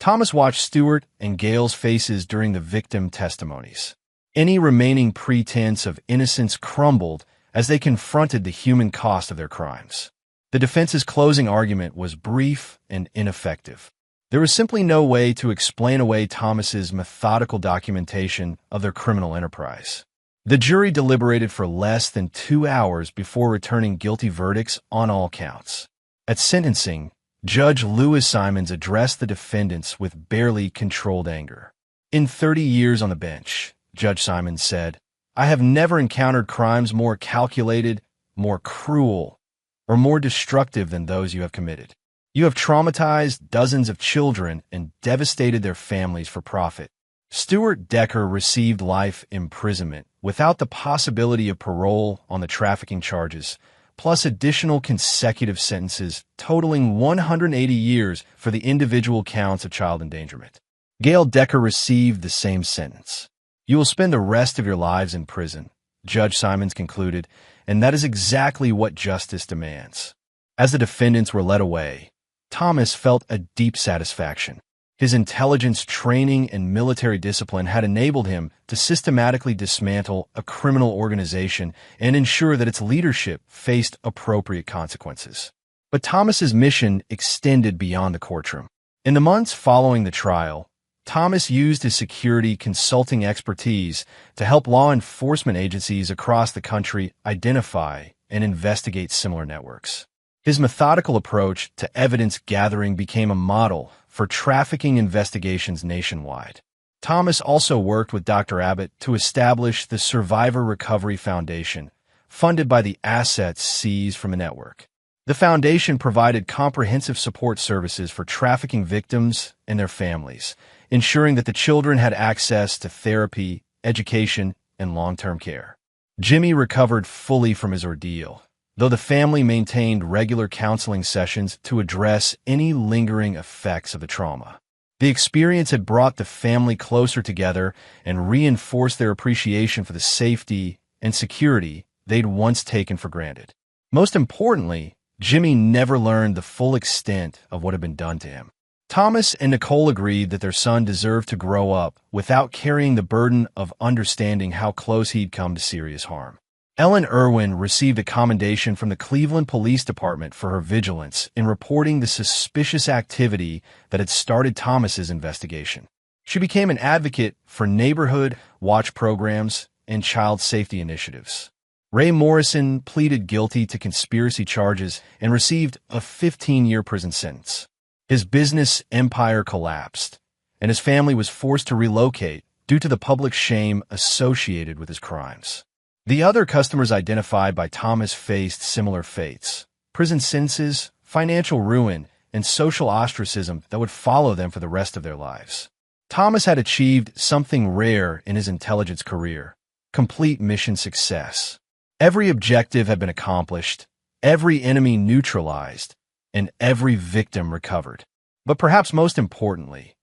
Thomas watched Stuart and Gail's faces during the victim testimonies. Any remaining pretense of innocence crumbled as they confronted the human cost of their crimes. The defense's closing argument was brief and ineffective. There was simply no way to explain away Thomas's methodical documentation of their criminal enterprise. The jury deliberated for less than 2 hours before returning guilty verdicts on all counts. At sentencing, Judge Lewis Simons addressed the defendants with barely controlled anger. "In 30 years on the bench," Judge Simons said, "I have never encountered crimes more calculated, more cruel, or more destructive than those you have committed. You have traumatized dozens of children and devastated their families for profit." Stuart Decker received life imprisonment without the possibility of parole on the trafficking charges, plus additional consecutive sentences totaling 180 years for the individual counts of child endangerment. Gail Decker received the same sentence. "You will spend the rest of your lives in prison," Judge Simons concluded, and that is exactly what justice demands. As the defendants were led away, Thomas felt a deep satisfaction. His intelligence training and military discipline had enabled him to systematically dismantle a criminal organization and ensure that its leadership faced appropriate consequences. But Thomas's mission extended beyond the courtroom. In the months following the trial, Thomas used his security consulting expertise to help law enforcement agencies across the country identify and investigate similar networks. His methodical approach to evidence gathering became a model for trafficking investigations nationwide. Thomas also worked with Dr. Abbott to establish the Survivor Recovery Foundation, funded by the assets seized from the network. The foundation provided comprehensive support services for trafficking victims and their families, ensuring that the children had access to therapy, education, and long-term care. Jimmy recovered fully from his ordeal, though the family maintained regular counseling sessions to address any lingering effects of the trauma. The experience had brought the family closer together and reinforced their appreciation for the safety and security they'd once taken for granted. Most importantly, Jimmy never learned the full extent of what had been done to him. Thomas and Nicole agreed that their son deserved to grow up without carrying the burden of understanding how close he'd come to serious harm. Ellen Irwin received a commendation from the Cleveland Police Department for her vigilance in reporting the suspicious activity that had started Thomas's investigation. She became an advocate for neighborhood watch programs and child safety initiatives. Ray Morrison pleaded guilty to conspiracy charges and received a 15-year prison sentence. His business empire collapsed, and his family was forced to relocate due to the public shame associated with his crimes. The other customers identified by Thomas faced similar fates: prison sentences, financial ruin, and social ostracism that would follow them for the rest of their lives. Thomas had achieved something rare in his intelligence career: complete mission success. Every objective had been accomplished, every enemy neutralized, and every victim recovered. But perhaps most importantly,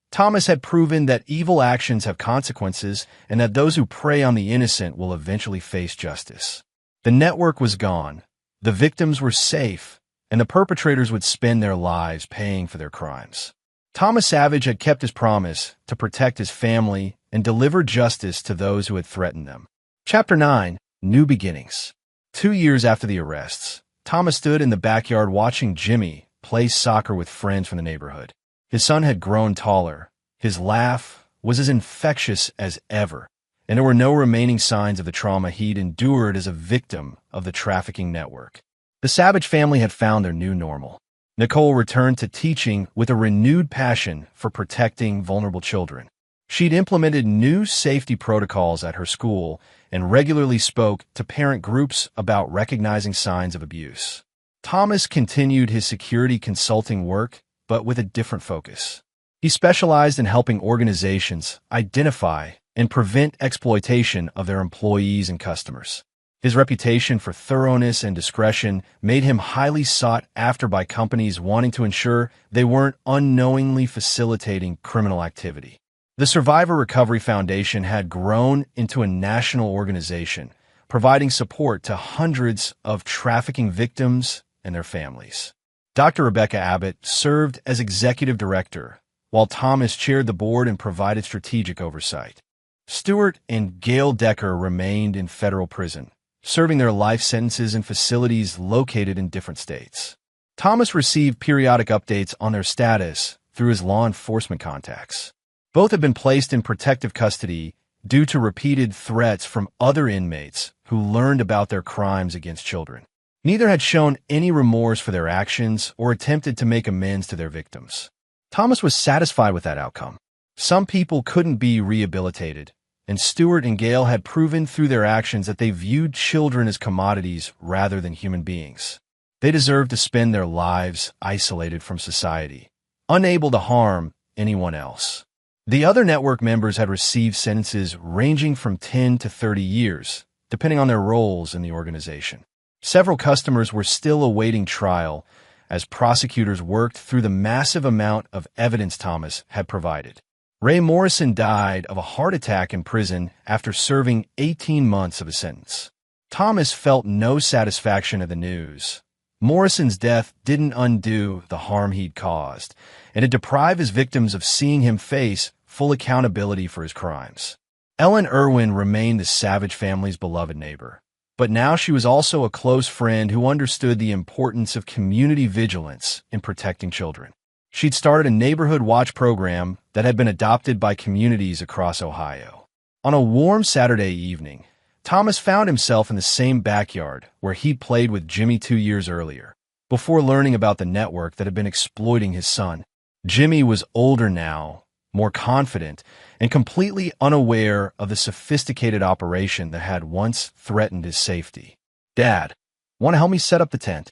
Thomas had proven that evil actions have consequences and that those who prey on the innocent will eventually face justice. The network was gone, the victims were safe, and the perpetrators would spend their lives paying for their crimes. Thomas Savage had kept his promise to protect his family and deliver justice to those who had threatened them. Chapter 9: New Beginnings. 2 years after the arrests, Thomas stood in the backyard watching Jimmy play soccer with friends from the neighborhood. His son had grown taller, his laugh was as infectious as ever, and there were no remaining signs of the trauma he'd endured as a victim of the trafficking network. The Savage family had found their new normal. Nicole returned to teaching with a renewed passion for protecting vulnerable children. She'd implemented new safety protocols at her school and regularly spoke to parent groups about recognizing signs of abuse. Thomas continued his security consulting work, but with a different focus. He specialized in helping organizations identify and prevent exploitation of their employees and customers. His reputation for thoroughness and discretion made him highly sought after by companies wanting to ensure they weren't unknowingly facilitating criminal activity. The Survivor Recovery Foundation had grown into a national organization, providing support to hundreds of trafficking victims and their families. Dr. Rebecca Abbott served as executive director, while Thomas chaired the board and provided strategic oversight. Stuart and Gail Decker remained in federal prison, serving their life sentences in facilities located in different states. Thomas received periodic updates on their status through his law enforcement contacts. Both had been placed in protective custody due to repeated threats from other inmates who learned about their crimes against children. Neither had shown any remorse for their actions or attempted to make amends to their victims. Thomas was satisfied with that outcome. Some people couldn't be rehabilitated, and Stuart and Gail had proven through their actions that they viewed children as commodities rather than human beings. They deserved to spend their lives isolated from society, unable to harm anyone else. The other network members had received sentences ranging from 10 to 30 years, depending on their roles in the organization. Several customers were still awaiting trial as prosecutors worked through the massive amount of evidence Thomas had provided. Ray Morrison died of a heart attack in prison after serving 18 months of a sentence. Thomas felt no satisfaction at the news. Morrison's death didn't undo the harm he'd caused, and it deprived his victims of seeing him face full accountability for his crimes. Ellen Irwin remained the Savage family's beloved neighbor, but now she was also a close friend who understood the importance of community vigilance in protecting children. She'd started a neighborhood watch program that had been adopted by communities across Ohio. On a warm Saturday evening, Thomas found himself in the same backyard where he'd played with Jimmy 2 years earlier, before learning about the network that had been exploiting his son. Jimmy was older now, more confident, and completely unaware of the sophisticated operation that had once threatened his safety. "Dad, want to help me set up the tent?"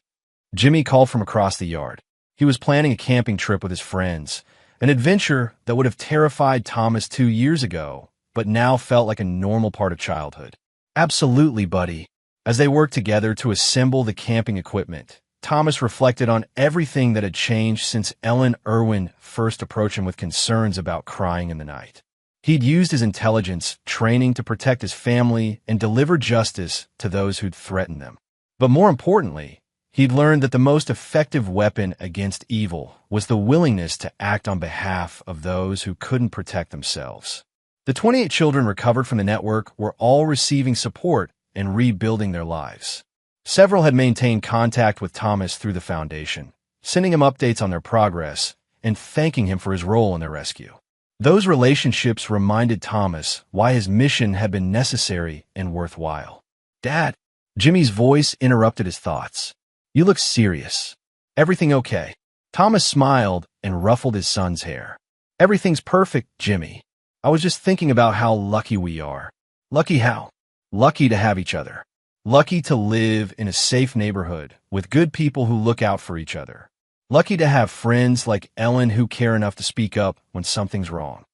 Jimmy called from across the yard. He was planning a camping trip with his friends, an adventure that would have terrified Thomas 2 years ago, but now felt like a normal part of childhood. "Absolutely, buddy." As they worked together to assemble the camping equipment, Thomas reflected on everything that had changed since Ellen Irwin first approached him with concerns about crying in the night. He'd used his intelligence training to protect his family and deliver justice to those who'd threatened them. But more importantly, he'd learned that the most effective weapon against evil was the willingness to act on behalf of those who couldn't protect themselves. The 28 children recovered from the network were all receiving support and rebuilding their lives. Several had maintained contact with Thomas through the foundation, sending him updates on their progress and thanking him for his role in their rescue. Those relationships reminded Thomas why his mission had been necessary and worthwhile. "Dad," Jimmy's voice interrupted his thoughts. "You look serious. Everything okay?" Thomas smiled and ruffled his son's hair. "Everything's perfect, Jimmy. I was just thinking about how lucky we are." "Lucky how?" "Lucky to have each other. Lucky to live in a safe neighborhood with good people who look out for each other. Lucky to have friends like Ellen who care enough to speak up when something's wrong."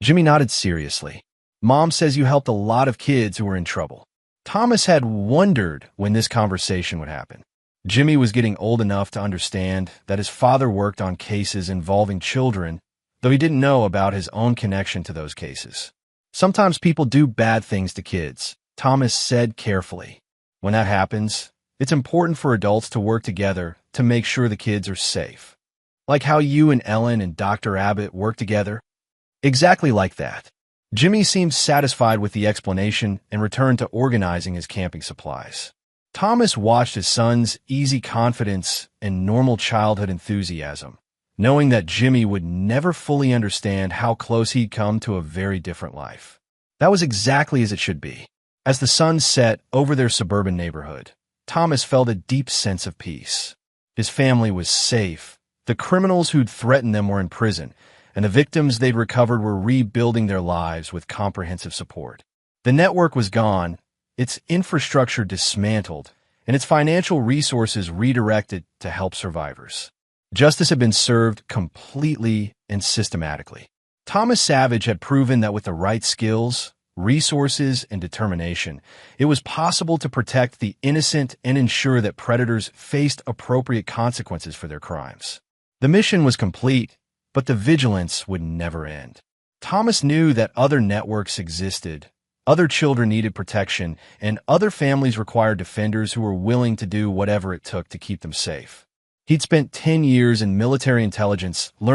Jimmy nodded seriously. "Mom says you helped a lot of kids who were in trouble." Thomas had wondered when this conversation would happen. Jimmy was getting old enough to understand that his father worked on cases involving children, though he didn't know about his own connection to those cases. "Sometimes people do bad things to kids," Thomas said carefully. "When that happens, it's important for adults to work together to make sure the kids are safe. Like how you and Ellen and Dr. Abbott work together?" "Exactly like that." Jimmy seemed satisfied with the explanation and returned to organizing his camping supplies. Thomas watched his son's easy confidence and normal childhood enthusiasm, knowing that Jimmy would never fully understand how close he'd come to a very different life. That was exactly as it should be. As the sun set over their suburban neighborhood, Thomas felt a deep sense of peace. His family was safe. The criminals who'd threatened them were in prison, and the victims they'd recovered were rebuilding their lives with comprehensive support. The network was gone, its infrastructure dismantled, and its financial resources redirected to help survivors. Justice had been served completely and systematically. Thomas Savage had proven that with the right skills, resources, and determination, it was possible to protect the innocent and ensure that predators faced appropriate consequences for their crimes. The mission was complete, but the vigilance would never end. Thomas knew that other networks existed, other children needed protection, and other families required defenders who were willing to do whatever it took to keep them safe. He'd spent 10 years in military intelligence learning